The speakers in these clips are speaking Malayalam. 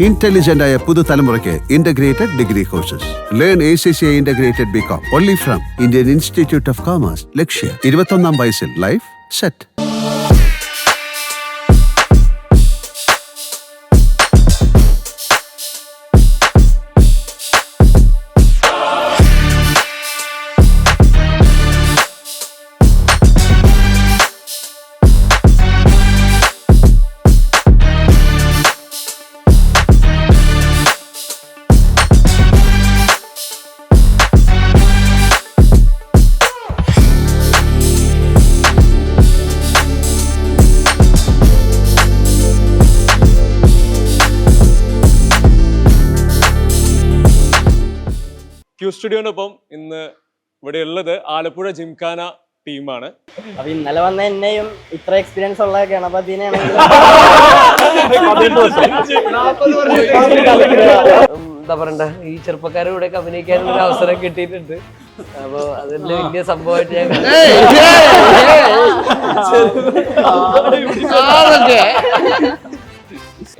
ഇന്റലിജന്റ് ആയ പുതുതലമുറയ്ക്ക് integrated degree courses. Learn ACCA integrated BCom only from Indian Institute of Commerce, Lakshya. 21ാം വയസ്സിൽ ലൈഫ് സെറ്റ്. ക്യൂ സ്റ്റുഡിയോനൊപ്പം ഇന്ന് ഇവിടെ ഉള്ളത് ആലപ്പുഴ ജിംഖാന ടീമാണ്. അപ്പൊ ഇന്നലെ വന്ന എന്നെയും ഇത്ര എക്സ്പീരിയൻസ് ഉള്ള ഗണപതിനെയാണെങ്കിൽ എന്താ പറയണ്ട, ഈ ചെറുപ്പക്കാരുടെ കൂടെ അഭിനയിക്കാനുള്ള ഒരു അവസരം കിട്ടിയിട്ടുണ്ട്. അപ്പൊ അതിന്റെ വലിയ സംഭവമായിട്ട് ഞാൻ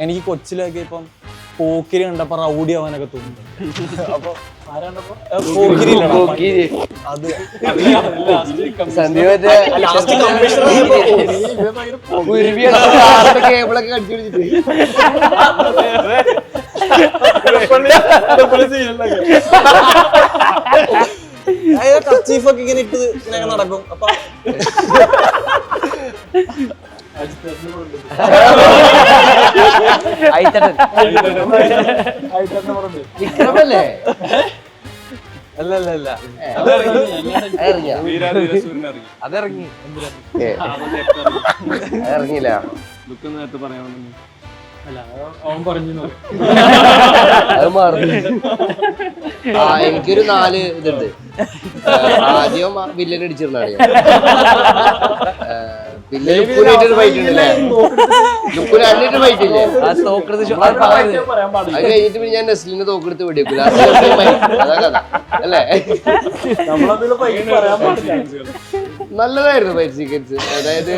എനിക്ക് കൊച്ചിലൊക്കെ ഇപ്പം പോക്കിരി കണ്ടപ്പോ റൗഡി ആവാനൊക്കെ തോന്നുന്നു. അപ്പൊ കേബിളൊക്കെ കടിച്ചു കച്ചീഫൊക്കെ ഇങ്ങനെ ഇട്ട് ഇങ്ങനെ നടക്കും. അപ്പൊ വിക്രമല്ലേ? അല്ല അതിറങ്ങി ഇറങ്ങിയില്ല. അത് മാറി. എനിക്കൊരു 4 ഇതുണ്ട്. ആദ്യം വില്ലൻ അടിച്ചിരുന്നാണ്. വില്ലൻ ഫൈറ്റ് ഉണ്ടല്ലേ? ലുക്കിനായിട്ട് ഫൈറ്റ് ഇല്ലേ? അത് കഴിഞ്ഞിട്ട് പിന്നെ ഞാൻ നെസ്ലിനെ തോക്കെടുത്ത് വെടിവെക്കില്ല. അതാ കഥ അല്ലേ? നല്ലതായിരുന്നു ഫൈറ്റ് സീക്വൻസ്. അതായത്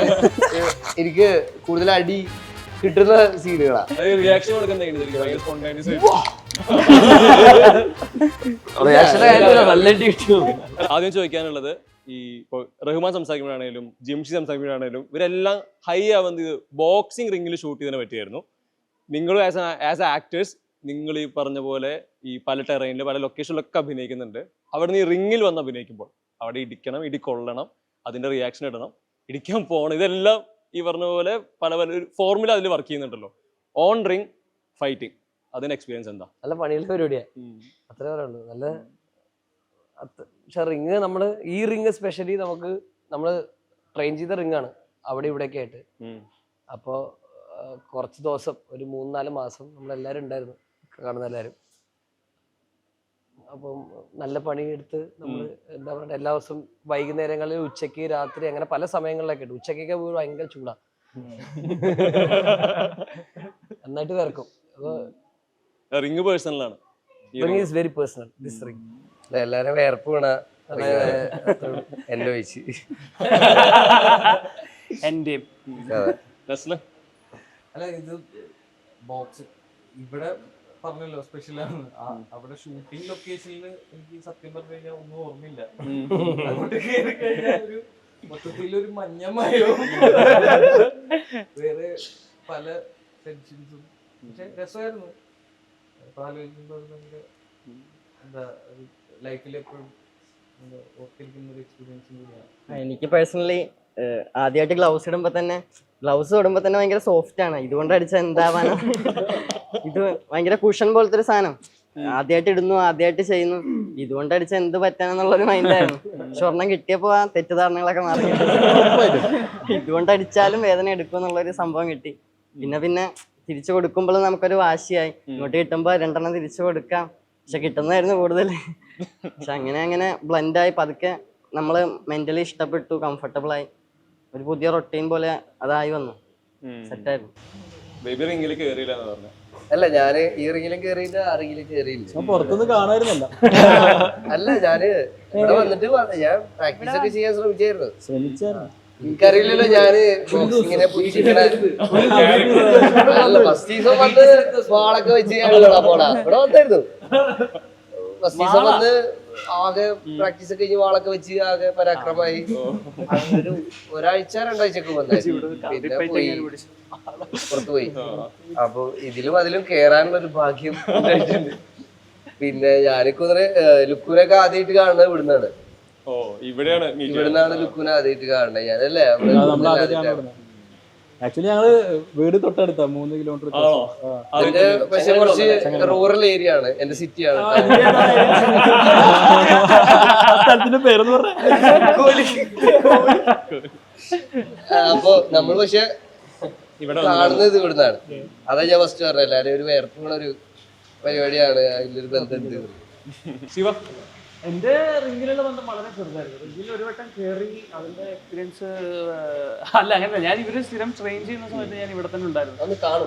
എനിക്ക് കൂടുതൽ അടി കിട്ടുന്ന സീനുകളാ. ആദ്യം ചോദിക്കാനുള്ളത്, ഈ ഇപ്പോൾ റഹ്മാൻ സംസാരിക്കുമ്പോഴാണെങ്കിലും ജിംഷി സംസാരിക്കുമ്പോഴാണെങ്കിലും ഇവരെല്ലാം ഹൈ ആവുന്നത് ബോക്സിംഗ് റിംഗിൽ ഷൂട്ട് ചെയ്തതിനെ പറ്റിയായിരുന്നു. നിങ്ങൾ ആസ് ആക്ടേഴ്സ് നിങ്ങൾ ഈ പറഞ്ഞ പോലെ ഈ പല ടെറൈനിൽ പല ലൊക്കേഷനിലൊക്കെ അഭിനയിക്കുന്നുണ്ട്. അവിടെ നിന്ന് ഈ റിംഗിൽ വന്ന് അഭിനയിക്കുമ്പോൾ അവിടെ ഇടിക്കണം, ഇടിക്കൊള്ളണം, അതിന്റെ റിയാക്ഷൻ ഇടണം, ഇടിക്കാൻ പോകണം, ഇതെല്ലാം ഈ പറഞ്ഞ പോലെ പല പല ഫോർമുല അതിൽ വർക്ക് ചെയ്യുന്നുണ്ടല്ലോ. ഓൺ റിംഗ് ഫൈറ്റിംഗ്, അതിന് എക്സ്പീരിയൻസ് എന്താ? നല്ല പണിയുള്ള പരിപാടിയാ, അത്രേ പറയുള്ളൂ. നല്ല പക്ഷെ റിങ് നമ്മള് ഈ റിങ് സ്പെഷ്യലി നമ്മള് ട്രെയിൻ ചെയ്ത റിങ്ങാണ് അവിടെ ഇവിടെയൊക്കെ ആയിട്ട്. അപ്പോ കുറച്ച് ദിവസം ഒരു 3-4 മാസം നമ്മളെല്ലാരും ഉണ്ടായിരുന്നു, കാണുന്ന എല്ലാരും. അപ്പം നല്ല പണിയെടുത്ത് നമ്മൾ എന്താ പറയുക, എല്ലാ ദിവസവും വൈകുന്നേരങ്ങളിൽ ഉച്ചയ്ക്ക് രാത്രി അങ്ങനെ പല സമയങ്ങളിലൊക്കെ ഉണ്ട്. ഉച്ചക്കൊക്കെ ഭയങ്കര ചൂടാ, നന്നായിട്ട് വിറക്കും. റിംഗ് പേഴ്സണലാണ്, ring is very personal. This ring എല്ലാരും വേർപ്പ് വീണ എന്റെ വെച്ച് എന്റെയും അല്ല, ഇത് ബോക്സ് ഇവിടെ പറഞ്ഞല്ലോ സ്പെഷ്യലാണ്. അവിടെ ഷൂട്ടിംഗ് ലൊക്കേഷനിൽ എനിക്ക് സത്യം പറഞ്ഞു കഴിഞ്ഞാൽ ഒന്നും ഓർമ്മയില്ല. അതുകൊണ്ട് കയറി കഴിഞ്ഞാൽ ഒരു മൊത്തത്തിലൊരു മഞ്ഞമയവും വേറെ പല ടെൻഷൻസും. പക്ഷെ രസമായിരുന്നു. ഇപ്പൊ ആലോചിക്കുമ്പോൾ ഭയങ്കര എന്താ ലൈഫിൽ എപ്പോഴും ഓർത്തിരിക്കുന്ന ഒരു എക്സ്പീരിയൻസ് കൂടിയാണ്. എനിക്ക് പേഴ്സണലി ആദ്യമായിട്ട് ഗ്ലൗസ് ഇടുമ്പോ തന്നെ ഭയങ്കര സോഫ്റ്റ് ആണ്. ഇതുകൊണ്ട് അടിച്ച എന്താവാനോ, ഇത് ഭയങ്കര കുഷൻ പോലത്തെ ഒരു സാധനം. ആദ്യമായിട്ട് ഇടുന്നു, ആദ്യമായിട്ട് ചെയ്യുന്നു, ഇതുകൊണ്ട് അടിച്ച എന്ത് പറ്റാനെന്നുള്ളൊരു മൈൻഡായിരുന്നു. സ്വർണം കിട്ടിയപ്പോ ആ തെറ്റിദ്ധാരണകളൊക്കെ മാറി. ഇതുകൊണ്ട് അടിച്ചാലും വേദന എടുക്കും എന്നുള്ളൊരു സംഭവം കിട്ടി. പിന്നെ തിരിച്ചു കൊടുക്കുമ്പോഴും നമുക്കൊരു വാശിയായി. ഇങ്ങോട്ട് കിട്ടുമ്പോ 2 തിരിച്ചു കൊടുക്കാം, പക്ഷെ കിട്ടുന്നതായിരുന്നു കൂടുതൽ. പക്ഷെ അങ്ങനെ ബ്ലെൻഡായി പതുക്കെ നമ്മള് മെന്റലി ഇഷ്ടപ്പെട്ടു, കംഫർട്ടബിൾ ആയി, ഒരു പുതിയ റൊട്ടീൻ പോലെ അതായി വന്നു, സെറ്റായിരുന്നു. അല്ല, ഞാന് ഈ റിങ്ങിലും കേറിയില്ല, ആ റിങ്ങിലും കേറിയില്ല. പുറത്തുനിന്ന് കാണായിരുന്നല്ല. അല്ല, ഞാന് ഇവിടെ വന്നിട്ട് ഞാൻ പ്രാക്ടീസ് ഒക്കെ ചെയ്യാൻ ശ്രമിച്ചായിരുന്നു. എനിക്കറിയില്ലല്ലോ ഞാന് ബോക്സിങ്ങിനെ ഫസ്റ്റ് സീസൺ വന്ന് വാളൊക്കെ വെച്ച് പോടാ ഇവിടെ വന്നായിരുന്നു. ഫസ്റ്റ് സീസൺ വന്ന് ആകെ പ്രാക്ടീസ് ഒക്കെ കഴിഞ്ഞ് വാളൊക്കെ വെച്ച് ആകെ പരാക്രമായി. ഒരു ഒരാഴ്ച 2 ആഴ്ചക്ക് വന്നായിരുന്നു. പിന്നെ പോയി പുറത്തു പോയി. അപ്പൊ ഇതിലും അതിലും കേറാനുള്ള ഒരു ഭാഗ്യം ഉണ്ടായിട്ടുണ്ട്. പിന്നെ ഞാനിക്കൊന്നേ ലുക്കൂനൊക്കെ ആദ്യമായിട്ട് കാണുന്നത് ഇവിടുന്നാണ്. ഇവിടുന്നാണ് ലുക്കൂനെ ആദ്യമായിട്ട് കാണുന്നത്. ഞാനല്ലേ ആക്ച്വലി ഞങ്ങള് വീട് തൊട്ടടുത്താ 3 കിലോമീറ്റർ. അതിന്റെ പക്ഷെ കുറച്ച് റൂറൽ ഏരിയ ആണ്, എന്റെ സിറ്റി ആണ്. സ്ഥലത്തിന്റെ പേരെന്ന് പറഞ്ഞ അപ്പൊ നമ്മൾ പക്ഷെ കാണുന്നത് ഇവിടുന്നാണ്. അതാ ഞാൻ ഫസ്റ്റ് പറഞ്ഞത്. എല്ലാരും ഒരു വേർപ്പുള്ള ഒരു പരിപാടിയാണ്, അതിലൊരു ബന്ധമുണ്ട്. എന്റെ റിംഗിലുള്ള ബന്ധം വളരെ ചെറുതായിരുന്നു. റിംഗിൽ ഒരു വട്ടം കയറി അതിന്റെ എക്സ്പീരിയൻസ് അല്ല അങ്ങനെയല്ല. ഞാൻ ഇവര് സ്ഥിരം ട്രെയിൻ ചെയ്യുന്ന സമയത്ത് ഞാൻ ഇവിടെ തന്നെ ഉണ്ടായിരുന്നു.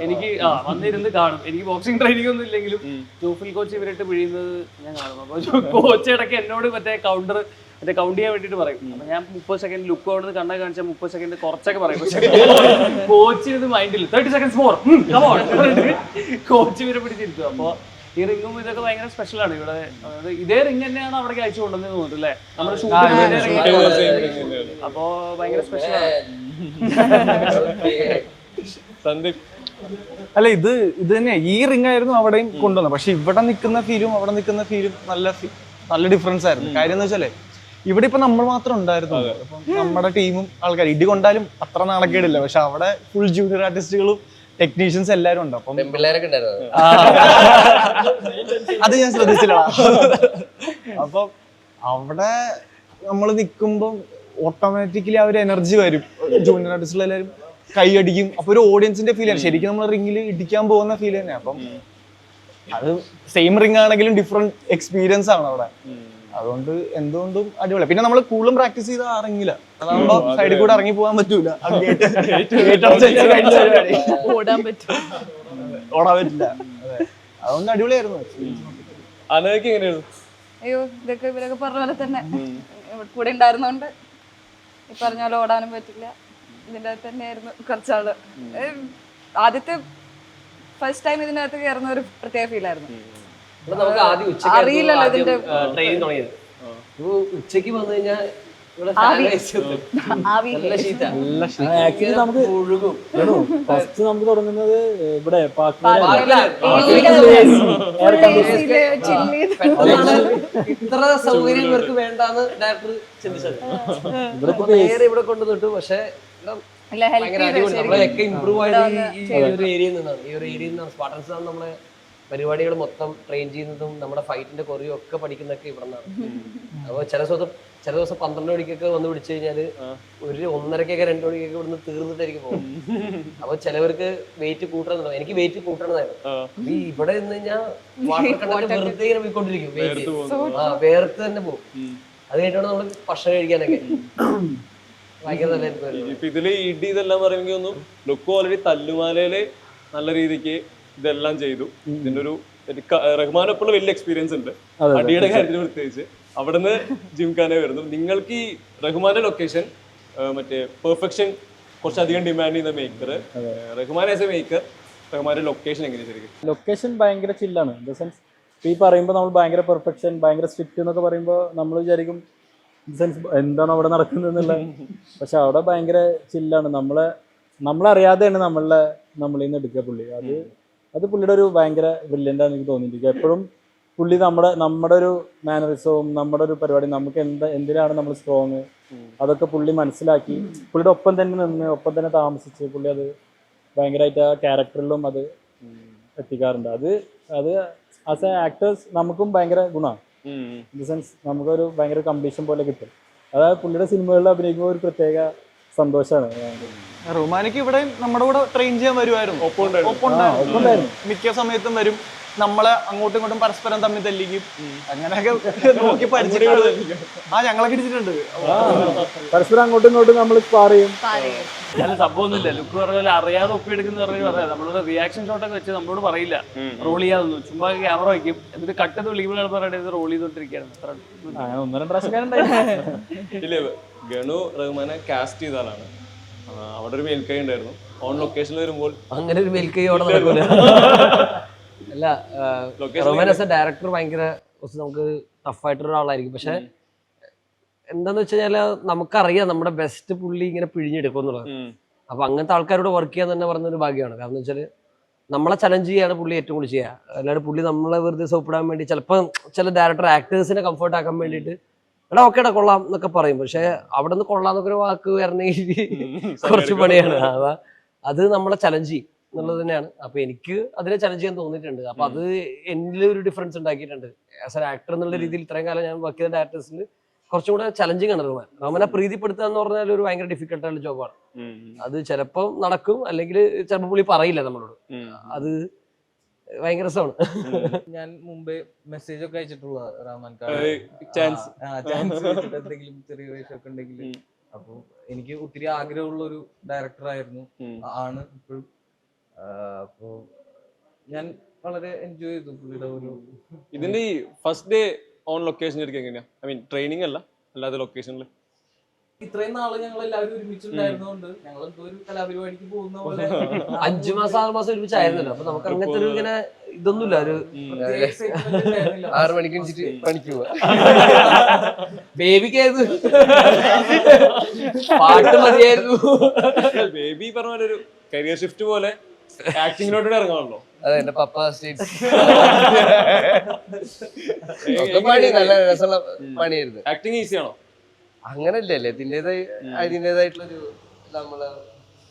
എനിക്ക് വന്നിരുന്ന് കാണും. എനിക്ക് ബോക്സിംഗ് ട്രെയിനിങ് ഒന്നും ഇല്ലെങ്കിലും ജോഫിൽ കോച്ച് ഇവരിട്ട് പിഴിയുന്നത് ഞാൻ കാണും. അപ്പൊ കോച്ച് ഇടയ്ക്ക് എന്നോട് മറ്റേ കൗണ്ട് ചെയ്യാൻ വേണ്ടിട്ട് പറയും. അപ്പൊ ഞാൻ 30 സെക്കൻഡ് ലുക്ക് അവിടെ നിന്ന് കണ്ണൊക്കെ കാണിച്ചാൽ 30 സെക്കൻഡ് കുറച്ചൊക്കെ പറയും. പക്ഷെ കോച്ചിന് ഇത് മൈൻഡിൽ 30 seconds more കോച്ച് ഇവരെ പിടിച്ചിരുത്തും. അപ്പൊ ഈ റിങ്ങും ഇതൊക്കെ ഭയങ്കര സ്പെഷ്യലാണ്. ഇവിടെ ഇതേ റിങ് തന്നെയാണ് അവിടെ അയച്ചു കൊണ്ടുവന്നത് തോന്നുന്നു അല്ലേ? നമ്മുടെ ഷൂട്ടിംഗ് അപ്പോ ഭയങ്കര സ്പെഷ്യലാണ്. അല്ല ഇത് തന്നെയാ, ഈ റിംഗ് ആയിരുന്നു അവിടെയും കൊണ്ടുവന്നത്. പക്ഷെ ഇവിടെ നിൽക്കുന്ന ഫീലും അവിടെ നിൽക്കുന്ന ഫീലും നല്ല ഡിഫറൻസ് ആയിരുന്നു. കാര്യം എന്ന് വെച്ചാലേ ഇവിടെ ഇപ്പൊ നമ്മൾ മാത്രം ഉണ്ടായിരുന്നു. അപ്പം നമ്മുടെ ടീമും ആൾക്കാർ ഇടി കൊണ്ടാലും അത്ര നാണക്കേടില്ല. പക്ഷെ അവിടെ ഫുൾ ജൂനിയർ ആർട്ടിസ്റ്റുകളും ടെക്നീഷ്യൻസ് എല്ലാരും ഉണ്ട്. അപ്പം അത് ഞാൻ ശ്രദ്ധിച്ചില്ല. അപ്പം അവിടെ നമ്മൾ നിൽക്കുമ്പോൾ ഓട്ടോമാറ്റിക്കലി ആ ഒരു എനർജി വരും. ജൂനിയർ ആർട്ടിസ്റ്റുകൾ എല്ലാവരും കൈയടിക്കും. അപ്പൊ ഒരു ഓഡിയൻസിന്റെ ഫീൽ ആണ്. ശരിക്കും നമ്മൾ റിംഗിൽ ഇടിക്കാൻ പോകുന്ന ഫീൽ തന്നെ. അപ്പം അത് സെയിം റിംഗ് ആണെങ്കിലും ഡിഫറെന്റ് എക്സ്പീരിയൻസ് ആണ് അവിടെ. അതുകൊണ്ട് എന്തുകൊണ്ടും അടിപൊളി. പിന്നെ നമ്മൾ കൂടുതലും പ്രാക്ടീസ് ചെയ്ത് ഇറങ്ങില്ല. അതാകുമ്പോ സൈഡിൽ കൂടെ ഇറങ്ങി പോകാൻ പറ്റൂല, ഓടാൻ പറ്റില്ല. അതുകൊണ്ട് അടിപൊളിയായിരുന്നു. അയ്യോ ഇതൊക്കെ ഇവരൊക്കെ പറഞ്ഞ പോലെ തന്നെ കൂടെ ഉണ്ടായിരുന്നോണ്ട് ഈ പറഞ്ഞ പോലെ ഓടാനും പറ്റില്ല. ഇതിൻ്റെ അകത്ത് തന്നെയായിരുന്നു കുറച്ചാള്. ആദ്യത്തെ ഫസ്റ്റ് ടൈം ഇതിൻ്റെ അകത്ത് കയറുന്ന ഒരു പ്രത്യേക ഫീലായിരുന്നു. അറിയില്ലല്ലോ ഇതിന്റെ ട്രെയിനിങ് തുടങ്ങിയത്. ഉച്ചക്ക് വന്നു കഴിഞ്ഞാൽ ആക്ച്വലി നമുക്ക് ഫസ്റ്റ് നമുക്ക് തുടങ്ങുന്നത് ഇവിടെ ഇത്ര സൗകര്യം ഇവർക്ക് വേണ്ടാന്ന് ഡയറക്ടർ ചിന്തിച്ചത്. ഇവിടെ കൊണ്ടുവന്നിട്ടു. പക്ഷെ നമ്മളൊക്കെ ഇമ്പ്രൂവ് ആയത് ഈ ഒരു ഏരിയയിൽ നിന്നാണ്. ഈ ഒരു ഏരിയയിൽ നിന്നാണ് സ്പാർട്ടൻസ് ആണ് നമ്മളെ പരിപാടികൾ മൊത്തം ട്രെയിൻ ചെയ്യുന്നതും നമ്മുടെ ഫൈറ്റിന്റെ കൊറിയോ ഒക്കെ പഠിക്കുന്നതൊക്കെ ഇവിടെ നിന്നാണ്. അപ്പോൾ ചില ദിവസം 12 മണിക്കൊക്കെ വന്ന് വിളിച്ചു കഴിഞ്ഞാല് ഒരു 1:30 2 മണിക്കൊക്കെ ഇവിടുന്ന് തീർന്നിട്ടായിരിക്കും പോകും. അപ്പൊ ചിലവർക്ക് വെയിറ്റ് കൂട്ടണമെന്നുണ്ടോ. എനിക്ക് വെയിറ്റ് കൂട്ടണമെന്നായിരുന്നു. ഈ ഇവിടെ നിന്ന് കഴിഞ്ഞാൽ വാട്ടർ കണ്ടന്റ് വെറുതെ ഇങ്ങനെ പോയിക്കൊണ്ടിരിക്കും. വെയിറ്റ് വേർത്ത് തന്നെ പോകും. അത് കഴിഞ്ഞിട്ടാണ് നമ്മള് ഭക്ഷണം കഴിക്കാനൊക്കെ ഭയങ്കര നല്ലതായിരിക്കും. ഇതില് ഇടി ഇതെല്ലാം പറയുമെങ്കിൽ ഒന്നും ലുക്ക് ഓൾറെഡി തല്ലുമാലയില് നല്ല രീതിക്ക് ഇതെല്ലാം ചെയ്തു. ഇതിന്റെ ഒരു റഹ്മാനൊപ്പുള്ള വലിയ എക്സ്പീരിയൻസ് ഉണ്ട് അടിയുടെ കാര്യത്തിൽ. പ്രത്യേകിച്ച് അവിടുന്ന് ജിംഖാനെ വരുന്നു. നിങ്ങൾക്ക് ഈ റഹ്മാന്റെ ലൊക്കേഷൻ മറ്റേ പെർഫെക്ഷൻ കുറച്ചധികം ഡിമാൻഡ് ചെയ്യുന്ന maker Rahman as A maker, റഹ്മാന്റെ ലൊക്കേഷൻ എങ്ങനെയാണ് ശരിക്കും? ലൊക്കേഷൻ ഭയങ്കര ചില്ലാണ്. ഇൻ ദ സെൻസ് ഈ പറയുമ്പോൾ നമ്മൾ ഭയങ്കര പെർഫെക്ഷൻ ഭയങ്കര സ്ട്രിക്റ്റ് എന്നൊക്കെ പറയുമ്പോൾ നമ്മൾ വിചാരിക്കും ഇൻ സെൻസ് എന്താണ് അവിടെ നടക്കുന്നത് എന്നുള്ള. പക്ഷെ അവിടെ ഭയങ്കര ചില്ലാണ്. നമ്മളറിയാതെയാണ് നമ്മളിൽ നിന്ന് എടുക്കുക പുള്ളി. അത് പുള്ളിയുടെ ഒരു ഭയങ്കര ബ്രില്യൻ്റാണ് എനിക്ക് തോന്നിയിരിക്കുക. എപ്പോഴും പുള്ളി നമ്മുടെ ഒരു മാനറിസവും നമ്മുടെ ഒരു പരിപാടി നമുക്ക് എന്തിനാണ് നമ്മൾ സ്ട്രോങ് അതൊക്കെ പുള്ളി മനസ്സിലാക്കി പുള്ളിയുടെ ഒപ്പം തന്നെ നിന്ന് ഒപ്പം തന്നെ താമസിച്ച് പുള്ളി അത് ഭയങ്കരമായിട്ട് ആ ക്യാരക്ടറിലും അത് എത്തിക്കാറുണ്ട്. അത് ആസ് എ ആക്ടേഴ്സ് നമുക്കും ഭയങ്കര ഗുണമാണ്. ഇൻ ദ സെൻസ് നമുക്കൊരു ഭയങ്കര കംപ്ലീഷൻ പോലെ കിട്ടും. അതായത് പുള്ളിയുടെ സിനിമകളിൽ അഭിനയിക്കുമ്പോൾ ഒരു പ്രത്യേക സന്തോഷമാണ്. റഹ്മാനിക്ക് ഇവിടെ നമ്മുടെ കൂടെ ട്രെയിൻ ചെയ്യാൻ വരുമായിരുന്നു. ഒപ്പം മിക്ക സമയത്തും വരും. നമ്മളെ അങ്ങോട്ടും ഇങ്ങോട്ടും പരസ്പരം തമ്മിൽ തല്ലിക്കും അങ്ങനെയൊക്കെ നോക്കി പഠിച്ചിട്ടുണ്ട്. ഞങ്ങളൊക്കെ ഇടിച്ചിട്ടുണ്ട്. പരസ്പരം അങ്ങോട്ടും ഇങ്ങോട്ടും നമ്മൾ സ്പാർ ചെയ്യും. അല്ല സംഭവമൊന്നുമില്ല. ലുക്ക് പറഞ്ഞാൽ അറിയാതെ ഒപ്പിയെടുക്കുന്ന പറയാം. നമ്മളോട് റിയാക്ഷൻ ഷോട്ടൊക്കെ വെച്ച് നമ്മളോട് പറയില്ല റോൾ ചെയ്യാതൊന്നും. ചുമ്മാ ക്യാമറ വയ്ക്കും, എന്നിട്ട് കട്ടെന്ന് വിളിക്കുമ്പോഴാണ് പറയുന്നത് റോൾ ചെയ്തോണ്ടിരിക്കുകയാണ്. അങ്ങനെ 1-2 പ്രാവശ്യം ഇല്ലേ, ഗണു റഹ്മാനെ കാസ്റ്റ് ചെയ്ത ആളാണ്. അവിടെ ഒരു മേൽക്കൈ ഉണ്ടായിരുന്നു. ഓൺ ലൊക്കേഷനിൽ വരുമ്പോൾ അങ്ങനെ ഒരു മേൽക്കൈ അവിടെ നടക്കൂല. അല്ല, റഹ്മാൻ ആസ് എ ഡയറക്ടർ ഭയങ്കര നമുക്ക് ടഫായിട്ടുള്ള ആളായിരിക്കും. പക്ഷെ എന്താന്ന് വെച്ച് കഴിഞ്ഞാൽ നമുക്കറിയാം നമ്മുടെ ബെസ്റ്റ് പുള്ളി ഇങ്ങനെ പിഴിഞ്ഞെടുക്കും എന്നുള്ളത്. അപ്പൊ അങ്ങനത്തെ ആൾക്കാരോട് വർക്ക് ചെയ്യാൻ തന്നെ പറഞ്ഞൊരു ഭാഗ്യമാണ്. കാരണം എന്ന് വെച്ചാൽ നമ്മളെ ചലഞ്ച് ചെയ്യാണ് പുള്ളി ഏറ്റവും കൂടുതൽ ചെയ്യുക. അല്ലാണ്ട് പുള്ളി നമ്മളെ വെറുതെ സോപ്പിടാൻ വേണ്ടി ചിലപ്പോൾ ചില ഡയറക്ടർ ആക്ടേഴ്സിനെ കംഫർട്ട് ആക്കാൻ വേണ്ടിയിട്ട് എടാ ഓക്കേടാ കൊള്ളാം എന്നൊക്കെ പറയും. പക്ഷെ അവിടെ നിന്ന് കൊള്ളാന്നൊക്കെ ഒരു വാക്ക് വരണമെങ്കിൽ കുറച്ച് പണിയാണ്. അത് നമ്മളെ ചലഞ്ച് ചെയ്യും എന്നുള്ളത് തന്നെയാണ്. അപ്പൊ എനിക്ക് അതിനെ ചലഞ്ച് ചെയ്യാൻ തോന്നിയിട്ടുണ്ട്. അപ്പൊ അത് എന്നിൽ ഒരു ഡിഫറൻസ് ഉണ്ടാക്കിയിട്ടുണ്ട്. ആസ് എൻ ആക്ടർ എന്നുള്ള രീതിയിൽ ഇത്രയും കാലം ഞാൻ വർക്ക് ചെയ്ത ഡയറക്ടേഴ്സിൽ കുറച്ചും കൂടെ ചലഞ്ചിങ് ആണ് റഹ്മാനെ പ്രീതിപ്പെടുത്തുക എന്ന് പറഞ്ഞാൽ ഒരു ഭയങ്കര ഡിഫിക്കൽട്ട് ആയിട്ടുള്ള ജോബാണ്. അത് ചിലപ്പോൾ നടക്കും, അല്ലെങ്കിൽ ചിലപ്പോൾ പുള്ളി പറയില്ല നമ്മളോട്. അത് ഭയങ്കര രസമാണ്. ഞാൻ മുമ്പേ മെസ്സേജ് ഒക്കെ അയച്ചിട്ടുള്ള റഹ്മാൻ ചാൻസ് എന്തെങ്കിലും ചെറിയ വേഷമൊക്കെ ഉണ്ടെങ്കിൽ. അപ്പൊ എനിക്ക് ഒത്തിരി ആഗ്രഹമുള്ള ഒരു ഡയറക്ടർ ആയിരുന്നു, ആണ് ഇപ്പോഴും. അപ്പോ ഞാൻ വളരെ എൻജോയ് ചെയ്തു പുള്ളിയുടെ ഒരു ഇതിന്റെ ഈ ഫസ്റ്റ് ഡേ ഓൺ ലൊക്കേഷൻ എങ്ങനെയാ? ഐ മീൻ ട്രെയിനിങ് അല്ല, അല്ലാതെ ലൊക്കേഷനിൽ ഇത്രയും നാള് ഞങ്ങൾ എല്ലാവരും ഒരുമിച്ചുണ്ടായിരുന്നോണ്ട് ഞങ്ങൾ എന്തോ ഒരു കലാപരിപാടിക്ക് പോകുന്ന പോലെ 5 മാസം 6 മാസം ഒരുമിച്ചായിരുന്നല്ലോ. അപ്പൊ നമുക്ക് അങ്ങനത്തെ ഒരു ഇങ്ങനെ ഇതൊന്നുമില്ല. ഒരു 6 മണിക്ക് എണീച്ചിട്ട് പണിക്ക് പോവാ. ബേബിക്കായിരുന്നു പാട്ട് മതിയായിരുന്നു. ബേബി പറഞ്ഞ പോലെ ഒരു കരിയർ ഷിഫ്റ്റ് പോലെ ആക്ടിങ്ങിലോട്ട് ഇറങ്ങാണല്ലോ. അതെ, എന്റെ പപ്പ സ്റ്റേറ്റ്സ് പണി നല്ല രസമുള്ള പണിയായിരുന്നു. ആക്ടിങ് ഈസി ആണോ? അങ്ങനല്ലേ, അതിൻ്റെതായിട്ടുള്ളൊരു നമ്മള്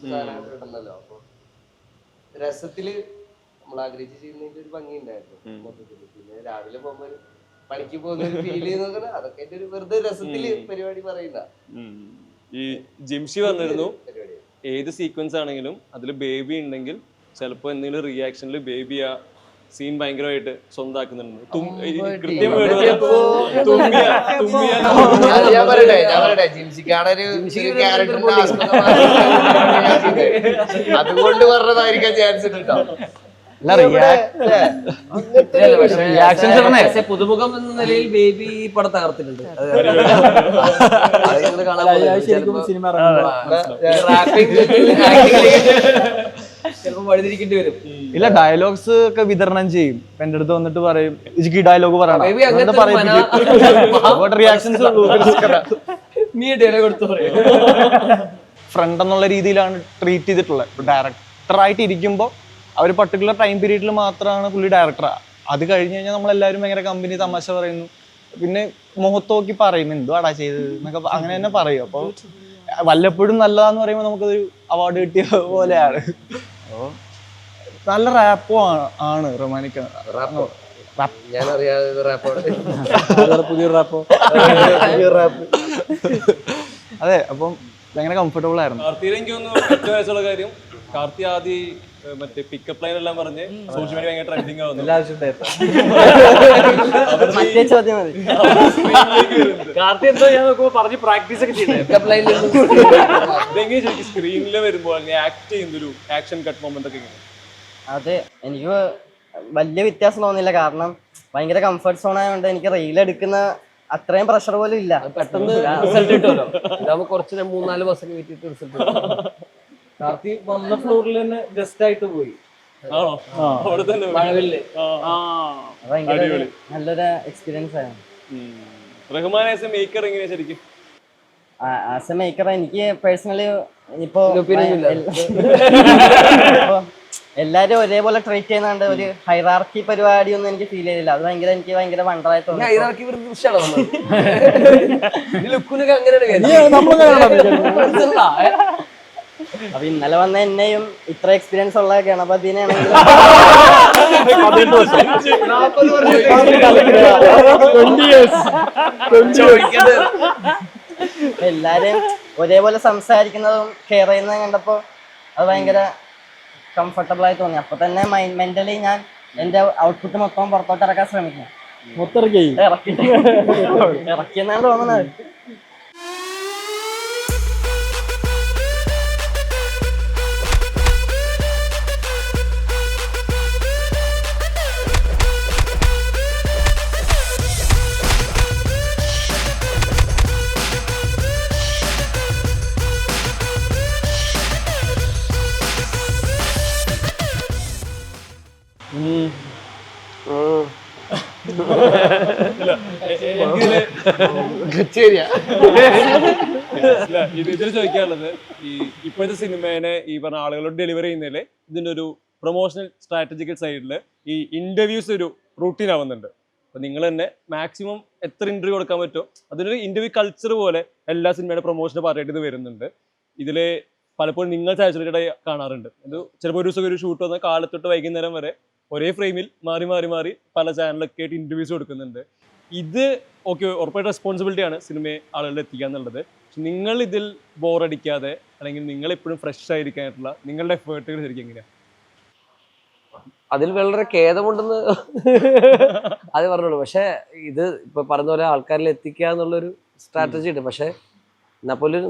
സാധനങ്ങളുണ്ടല്ലോ. അപ്പൊ രസത്തില് നമ്മൾ ആഗ്രഹിച്ച് ചെയ്യുന്നതിന്റെ ഒരു ഭംഗി ഉണ്ടായിരുന്നു മൊത്തത്തില്. പിന്നെ രാവിലെ പോകുമ്പോ പണിക്ക് പോകുന്ന ഒരു ഫീൽ ചെയ്യുന്ന അതൊക്കെ എന്റെ ഒരു വെറുതെ രസത്തില് പരിപാടി പറയുന്ന. ഈ ജിംഷി പറഞ്ഞിരുന്നു ഏത് സീക്വൻസ് ആണെങ്കിലും അതിൽ ബേബി ഉണ്ടെങ്കിൽ ചിലപ്പോ എന്തെങ്കിലും റിയാക്ഷനിൽ ബേബി ആ സീൻ ഭയങ്കരമായിട്ട് സ്വന്താക്കുന്നുണ്ട്. കൃത്യം അതുകൊണ്ട് പറഞ്ഞതായിരിക്കാൻ ചാൻസ് ഉണ്ട്. പുതുമുഖം എന്ന നിലയിൽ ബേബി ഈ പടം തകർത്തിട്ടുണ്ട്. ചിലപ്പോ വഴിതിരിക്കേണ്ടി വരും. ഇല്ല, ഡയലോഗ്സ് ഒക്കെ വിതരണം ചെയ്യും. എന്റെ അടുത്ത് വന്നിട്ട് പറയും ഈ ഡയലോഗ് പറയണം. നീ ഡയലോഗ് എടുത്ത് പറയും. ഫ്രണ്ട് എന്നുള്ള രീതിയിലാണ് ട്രീറ്റ് ചെയ്തിട്ടുള്ളത്. ഡയറക്ടറായിട്ട് ഇരിക്കുമ്പോൾ ആ ഒരു പർട്ടിക്കുലർ ടൈം പീരീഡിൽ മാത്രമാണ് പുള്ളി ഡയറക്ടറാ. അത് കഴിഞ്ഞ് കഴിഞ്ഞാൽ നമ്മളെല്ലാവരും ഭയങ്കര കമ്പനി തമാശ പറയുന്നു. പിന്നെ മുഖത്ത് നോക്കി പറയും എന്തുവാടാ ചെയ്തത് എന്നൊക്കെ അങ്ങനെ തന്നെ പറയും. അപ്പോൾ വല്ലപ്പോഴും നല്ലതാന്ന് പറയുമ്പോൾ നമുക്കൊരു അവാർഡ് കിട്ടിയ പോലെയാണ്. അപ്പോൾ നല്ല റാപ്പോ ആണ് റൊമാനിക്. പുതിയൊരു റാപ്പോ. അതെ, അപ്പം ഭയങ്കര കംഫർട്ടബിൾ ആയിരുന്നു. കാർത്തിയിൽ എനിക്ക് തോന്നുന്നു ഏറ്റവും വയസ്സുള്ള കാര്യം, കാർത്തി ആദ്യം മറ്റേ പിക്കപ്പ് ലൈൻ എല്ലാം പറഞ്ഞ് സോഷ്യൽ മീഡിയ ഭയങ്കര ട്രെൻഡിങ് ആവുന്നു. കാർത്തി എന്തോ ഞാൻ നോക്കുമ്പോ പറഞ്ഞ് പ്രാക്ടീസ് ഒക്കെ ചെയ്യുന്നത് സ്ക്രീനിൽ വരുമ്പോൾ ആക്ട് ചെയ്യുന്നൊരു ആക്ഷൻ കട്ട് മൊമെന്റ് ഒക്കെ ഇങ്ങനെ. അതെ, എനിക്ക് വലിയ വ്യത്യാസം തോന്നില്ല. കാരണം ഭയങ്കര കംഫർട്ട് സോൺ ആയതുകൊണ്ട് എനിക്ക് റീൽ എടുക്കുന്ന അത്രയും പ്രഷർ പോലും ഇല്ല. പെട്ടെന്ന് റിസൾട്ട് കിട്ടുമല്ലോ. ഇതാവുമ്പോ കുറച്ച് 3-4 മാസം വെയിറ്റ് റിസൾട്ട് കിട്ടും. കാർത്തി വന്ന ഫ്ലോറിൽ തന്നെ ജസ്റ്റ് ആയിട്ട് പോയി. ഭയങ്കര നല്ലൊരു എക്സ്പീരിയൻസ് ആയിരുന്നു. റഹ്മാൻ ആസ് എ മേക്കർ എങ്ങനെയാ ശരിക്കും? ആസ് എ മേക്കർ എനിക്ക് പേഴ്സണലി ഇപ്പോ എല്ലാരും ഒരേപോലെ ട്രീറ്റ് ചെയ്യുന്നുണ്ട്. ഒരു ഹൈറാർക്കി പരിപാടി ഒന്നും എനിക്ക് ഫീൽ ചെയ്തില്ല. അത് എനിക്ക് ഭയങ്കര വണ്ടറായി തോന്നി. അപ്പൊ ഇന്നലെ വന്ന എന്നെയും ഇത്ര എക്സ്പീരിയൻസ് ഉള്ള ഗണപതിനെയാണെങ്കിൽ എല്ലാരെയും ഒരേപോലെ സംസാരിക്കുന്നതും കെയർ ചെയ്യുന്നതും കണ്ടപ്പോ അത് ഭയങ്കര കംഫർട്ടബിൾ ആയി തോന്നി. അപ്പൊ തന്നെ മെന്റലി ഞാൻ എന്റെ ഔട്ട്പുട്ട് മൊത്തം പുറത്തോട്ട് ഇറക്കാൻ ശ്രമിക്കും. മൊത്തിറക്കി ഇറക്കിയെന്നാണ് തോന്നുന്നത്. ഇതിൽ ചോദിക്കാനുള്ളത് ഈ ഇപ്പോഴത്തെ സിനിമേനെ ഈ പറഞ്ഞ ആളുകളോട് ഡെലിവറി ചെയ്യുന്നതിൽ ഇതിന്റെ ഒരു പ്രൊമോഷണൽ സ്ട്രാറ്റജിക്കൽ സൈഡിൽ ഈ ഇന്റർവ്യൂസ് ഒരു റൂട്ടീൻ ആവുന്നുണ്ട്. അപ്പൊ നിങ്ങൾ തന്നെ മാക്സിമം എത്ര ഇന്റർവ്യൂ കൊടുക്കാൻ പറ്റുമോ അതിനൊരു ഇന്റർവ്യൂ കൾച്ചർ പോലെ എല്ലാ സിനിമയുടെ പ്രൊമോഷന് പാർട്ടായിട്ട് ഇത് വരുന്നുണ്ട്. ഇതില് പലപ്പോഴും നിങ്ങൾ സാച്ചുറേറ്റഡ് ആയി കാണാറുണ്ട്. ഇത് ചിലപ്പോൾ ഒരു ദിവസം ഒരു ഷൂട്ട് വന്ന കാലത്തൊട്ട് വൈകുന്നേരം വരെ ഒരേ ഫ്രെയിമിൽ മാറി മാറി മാറി പല ചാനലൊക്കെ ആയിട്ട് ഇന്റർവ്യൂസ് കൊടുക്കുന്നുണ്ട്. ഇത് ഓക്കെ ഉറപ്പായിട്ട് റെസ്പോൺസിബിലിറ്റിയാണ് സിനിമയെ ആളുകളിൽ എത്തിക്കുക എന്നുള്ളത്. പക്ഷെ നിങ്ങൾ ഇതിൽ ബോറടിക്കാതെ അല്ലെങ്കിൽ നിങ്ങൾ എപ്പോഴും ഫ്രഷ് ആയിരിക്കാനായിട്ടുള്ള നിങ്ങളുടെ എഫേർട്ടുകൾ ശരിക്കും എങ്ങനെയാണ്? അതിൽ വളരെ ഖേദമുണ്ടെന്ന് അത് പറഞ്ഞോളൂ. പക്ഷെ ഇത് ഇപ്പൊ പറഞ്ഞ പോലെ ആൾക്കാരിൽ എത്തിക്കുക എന്നുള്ളൊരു സ്ട്രാറ്റജി ഉണ്ട്. പക്ഷെ എന്നാപ്പോലും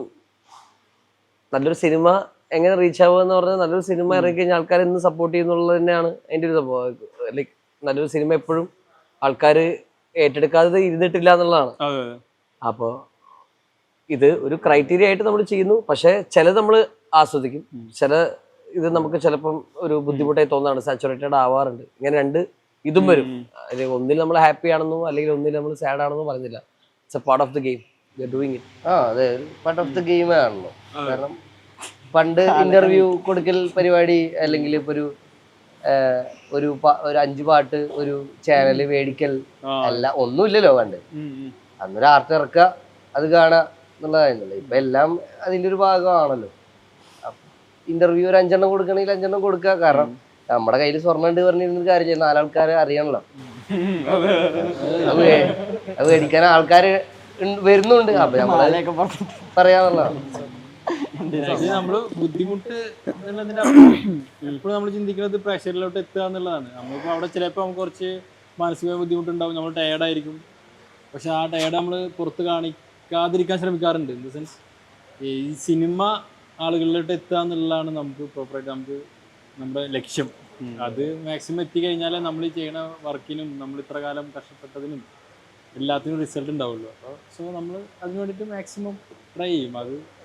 നല്ലൊരു സിനിമ എങ്ങനെ റീച്ച് ആവുക എന്ന് പറഞ്ഞാൽ നല്ലൊരു സിനിമ ഇറങ്ങി കഴിഞ്ഞാൽ ആൾക്കാർ എന്ന് സപ്പോർട്ട് ചെയ്യുന്നുള്ളത് തന്നെയാണ് അതിൻ്റെ ഒരു സംഭവം. ലൈക്ക് നല്ലൊരു സിനിമ എപ്പോഴും ആൾക്കാർ ഏറ്റെടുക്കാതെ ഇരുന്നിട്ടില്ല എന്നുള്ളതാണ്. അപ്പോൾ ഇത് ഒരു ക്രൈറ്റീരിയ ആയിട്ട് നമ്മൾ ചെയ്യുന്നു. പക്ഷെ ചിലത് നമ്മൾ ആസ്വദിക്കും, ചില ഇത് നമുക്ക് ചിലപ്പം ഒരു ബുദ്ധിമുട്ടായി തോന്നാറുണ്ട്, സാച്ചുറേറ്റഡ് ആവാറുണ്ട്. ഇങ്ങനെ രണ്ട് ഇതും വരും. ഒന്നിൽ നമ്മൾ ഹാപ്പി ആണെന്നോ അല്ലെങ്കിൽ ഒന്നിൽ നമ്മൾ സാഡ് ആണെന്നോ പറയുന്നില്ല. It's a part of the game, we are doing it. അതെ, പാർട്ട് ഓഫ് ദി ഗെയിം ആണല്ലോ. കാരണം പണ്ട് ഇന്റർവ്യൂ കൊടുക്കൽ പരിപാടി അല്ലെങ്കിൽ ഇപ്പൊ ഒരു 5 പാട്ട് ഒരു ചാനല് മേടിക്കൽ അല്ല, ഒന്നുമില്ലല്ലോ പണ്ട്. അന്നൊരു ആർട്ട് ഇറക്കുക, അത് കാണുക എന്നുള്ളതായിരുന്നല്ലോ. ഇപ്പൊ എല്ലാം അതിന്റെ ഒരു ഭാഗമാണല്ലോ. ഇന്റർവ്യൂ ഒരു 5 എണ്ണം കൊടുക്കണമെങ്കിൽ 5 എണ്ണം കൊടുക്കുക. കാരണം നമ്മുടെ കയ്യിൽ സ്വർണ്ണം ഉണ്ട് പറഞ്ഞിരുന്ന കാര്യം 4 ആൾക്കാരെ അറിയണല്ലോ. അത് മേടിക്കാൻ ആൾക്കാര് വരുന്നുണ്ട്. അപ്പൊ നമ്മളൊക്കെ പറയാന്നുള്ളതാണ്. നമ്മള് ബുദ്ധിമുട്ട് എപ്പോഴും നമ്മൾ ചിന്തിക്കുന്നത് പ്രഷറിലോട്ട് എത്തുക എന്നുള്ളതാണ്. നമ്മളിപ്പോ അവിടെ ചിലപ്പോൾ നമുക്ക് കുറച്ച് മാനസികമായ ബുദ്ധിമുട്ടുണ്ടാവും, നമ്മൾ ടയേർഡായിരിക്കും. പക്ഷെ ആ ടയേർഡ് നമ്മൾ പുറത്ത് കാണിക്കാതിരിക്കാൻ ശ്രമിക്കാറുണ്ട്. ഇൻ ദ സെൻസ് ഈ സിനിമ ആളുകളിലോട്ട് എത്തുക എന്നുള്ളതാണ് നമുക്ക് പ്രോപ്പറായിട്ട് നമുക്ക് നമ്മുടെ ലക്ഷ്യം. അത് മാക്സിമം എത്തിക്കഴിഞ്ഞാലേ നമ്മൾ ചെയ്യുന്ന വർക്കിനും നമ്മൾ ഇത്ര കാലം കഷ്ടപ്പെട്ടതിനും എല്ലാത്തിനും റിസൾട്ട് ഉണ്ടാവുള്ളൂ. അപ്പോൾ സോ നമ്മൾ അതിന് വേണ്ടിയിട്ട് മാക്സിമം ട്രൈ ചെയ്യും.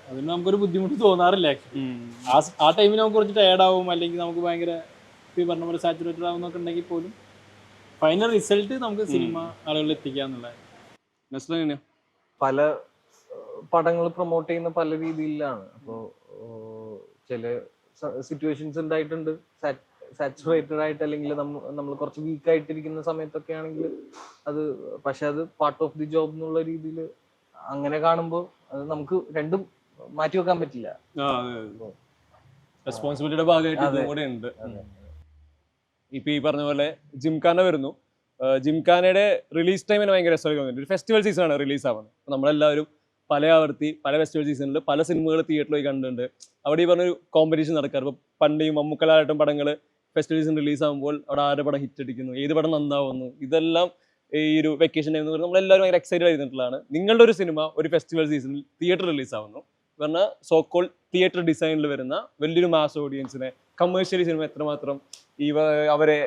അതിന് നമുക്കൊരു ബുദ്ധിമുട്ട് തോന്നാറില്ല. ആക്ച്വലി ആ ടൈമിൽ നമുക്ക് കുറച്ച് ടയേർഡാവും, അല്ലെങ്കിൽ നമുക്ക് ഭയങ്കര ഈ പറഞ്ഞ പോലെ സാച്ചുറേറ്റഡ് ആവുന്നൊക്കെ ഉണ്ടെങ്കിൽ പോലും ഫൈനൽ റിസൾട്ട് നമുക്ക് സിനിമ ആളുകളിൽ എത്തിക്കുക എന്നുള്ളതാണ്. പല പടങ്ങൾ പ്രൊമോട്ട് ചെയ്യുന്ന പല രീതിയിലാണ്. അപ്പോൾ ചില സിറ്റുവേഷൻസ് ഉണ്ടായിട്ടുണ്ട് സാച്ചുറേറ്റഡ് ആയിട്ട്, അല്ലെങ്കിൽ നമ്മൾ കുറച്ച് വീക്ക് ആയിട്ടിരിക്കുന്ന സമയത്തൊക്കെ ആണെങ്കിൽ അത്, പക്ഷെ അത് പാർട്ട് ഓഫ് ദി ജോബ് എന്നുള്ള രീതിയിൽ അങ്ങനെ കാണുമ്പോൾ അത് നമുക്ക് രണ്ടും മാറ്റി വെക്കാൻ പറ്റില്ല. റെസ്പോൺസിബിലിറ്റിയുടെ ഭാഗമായിട്ട് ഇതും കൂടെ ഉണ്ട്. ഇപ്പൊ ഈ പറഞ്ഞ പോലെ ജിംഖാന വരുന്നു. ജിംഖാനയുടെ റിലീസ് ടൈമിന് ഭയങ്കര രസമായിട്ട് ഒരു ഫെസ്റ്റിവൽ സീസണാണ് റിലീസ് ആവുന്നത്. അപ്പോൾ നമ്മളെല്ലാവരും പല ആവർത്തി പല ഫെസ്റ്റിവൽ സീസണിൽ പല സിനിമകൾ തിയേറ്ററിൽ പോയി കണ്ടിട്ടുണ്ട്. അവിടെ ഈ പറഞ്ഞൊരു കോമ്പറ്റീഷൻ നടക്കാറ്. ഇപ്പോൾ പണ്ട് ഈ മമ്മൂക്കലായിട്ടും പടങ്ങൾ ഫെസ്റ്റിവൽ സീസൺ റിലീസ് ആകുമ്പോൾ അവിടെ ആരുടെ പടം ഹിറ്റ് അടിക്കുന്നു, ഏത് പടം നന്നാവുന്നു, ഇതെല്ലാം ഈ ഒരു വെക്കേഷൻ ടൈം എന്ന് പറയുന്നത് നമ്മളെല്ലാവരും ഭയങ്കര എക്സൈറ്റഡ് ആയിരുന്നിട്ടുള്ളതാണ്. നിങ്ങളുടെ ഒരു സിനിമ ഒരു ഫെസ്റ്റിവൽ സീസണിൽ തിയേറ്റർ റിലീസ് ആവുന്നു പറഞ്ഞാൽ സോക്കോൾ തിയേറ്റർ ഡിസൈനിൽ വരുന്ന വലിയൊരു മാസ് ഓഡിയൻസിനെ കമേഴ്ഷ്യലി സിനിമ എത്രമാത്രം അവരെ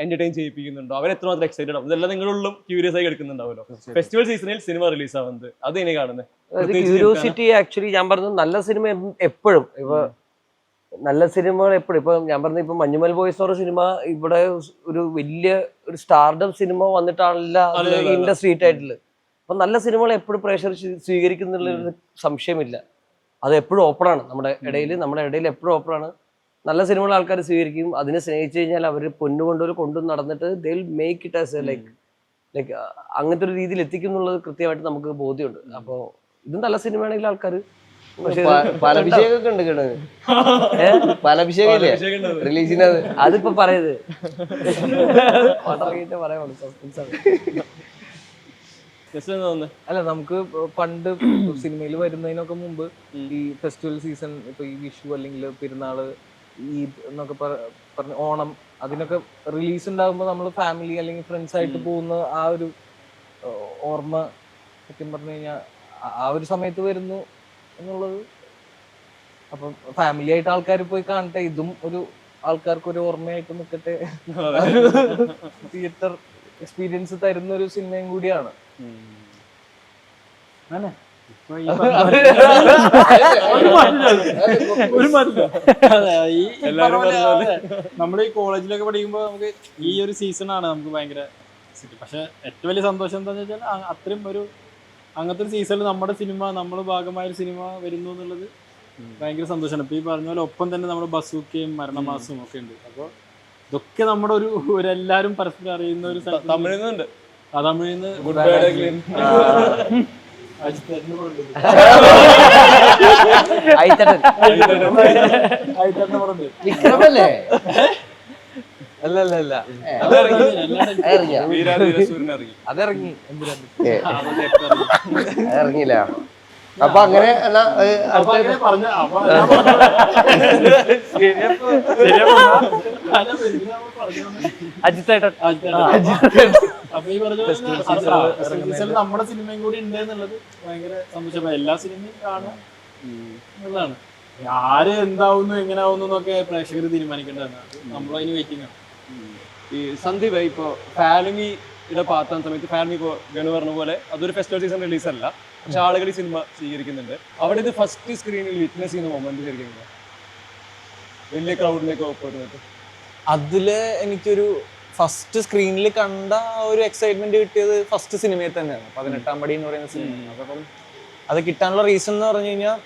എന്റർടൈൻ ചെയ്യിപ്പിക്കുന്നുണ്ടോ, അവരെത്രമാത്രം എക്സൈറ്റഡ് ആവും, ഇതെല്ലാം നിങ്ങളുള്ളും ക്യൂരിയസ് ആയി എടുക്കുന്നുണ്ടാവുമല്ലോ. ഫെസ്റ്റിവൽ സീസണിൽ സിനിമ റിലീസ് ആവുന്നത് അത് എങ്ങനെ കാണുന്നത്? ക്യൂരിയോസിറ്റി ആക്ച്വലി ഞാൻ പറഞ്ഞത് നല്ല സിനിമ എപ്പോഴും ഇപ്പൊ നല്ല സിനിമകൾ എപ്പോഴും ഇപ്പൊ ഞാൻ പറഞ്ഞ ഇപ്പൊ മഞ്ഞുമൽ ബോയ്സ് ഒരു സിനിമ ഇവിടെ ഒരു വലിയ ഒരു സ്റ്റാർഡം സിനിമ വന്നിട്ടാണല്ല ഇൻഡസ്ട്രി ആയിട്ടുള്ളത്. അപ്പൊ നല്ല സിനിമകൾ എപ്പോഴും പ്രേക്ഷകർ സ്വീകരിക്കുന്നുള്ള സംശയമില്ല. അത് എപ്പോഴും ഓപ്പണാണ് നമ്മുടെ ഇടയിൽ എപ്പോഴും ഓപ്പണാണ്. നല്ല സിനിമകൾ ആൾക്കാർ സ്വീകരിക്കും. അതിനെ സ്നേഹിച്ചു കഴിഞ്ഞാൽ അവർ കൊണ്ടു നടന്നിട്ട് they will make it as like അങ്ങനത്തെ ഒരു രീതിയിൽ എത്തിക്കും എന്നുള്ളത് കൃത്യമായിട്ട് നമുക്ക് ബോധ്യമുണ്ട്. അപ്പോൾ ഇതും നല്ല സിനിമയാണെങ്കിൽ ആൾക്കാർ പാലഭിഷേകമൊക്കെ ഉണ്ട്. പാലഭിഷേകം റിലീസിന് അതിപ്പോ പറയുന്നത് അല്ല, നമുക്ക് പണ്ട് സിനിമയിൽ വരുന്നതിനൊക്കെ മുമ്പ് ഈ ഫെസ്റ്റിവൽ സീസൺ, ഇപ്പൊ ഈ വിഷു അല്ലെങ്കിൽ പെരുന്നാള് ഈദ് എന്നൊക്കെ പറഞ്ഞ ഓണം അതിനൊക്കെ റിലീസ് ഉണ്ടാകുമ്പോൾ നമ്മൾ ഫാമിലി അല്ലെങ്കിൽ ഫ്രണ്ട്സ് ആയിട്ട് പോകുന്ന ആ ഒരു ഓർമ്മ സത്യം പറഞ്ഞു കഴിഞ്ഞാൽ ആ ഒരു സമയത്ത് വരുന്നു എന്നുള്ളത്. അപ്പം ഫാമിലി ആയിട്ട് ആൾക്കാർ പോയി കാണട്ടെ, ഇതും ഒരു ആൾക്കാർക്ക് ഒരു ഓർമ്മയായിട്ട് നിൽക്കട്ടെ. തിയേറ്റർ എക്സ്പീരിയൻസ് തരുന്ന ഒരു സിനിമയും കൂടിയാണ്. ഇപ്പൊ ഈ നമ്മൾ ഈ കോളേജിലൊക്കെ പഠിക്കുമ്പോൾ നമുക്ക് ഈ ഒരു സീസണാണ് നമുക്ക് ഭയങ്കര പക്ഷെ ഏറ്റവും വലിയ സന്തോഷം എന്താണെന്ന് വെച്ചാൽ അത്രയും ഒരു അങ്ങനത്തെ ഒരു സീസണിൽ നമ്മുടെ സിനിമ നമ്മുടെ ഭാഗമായ ഒരു സിനിമ വരുന്നു എന്നുള്ളത് ഭയങ്കര സന്തോഷമാണ്. ഇപ്പൊ ഈ പറഞ്ഞ പോലെ ഒപ്പം തന്നെ നമ്മുടെ ബസൂക്കയും മരണമാസവും ഒക്കെ ഉണ്ട്. അപ്പോൾ ഇതൊക്കെ നമ്മുടെ ഒരു എല്ലാവരും പരസ്പരം അറിയുന്ന ഒരു തമിഴിൽ നിന്നുണ്ട്. ആ തമിഴിൽ നിന്ന് വിക്രമല്ലേ? അല്ല അതിറങ്ങി ഇറങ്ങിയില്ല. അപ്പൊ അങ്ങനെ അജിത്തേട്ടൻ അപ്പൊ ഈ പറഞ്ഞ നമ്മുടെ സിനിമയും കൂടി ഉണ്ട് എന്നുള്ളത് ഭയങ്കര സന്തോഷം. എല്ലാ സിനിമയും കാണുക എന്നുള്ളതാണ്. ആര് എന്താവുന്നു എങ്ങനെ ആവുന്നു എന്നൊക്കെ പ്രേക്ഷകർ തീരുമാനിക്കേണ്ടതാണ്. നമ്മളതിന് വെയിറ്റിംഗ് ആണ്. ഈ സന്ദീപ് ഇപ്പൊ ഫാമിലിയുടെ പാത്താൻ സമയത്ത് ഫാമിലി ഇപ്പോ ഗണു പറഞ്ഞ പോലെ അതൊരു ഫെസ്റ്റിവൽ സീസൺ റിലീസ് അല്ല, പക്ഷെ ആളുകൾ ഈ സിനിമ സ്വീകരിക്കുന്നുണ്ട്. അവിടെ ഇത് ഫസ്റ്റ് സ്ക്രീനിൽ വിറ്റ്നസ് ചെയ്യുന്ന മൊമെന്റ് ശരിക്കും വലിയ ക്രൗഡിലേക്ക് പോയിട്ട് അതില് എനിക്കൊരു ഫസ്റ്റ് സ്ക്രീനിൽ കണ്ട ആ ഒരു എക്സൈറ്റ്മെന്റ് കിട്ടിയത് ഫസ്റ്റ് സിനിമയിൽ തന്നെയാണ്, 18-ാം പടി എന്ന് പറയുന്ന സിനിമ. അപ്പം അത് കിട്ടാനുള്ള റീസൺ എന്ന് പറഞ്ഞു കഴിഞ്ഞാൽ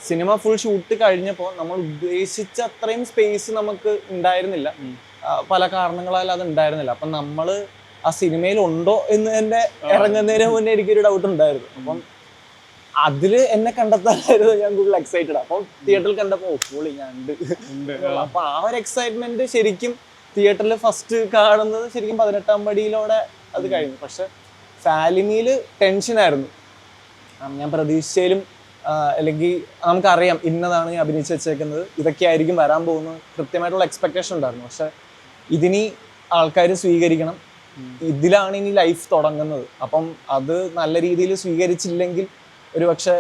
സിനിമ ഫുൾ ഷൂട്ട് കഴിഞ്ഞപ്പോൾ നമ്മൾ ഉദ്ദേശിച്ച അത്രയും സ്പേസ് നമുക്ക് ഉണ്ടായിരുന്നില്ല. പല കാരണങ്ങളാൽ അത് ഉണ്ടായിരുന്നില്ല. അപ്പം നമ്മൾ ആ സിനിമയിൽ ഉണ്ടോ എന്ന് തന്നെ ഇറങ്ങുന്നതിന് മുന്നേ എനിക്കൊരു ഡൗട്ട് ഉണ്ടായിരുന്നു. അപ്പം അതില് എന്നെ കണ്ടെത്താനായിരുന്നു ഞാൻ കൂടുതൽ എക്സൈറ്റഡ്. അപ്പം തിയേറ്ററിൽ കണ്ടപ്പോൾ ഫുള്ളി ഞാൻ ഉണ്ട്. അപ്പൊ ആ ഒരു എക്സൈറ്റ്മെന്റ് ശരിക്കും തിയേറ്ററിൽ ഫസ്റ്റ് കാണുന്നത് ശരിക്കും 18-ാം പടിയിലൂടെ അത് കഴിഞ്ഞു. പക്ഷെ ഫാലിമിയില് ടെൻഷനായിരുന്നു. ഞാൻ പ്രതീക്ഷിച്ചാലും അല്ലെങ്കിൽ നമുക്കറിയാം ഇന്നതാണ് ഞാൻ അഭിനയിച്ച് വെച്ചേക്കുന്നത്, ഇതൊക്കെ ആയിരിക്കും വരാൻ പോകുന്നത്, കൃത്യമായിട്ടുള്ള എക്സ്പെക്ടേഷൻ ഉണ്ടായിരുന്നു. പക്ഷെ ഇതിനി ആൾക്കാർ സ്വീകരിക്കണം, ഇതിലാണ് ഇനി ലൈഫ് തുടങ്ങുന്നത്. അപ്പം അത് നല്ല രീതിയിൽ സ്വീകരിച്ചില്ലെങ്കിൽ ഒരു പക്ഷെ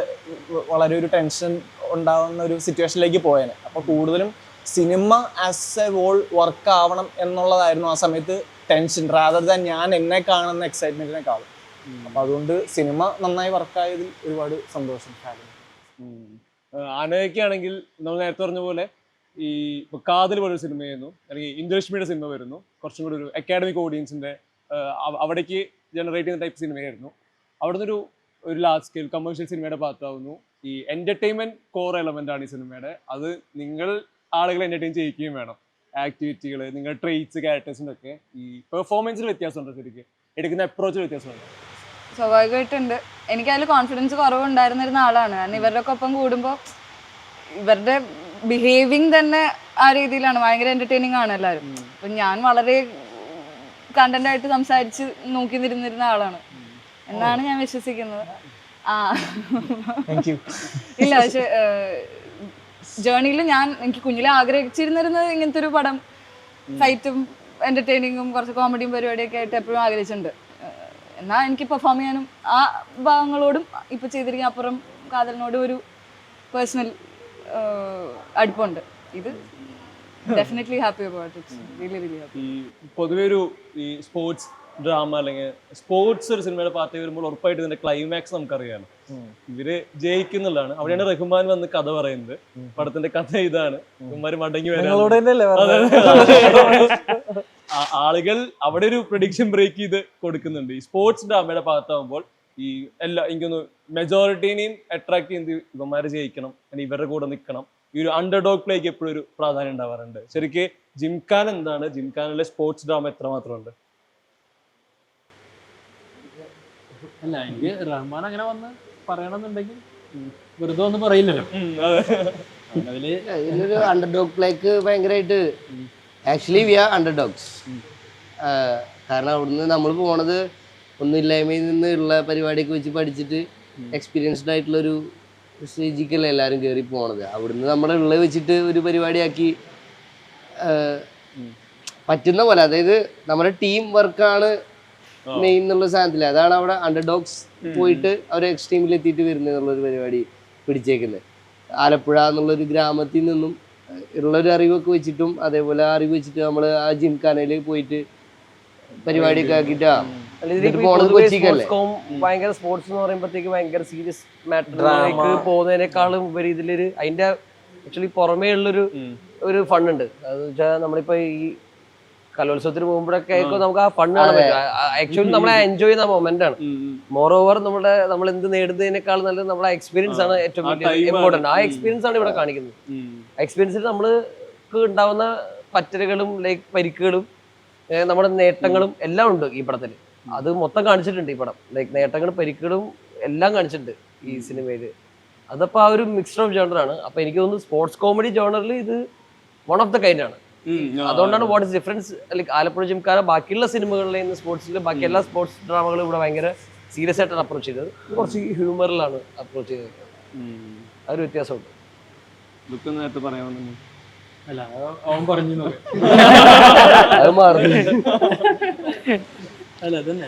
വളരെ ഒരു ടെൻഷൻ ഉണ്ടാവുന്ന ഒരു സിറ്റുവേഷനിലേക്ക് പോയേനെ. അപ്പോൾ കൂടുതലും സിനിമ ആസ് എ ഹോൾ വർക്ക് ആവണം എന്നുള്ളതായിരുന്നു ആ സമയത്ത് ടെൻഷൻ, റാദർ ദാൻ ഞാൻ എന്നെ കാണുന്ന എക്സൈറ്റ്മെന്റിനെക്കാളും. അപ്പൊ അതുകൊണ്ട് സിനിമ നന്നായി വർക്കായതിൽ ഒരുപാട് സന്തോഷം. അനയൊക്കെയാണെങ്കിൽ നമ്മൾ നേരത്തെ പറഞ്ഞ പോലെ ഈ ഇപ്പൊ കാതൽ പോലൊരു സിനിമ ചെയ്യുന്നു, അല്ലെങ്കിൽ ഇന്ദ്രലക്ഷ്മിയുടെ സിനിമ വരുന്നു, കുറച്ചും കൂടി ഒരു അക്കാഡമിക് ഓഡിയൻസിന്റെ അവിടേക്ക് ജനറേറ്റ് ചെയ്യുന്ന ടൈപ്പ് സിനിമയായിരുന്നു. അവിടുന്ന് ഒരു ലാർജ് സ്കെയിൽ കമേഴ്ഷ്യൽ സിനിമയുടെ ഭാഗത്താവുന്നു. ഈ എന്റർടൈൻമെന്റ് കോർ എലമെന്റ് ആണ് ഈ സിനിമയുടെ. അത് നിങ്ങൾ ആളുകളെ എന്റർടൈൻ ചെയ്യിക്കുകയും വേണം. ആക്ടിവിറ്റികൾ, നിങ്ങൾ ട്രെയ്റ്റ്സ്, ക്യാരക്ടേഴ്സിൻ്റെ ഒക്കെ ഈ പെർഫോമൻസിൽ വ്യത്യാസമുണ്ട്, ശരിക്കും എടുക്കുന്ന അപ്രോച്ചിൽ വ്യത്യാസമുണ്ട്. സ്വാഭാവികമായിട്ടുണ്ട്. എനിക്കതിൽ കോൺഫിഡൻസ് കുറവുണ്ടായിരുന്നിരുന്ന ആളാണ്. കാരണം ഇവരുടെ ഒപ്പം കൂടുമ്പോൾ ഇവരുടെ ബിഹേവിങ് തന്നെ ആ രീതിയിലാണ്. ഭയങ്കര എന്റർടൈനിങ് ആണ് എല്ലാവരും. അപ്പം ഞാൻ വളരെ കണ്ടന്റ് ആയിട്ട് സംസാരിച്ച് നോക്കി നിന്നിരുന്ന ആളാണ് എന്നാണ് ഞാൻ വിശ്വസിക്കുന്നത്. ഇല്ല, പക്ഷെ ജേർണിയിൽ എനിക്ക് കുഞ്ഞിലെ ആഗ്രഹിച്ചിരുന്നിരുന്നത് ഇങ്ങനത്തെ ഒരു പടം, ഫൈറ്റും എന്റർടൈനിങ്ങും കുറച്ച് കോമഡിയും പരിപാടിയൊക്കെ ആയിട്ട് എപ്പോഴും ആഗ്രഹിച്ചിട്ടുണ്ട്. എന്നാൽ എനിക്ക് പെർഫോം ചെയ്യാനും ആ ഭാഗങ്ങളോടും ഇപ്പൊ ചെയ്തിരിക്കുന്ന അപ്പുറം കാതലിനോടും ഒരു പേഴ്സണൽ അടുപ്പമുണ്ട്. ഇത് definitely happy about it, really really happy. ഈ പൊതുവെ ഈ സ്പോർട്സ് ഡ്രാമ അല്ലെങ്കിൽ സ്പോർട്സ് ഒരു സിനിമയുടെ പാർട്ടി വരുമ്പോൾ ഉറപ്പായിട്ട് ഇതിന്റെ ക്ലൈമാക്സ് നമുക്കറിയാലോ, ഇവര് ജയിക്കുന്നുള്ളതാണ്. അവിടെയാണ് റഹ്മാൻ വന്ന് കഥ പറയുന്നത്. പടത്തിന്റെ കഥ ഇതാണ്, ഇവന്മാര് മടങ്ങി വരാൻ ആളുകൾ അവിടെ ഒരു പ്രഡിക്ഷൻ ബ്രേക്ക് ചെയ്ത് കൊടുക്കുന്നുണ്ട്. ഈ സ്പോർട്സ് ഡ്രാമയുടെ ഭാഗത്താകുമ്പോൾ ഈ എനിക്കൊന്ന് മെജോറിറ്റീനെയും അട്രാക്ട് ചെയ്യുന്നത് ഇവന്മാര് ജയിക്കണം, അല്ലെങ്കിൽ ഇവരുടെ കൂടെ നിൽക്കണം. ഈ ഒരു അണ്ടർഡോഗ് പ്ലേക്ക് എപ്പോഴും ഒരു പ്രാധാന്യം ഉണ്ടാവാറുണ്ട്. ശരിക്കും ജിംഖാൻ എന്താണ്, ജിംഖാനിലെ സ്പോർട്സ് ഡ്രാമ എത്രമാത്രം ഉണ്ട്? അല്ല, എനിക്ക് റഹ്മാൻ അങ്ങനെ വന്ന് പറയണമെന്നുണ്ടെങ്കിൽ വെറുതെ ഒന്നും പറയില്ലല്ലോ. ഇതിലൊരു അണ്ടർഡോഗ് പ്ലേക്ക് ഭയങ്കരമായിട്ട് ആക്ച്വലി വി ആർ അണ്ടർഡോഗ്സ്. കാരണം അവിടുന്ന് നമ്മൾ പോണത് ഒന്നുമില്ലായ്മയിൽ നിന്നുള്ള പരിപാടിയൊക്കെ വെച്ച് പഠിച്ചിട്ട് എക്സ്പീരിയൻസ്ഡ് ആയിട്ടുള്ളൊരു സ്റ്റേജിക്കല്ലേ എല്ലാവരും കയറി പോണത്. അവിടുന്ന് നമ്മുടെ ഉള്ളത് വെച്ചിട്ട് ഒരു പരിപാടിയാക്കി പറ്റുന്ന പോലെ, അതായത് നമ്മുടെ ടീം വർക്കാണ് മെയിൻ എന്നുള്ള സാധനത്തില്. അതാണ് അവിടെ അണ്ടർഡോഗ്സ് പോയിട്ട് അവർ എക്സ്ട്രീമിൽ എത്തിയിട്ട് വരുന്നത് എന്നുള്ളൊരു പരിപാടി പിടിച്ചേക്കുന്നത്. ആലപ്പുഴ എന്നുള്ളൊരു ഗ്രാമത്തിൽ നിന്നും ഉള്ളൊരു അറിവൊക്കെ വെച്ചിട്ടും അതേപോലെ ആ അറിവ് വെച്ചിട്ട് നമ്മൾ ആ ജിംഖാനയിൽ പോയിട്ട് പരിപാടിയൊക്കെ ആക്കിയിട്ടാ പോണത്. കൊച്ചിക്കല്ലേ ഭയങ്കര സ്പോർട്സ് എന്ന് പറയുമ്പോഴത്തേക്ക് ഭയങ്കര സീരിയസ് മാറ്ററിലേക്ക് പോകുന്നതിനേക്കാളും ഉപരി ഇതിലൊരു അതിന്റെ ആക്ച്വലി പുറമേ ഉള്ളൊരു ഫണ്ണുണ്ട്. അത് വെച്ചാൽ നമ്മളിപ്പോ ഈ കലോത്സവത്തിന് പോകുമ്പോഴൊക്കെ നമുക്ക് ആ ഫണ്ട് കാണാൻ പറ്റും. ആക്ച്വലി നമ്മളെ എൻജോയ് ചെയ്യുന്ന മൊമെന്റ് ആണ്. മോർ ഓവർ നമ്മൾ എന്ത് നേടുന്നതിനേക്കാൾ നല്ലത് നമ്മളെ എക്സ്പീരിയൻസ് ആണ് ഏറ്റവും വലിയ ഇമ്പോർട്ടന്റ്. ആ എക്സ്പീരിയൻസ് ആണ് ഇവിടെ കാണിക്കുന്നത്. എക്സ്പീരിയൻസിൽ നമ്മൾക്ക് ഉണ്ടാവുന്ന പറ്റലുകളും ലൈക്ക് പരിക്കുകളും നമ്മുടെ നേട്ടങ്ങളും എല്ലാം ഉണ്ട് ഈ പടത്തിൽ. അത് മൊത്തം കാണിച്ചിട്ടുണ്ട് ഈ പടം. ലൈക്ക് നേട്ടങ്ങളും പരിക്കുകളും എല്ലാം കാണിച്ചിട്ടുണ്ട് ഈ സിനിമയിൽ. അതപ്പോൾ ആ ഒരു മിക്സ്ഡ് ഓഫ് ജോണറാണ്. അപ്പൊ എനിക്ക് തോന്നുന്നു സ്പോർട്സ് കോമഡി ജോണറിൽ ഇത് വൺ ഓഫ് ദ കൈൻഡ് ആണ്. അതുകൊണ്ടാണ് what is difference like Alappuzha gymkhana ബാക്കിയുള്ള സിനിമകളിൽ നിന്ന് സ്പോർട്സിൽ ബാക്കി എല്ലാ സ്പോർട്സ് ഡ്രാമകളും ഇവിടെ ഭയങ്കര സീരിയസ് ആയിട്ടാണ് അപ്രോച്ച് ചെയ്തത്. കുറച്ച് ഹ്യൂമറിലാണ് അപ്രോച്ച് ചെയ്തത്. ആ ഒരു വ്യത്യാസമുണ്ട്. അല്ല അവൻ പറഞ്ഞു അത് മാറി. അല്ല അതന്നെ.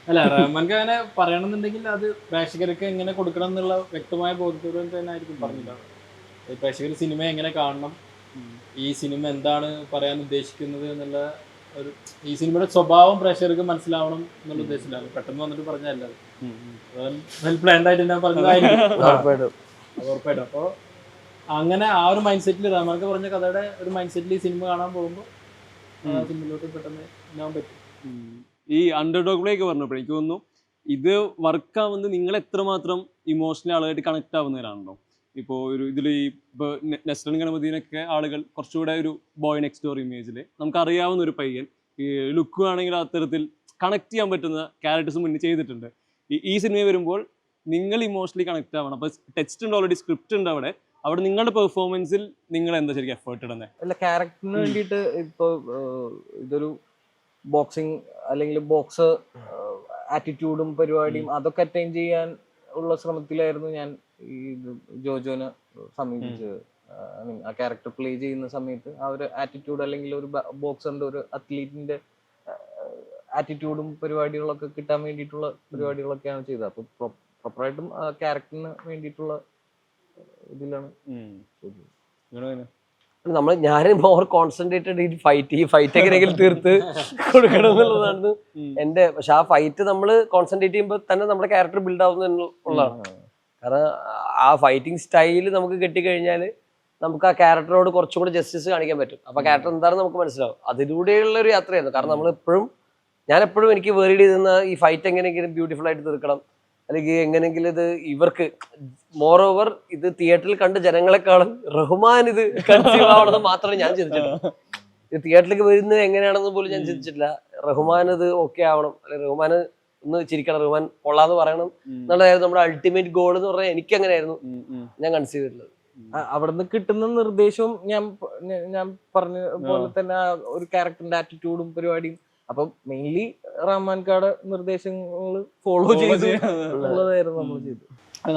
അല്ല റഹ്മാൻക്ക് അങ്ങനെ പറയണമെന്നുണ്ടെങ്കിൽ അത് പ്രേക്ഷകർക്ക് എങ്ങനെ കൊടുക്കണം എന്നുള്ള വ്യക്തമായ ബോധത്തോടെ തന്നെ ആയിരിക്കും പറഞ്ഞിട്ടുള്ളത്. പ്രേക്ഷകർ സിനിമ എങ്ങനെ കാണണം, ഈ സിനിമ എന്താണ് പറയാൻ ഉദ്ദേശിക്കുന്നത് എന്നുള്ള ഒരു ഈ സിനിമയുടെ സ്വഭാവം പ്രേക്ഷകർക്ക് മനസ്സിലാവണം എന്നുള്ള ഉദ്ദേശത്തിലാണ് പെട്ടെന്ന് വന്നിട്ട് പറഞ്ഞതല്ല. വെൽ പ്ലാൻഡ് ആയിട്ട് ഞാൻ പറഞ്ഞതായിരിക്കും ഉറപ്പായിട്ടും. അപ്പോൾ അങ്ങനെ ആ ഒരു മൈൻഡ് സെറ്റിൽ റഹ്മാൻക്ക് പറഞ്ഞ കഥയുടെ ഒരു മൈൻഡ് സെറ്റിൽ ഈ സിനിമ കാണാൻ പോകുമ്പോൾ സിനിമയിലോട്ട് പെട്ടെന്ന് ഞാൻ പറ്റും. ഈ അണ്ടർഡോഗിലേക്ക് പറഞ്ഞപ്പോൾ എനിക്ക് തോന്നുന്നു ഇത് വർക്കാവുന്നത് നിങ്ങൾ എത്രമാത്രം ഇമോഷണൽ ആളുമായിട്ട് കണക്ട് ആവുന്നവരാണല്ലോ. ഇപ്പോൾ ഒരു ഇതിൽ ഈ ഇപ്പോൾ നെസ്റ്റൻ ഗണപതിനൊക്കെ ആളുകൾ കുറച്ചുകൂടെ ഒരു ബോയ് നെക്സ്റ്റ് ഡോർ ഇമേജിൽ നമുക്കറിയാവുന്ന ഒരു പയ്യൻ, ഈ ലുക്ക് ആണെങ്കിൽ അത്തരത്തിൽ കണക്ട് ചെയ്യാൻ പറ്റുന്ന ക്യാരക്ടേഴ്സ് മുന്നിൽ ചെയ്തിട്ടുണ്ട്. ഈ സിനിമ വരുമ്പോൾ നിങ്ങൾ ഇമോഷണലി കണക്ട് ആവണം. അപ്പോൾ ടെക്സ്റ്റ് ഉണ്ട്, ഓൾറെഡി സ്ക്രിപ്റ്റ് ഉണ്ട്. അവിടെ നിങ്ങളുടെ പെർഫോമൻസിൽ നിങ്ങൾ എന്താ ശരിക്കും എഫേർട്ട് ഇടുന്നത്? അല്ല, ക്യാരക്ടറിന് വേണ്ടിയിട്ട് ഇപ്പോൾ ഇതൊരു ബോക്സിങ് അല്ലെങ്കിൽ ബോക്സ് ആറ്റിറ്റ്യൂഡും പരിപാടിയും അതൊക്കെ അറ്റൈൻ ചെയ്യാൻ ഉള്ള ശ്രമത്തിലായിരുന്നു ഞാൻ ഈ ജോജോനെ സമീപിച്ചത്. ആ ക്യാരക്ടർ പ്ലേ ചെയ്യുന്ന സമയത്ത് ആ ഒരു ആറ്റിറ്റ്യൂഡ് അല്ലെങ്കിൽ ഒരു ബോക്സറിന്റെ ഒരു അത്ലീറ്റിന്റെ ആറ്റിറ്റ്യൂഡും പരിപാടികളൊക്കെ കിട്ടാൻ വേണ്ടിയിട്ടുള്ള പരിപാടികളൊക്കെയാണ് ചെയ്തത്. അപ്പൊ പ്രോപ്പറായിട്ടും ആ ക്യാരക്ടറിന് വേണ്ടിയിട്ടുള്ള ഇതിലാണ്. ഞാൻ മോർ കോൺസെൻട്രേറ്റഡ് ഈ ഫൈറ്റ് എങ്ങനെയെങ്കിലും തീർത്ത് കൊടുക്കണം എന്നുള്ളതാണ് എന്റെ. പക്ഷെ ആ ഫൈറ്റ് നമ്മൾ കോൺസെൻട്രേറ്റ് ചെയ്യുമ്പോൾ തന്നെ നമ്മുടെ ക്യാരക്ടർ ബിൽഡ് ആവുന്നുള്ളതാണ്. കാരണം ആ ഫൈറ്റിംഗ് സ്റ്റൈല് നമുക്ക് കിട്ടിക്കഴിഞ്ഞാൽ നമുക്ക് ആ ക്യാരക്ടറോട് കുറച്ചും കൂടി ജസ്റ്റിസ് കാണിക്കാൻ പറ്റും. അപ്പൊ ക്യാരക്ടർ എന്താണെന്ന് നമുക്ക് മനസ്സിലാവും. അതിലൂടെയുള്ള ഒരു യാത്രയായിരുന്നു. കാരണം ഞാൻ എപ്പോഴും എനിക്ക് വേറിഡ് ചെയ്തുന്ന ഈ ഫൈറ്റ് എങ്ങനെയെങ്കിലും ബ്യൂട്ടിഫുൾ ആയിട്ട് തീർക്കണം, അല്ലെങ്കിൽ എങ്ങനെയെങ്കിലും ഇത് ഇവർക്ക് മോർ ഓവർ ഇത് തിയേറ്ററിൽ കണ്ട് ജനങ്ങളെക്കാളും റഹ്മാൻ ഇത് കൺസ്യൂം ആവണമെന്ന് മാത്രമേ ഞാൻ ചിന്തിച്ചിട്ടുള്ളൂ. ഇത് തിയേറ്ററിലേക്ക് വരുന്നത് എങ്ങനെയാണെന്ന് പോലും ഞാൻ ചിന്തിച്ചിട്ടില്ല. റഹ്മാൻ ഇത് ഓക്കെ ആവണം, അല്ലെങ്കിൽ റഹ്മാൻ ഒന്ന് ചിരിക്കണം, റഹ്മാൻ കൊള്ളാന്ന് പറയണം എന്നുള്ളതായിരുന്നു നമ്മുടെ അൾട്ടിമേറ്റ് ഗോൾ എന്ന് പറഞ്ഞാൽ എനിക്ക് അങ്ങനെയായിരുന്നു ഞാൻ കൺസീവ് ചെയ്തിട്ടുള്ളത്. അവിടുന്ന് കിട്ടുന്ന നിർദ്ദേശവും ഞാൻ പറഞ്ഞ പോലെ തന്നെ ഒരു ക്യാരക്ടറിന്റെ ആറ്റിറ്റ്യൂഡും പരിപാടിയും. അപ്പം മെയിൻലി റഹ്മാൻകാട് നിർദ്ദേശങ്ങൾ ഫോളോ ചെയ്തുള്ളതായിരുന്നു നമ്മൾ ചെയ്തത്.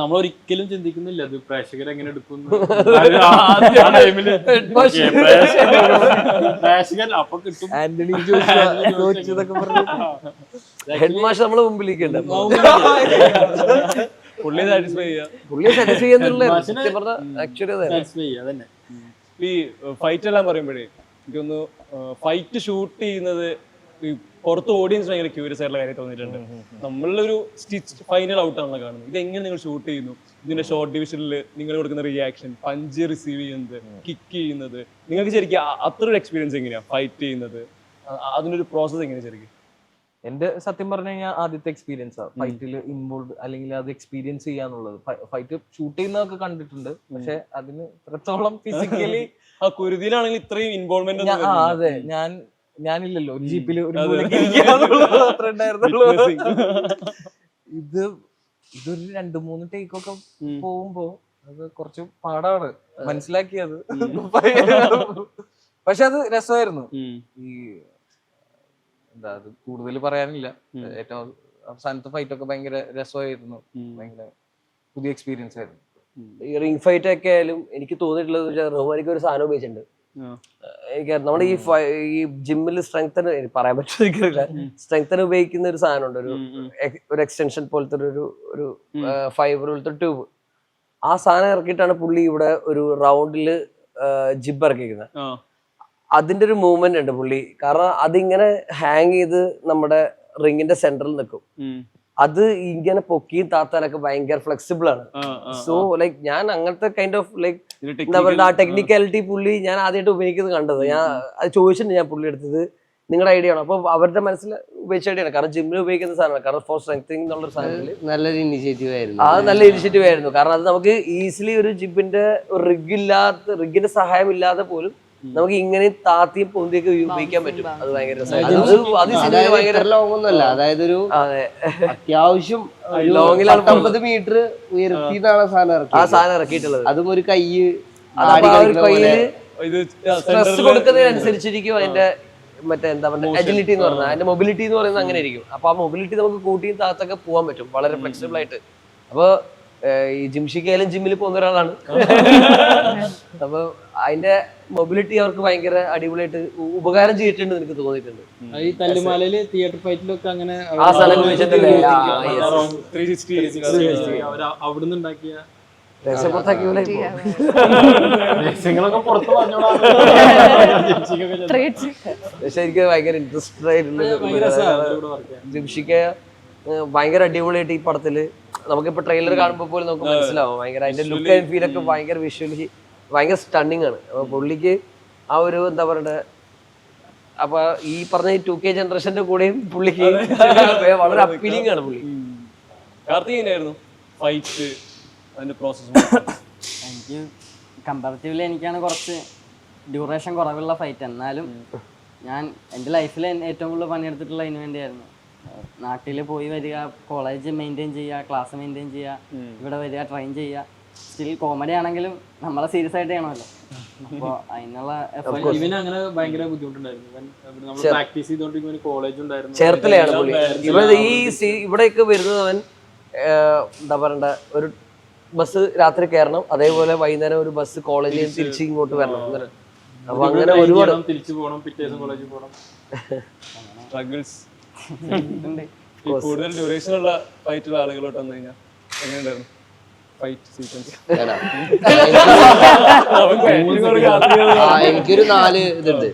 നമ്മൾ ഒരിക്കലും ചിന്തിക്കുന്നില്ല അത് പ്രേക്ഷകർ എങ്ങനെ എടുക്കുന്നു. പ്രേക്ഷകൻ അപ്പൊ കിട്ടും. ആന്റണി ജോയിച്ചതൊക്കെ പറഞ്ഞു ഹെഡ് മാഷ് നമ്മളെ മുമ്പിലേക്ക് പുള്ളിയെ സാറ്റിസ്ഫൈ ചെയ്യാന്നുള്ള അതന്നെ. ഈ ഫൈറ്റ് എല്ലാം പറയുമ്പോഴേ എനിക്കൊന്ന് ഫൈറ്റ് ഷൂട്ട് ചെയ്യുന്നത് പുറത്ത് ഓഡിയൻസ് ഭയങ്കര ക്യൂരിയസ് ആയിട്ടുള്ള കാര്യം തോന്നിയിട്ടുണ്ട്. നമ്മളൊരു സ്റ്റിച്ച് ഫൈനൽ ഔട്ടാണല്ലോ കാണുന്നത്. ഇതെങ്ങനെ നിങ്ങൾ ഷൂട്ട് ചെയ്യുന്നു, ഇതിന്റെ ഷോർട്ട് ഡിവിഷനിൽ നിങ്ങൾ കൊടുക്കുന്ന റിയാക്ഷൻ, പഞ്ച് റിസീവ് ചെയ്യുന്നത്, കിക്ക് ചെയ്യുന്നത്, നിങ്ങൾക്ക് ശരിക്കും അത്ര ഒരു എക്സ്പീരിയൻസ് എങ്ങനെയാ ഫൈറ്റ് ചെയ്യുന്നത്, അതിനൊരു പ്രോസസ് എങ്ങനെയാ ശരിക്കും? എന്റെ സത്യം പറഞ്ഞു കഴിഞ്ഞാൽ ആദ്യത്തെ എക്സ്പീരിയൻസ് ആണ് ഫൈറ്റിൽ ഇൻവോൾവ്, അല്ലെങ്കിൽ അത് എക്സ്പീരിയൻസ് ചെയ്യാന്നുള്ളത്. ഫൈറ്റ് ഷൂട്ട് ചെയ്യുന്നതൊക്കെ കണ്ടിട്ടുണ്ട്, പക്ഷെ അതിന് ഇത്രത്തോളം ഫിസിക്കലി കുരുതിയിലാണെങ്കിൽ ഇത്രയും ഇൻവോൾവ്മെന്റ്. അതെ, ഞാനില്ലല്ലോ ഒരു ജീപ്പിൽ ഒരു അത്ര ഉണ്ടായിരുന്നുള്ളൂ. ഇതൊരു 2-3 ടേക്കൊക്കെ പോകുമ്പോ അത് കുറച്ച് പാടാണ് മനസ്സിലാക്കിയത്. പക്ഷെ അത് രസമായിരുന്നു. ഈ എന്താ, അത് കൂടുതൽ പറയാനില്ല. ഏറ്റവും അവസാനത്തെ ഫൈറ്റ് ഒക്കെ ഭയങ്കര രസമായിരുന്നു. ഭയങ്കര പുതിയ എക്സ്പീരിയൻസ് ആയിരുന്നു. ഈ റിംഗ് ഫൈറ്റ് ഒക്കെ ആയാലും എനിക്ക് തോന്നിയിട്ടുള്ളത് റഹ്മാനിക്ക് ഒരു സാധനം ഉപയോഗിച്ചിട്ടുണ്ട്. എനിക്ക് നമ്മുടെ ഈ ജിമ്മിൽ സ്ട്രെങ്തൻ പറയാൻ പറ്റുമോ എനിക്കറിയില്ല, സ്ട്രെങ്തൻ ഉപയോഗിക്കുന്ന ഒരു സാധനമുണ്ട്, ഒരു എക്സ്റ്റൻഷൻ പോലത്തെ ഒരു ഫൈബർ പോലത്തെ ട്യൂബ്. ആ സാധനം ഇറക്കിയിട്ടാണ് പുള്ളി ഇവിടെ ഒരു റൗണ്ടില് ജിബ് ഇറക്കിയിരിക്കുന്നത്. അതിന്റെ ഒരു മൂവ്മെന്റ് ഉണ്ട് പുള്ളി, കാരണം അതിങ്ങനെ ഹാങ് ചെയ്ത് നമ്മുടെ റിങ്ങിന്റെ സെന്ററിൽ നിൽക്കും. അത് ഇങ്ങനെ പൊക്കിയും താത്താനൊക്കെ ഭയങ്കര ഫ്ലെക്സിബിൾ ആണ്. സോ ലൈക്ക് ഞാൻ അങ്ങനത്തെ കൈൻഡ് ഓഫ് ലൈക്ക് എന്താ പറയുക ആ ടെക്നിക്കാലിറ്റി പുള്ളി ഞാൻ ആദ്യമായിട്ട് ഉപയോഗിക്കുന്നത് കണ്ടത്. ഞാൻ അത് ചോദിച്ചിട്ടുണ്ട് ഞാൻ പുള്ളി എടുത്തത് നിങ്ങളുടെ ഐഡിയ ആണ്. അപ്പൊ അവരുടെ മനസ്സിൽ ഉപയോഗിച്ച ഐഡിയ ആണ്, കാരണം ജിമ്മിൽ ഉപയോഗിക്കുന്ന സാധനമാണ്. കാരണം ഫോർ സ്ട്രെങ്തനിങ് എന്നുള്ള സാധനത്തിൽ നല്ലൊരു ഇനിഷ്യേറ്റീവ് ആയിരുന്നു. അത് നല്ല ഇനിഷ്യേറ്റീവ് ആയിരുന്നു, കാരണം അത് നമുക്ക് ഈസിലി ഒരു ജിമ്മിന്റെ റിഗിന്റെ സഹായം ഇല്ലാതെ പോലും നമുക്ക് ഇങ്ങനെ താത്തിയും പൊന്തിയൊക്കെ ഉപയോഗിക്കാൻ പറ്റും. അത് ഭയങ്കര ലോങ് ഒന്നുമല്ല, അതായത് ഒരു അത്യാവശ്യം ലോങ്ങിലാണ് 50 മീറ്റർ ഉയർത്തിയിട്ടാണ് ആ സാധനം ഇറക്കിയിട്ടുള്ളത്. അതും ഒരു കൈ കയ്യില് സ്ട്രെസ് കൊടുക്കുന്നതിനനുസരിച്ചിരിക്കും അതിന്റെ മറ്റേ എന്താ പറയുക അജിലിറ്റി എന്ന് പറഞ്ഞാൽ, അതിന്റെ മൊബിലിറ്റി എന്ന് പറയുന്നത് അങ്ങനെ ഇരിക്കും. അപ്പൊ ആ മൊബിലിറ്റി നമുക്ക് കൂട്ടിയും താത്തൊക്കെ പോകാൻ പറ്റും വളരെ ഫ്ലെക്സിബിൾ ആയിട്ട്. അപ്പൊ ഈ ജിംഷിക്കായാലും ജിമ്മിൽ പോകുന്ന ഒരാളാണ്. അപ്പൊ അതിന്റെ മൊബിലിറ്റി അവർക്ക് ഭയങ്കര അടിപൊളിയായിട്ട് ഉപകാരം ചെയ്തിട്ടുണ്ട് എനിക്ക് തോന്നിയിട്ടുണ്ട്. ഈ തല്ലുമാലയില് തിയേറ്റർ ഫൈറ്റിലൊക്കെ അങ്ങനെ ആ സ്ഥലം ഉപയോഗിച്ചിട്ടല്ലേ അവിടുന്ന് ഉണ്ടാക്കിയ പക്ഷെ എനിക്ക് ഭയങ്കര ഇൻട്രസ്റ്റഡ് ആയിട്ടുള്ള ജിംഷിക്ക ഭയങ്കര അടിപൊളിയായിട്ട് ഈ പടത്തില് നമുക്കിപ്പോ ട്രെയിലർ കാണുമ്പോൾ പോലും നമുക്ക് മനസ്സിലാവും ഭയങ്കര അതിന്റെ ലുക്ക് ആൻഡ് ഫീൽ ഒക്കെ ഭയങ്കര വിഷ്വലി ഭയങ്കര സ്റ്റണ്ണിങ് ആണ്. അപ്പൊ പുള്ളിക്ക് ആ ഒരു എന്താ പറയണ്ടേ, അപ്പൊ ഈ പറഞ്ഞ 2K ജനറേഷന്റെ കൂടെയും പുള്ളിക്ക് വളരെ അപ്പീലിംഗ് ആണ് പുള്ളി. എനിക്ക് കമ്പാരിറ്റീവ്ലി എനിക്കാണ് കുറച്ച് ഡ്യൂറേഷൻ കുറവുള്ള ഫൈറ്റ്, എന്നാലും ഞാൻ എൻ്റെ ലൈഫിൽ ഏറ്റവും കൂടുതൽ പണിയെടുത്തിട്ടുള്ള അതിന് വേണ്ടിയായിരുന്നു. നാട്ടിൽ പോയി വരിക, കോളേജ് മെയിൻറ്റെയിൻ ചെയ്യുക, ക്ലാസ് മെയിൻറ്റെയിൻ ചെയ്യുക, ഇവിടെ വരിക, ട്രെയിൻ ചെയ്യുക. സ്റ്റിൽ കോമഡി ആണെങ്കിലും നമ്മളെ സീരിയസ് ആയിട്ട് ചെയ്യണമല്ലോ. അപ്പോൾ അതിനുള്ള ഇവന് അങ്ങനെ ഭയങ്കര ബുദ്ധിമുട്ടുണ്ടായിരുന്നു. പ്രാക്ടീസ് ചെയ്തോണ്ടിരിക്കുന്ന കോളേജ് ഉണ്ടായിരുന്നു ചേർത്തലയാണ് പുള്ളി. ഇവിടെയൊക്കെ വരുന്നവൻ എന്താ പറയണ്ട, ഒരു ബസ് രാത്രി കയറണം, അതേപോലെ വൈകുന്നേരം ഒരു ബസ് കോളേജിൽ നിന്ന് തിരിച്ച് ഇങ്ങോട്ട് വരണം. അപ്പൊ അങ്ങനെ ഒരുപാട് തിരിച്ചു പോകണം, പിറ്റേ ദിവസം കോളേജിൽ പോകണം. കൂടുതൽ ഡ്യൂറേഷൻ ഉള്ള ഫൈറ്റുള്ള ആളുകളോട്ട് വന്നു കഴിഞ്ഞാൽ എങ്ങനെയുണ്ടായിരുന്നു ഫൈറ്റ് സീക്വൻസ്? എനിക്കൊരു 4 ഇതുണ്ട്.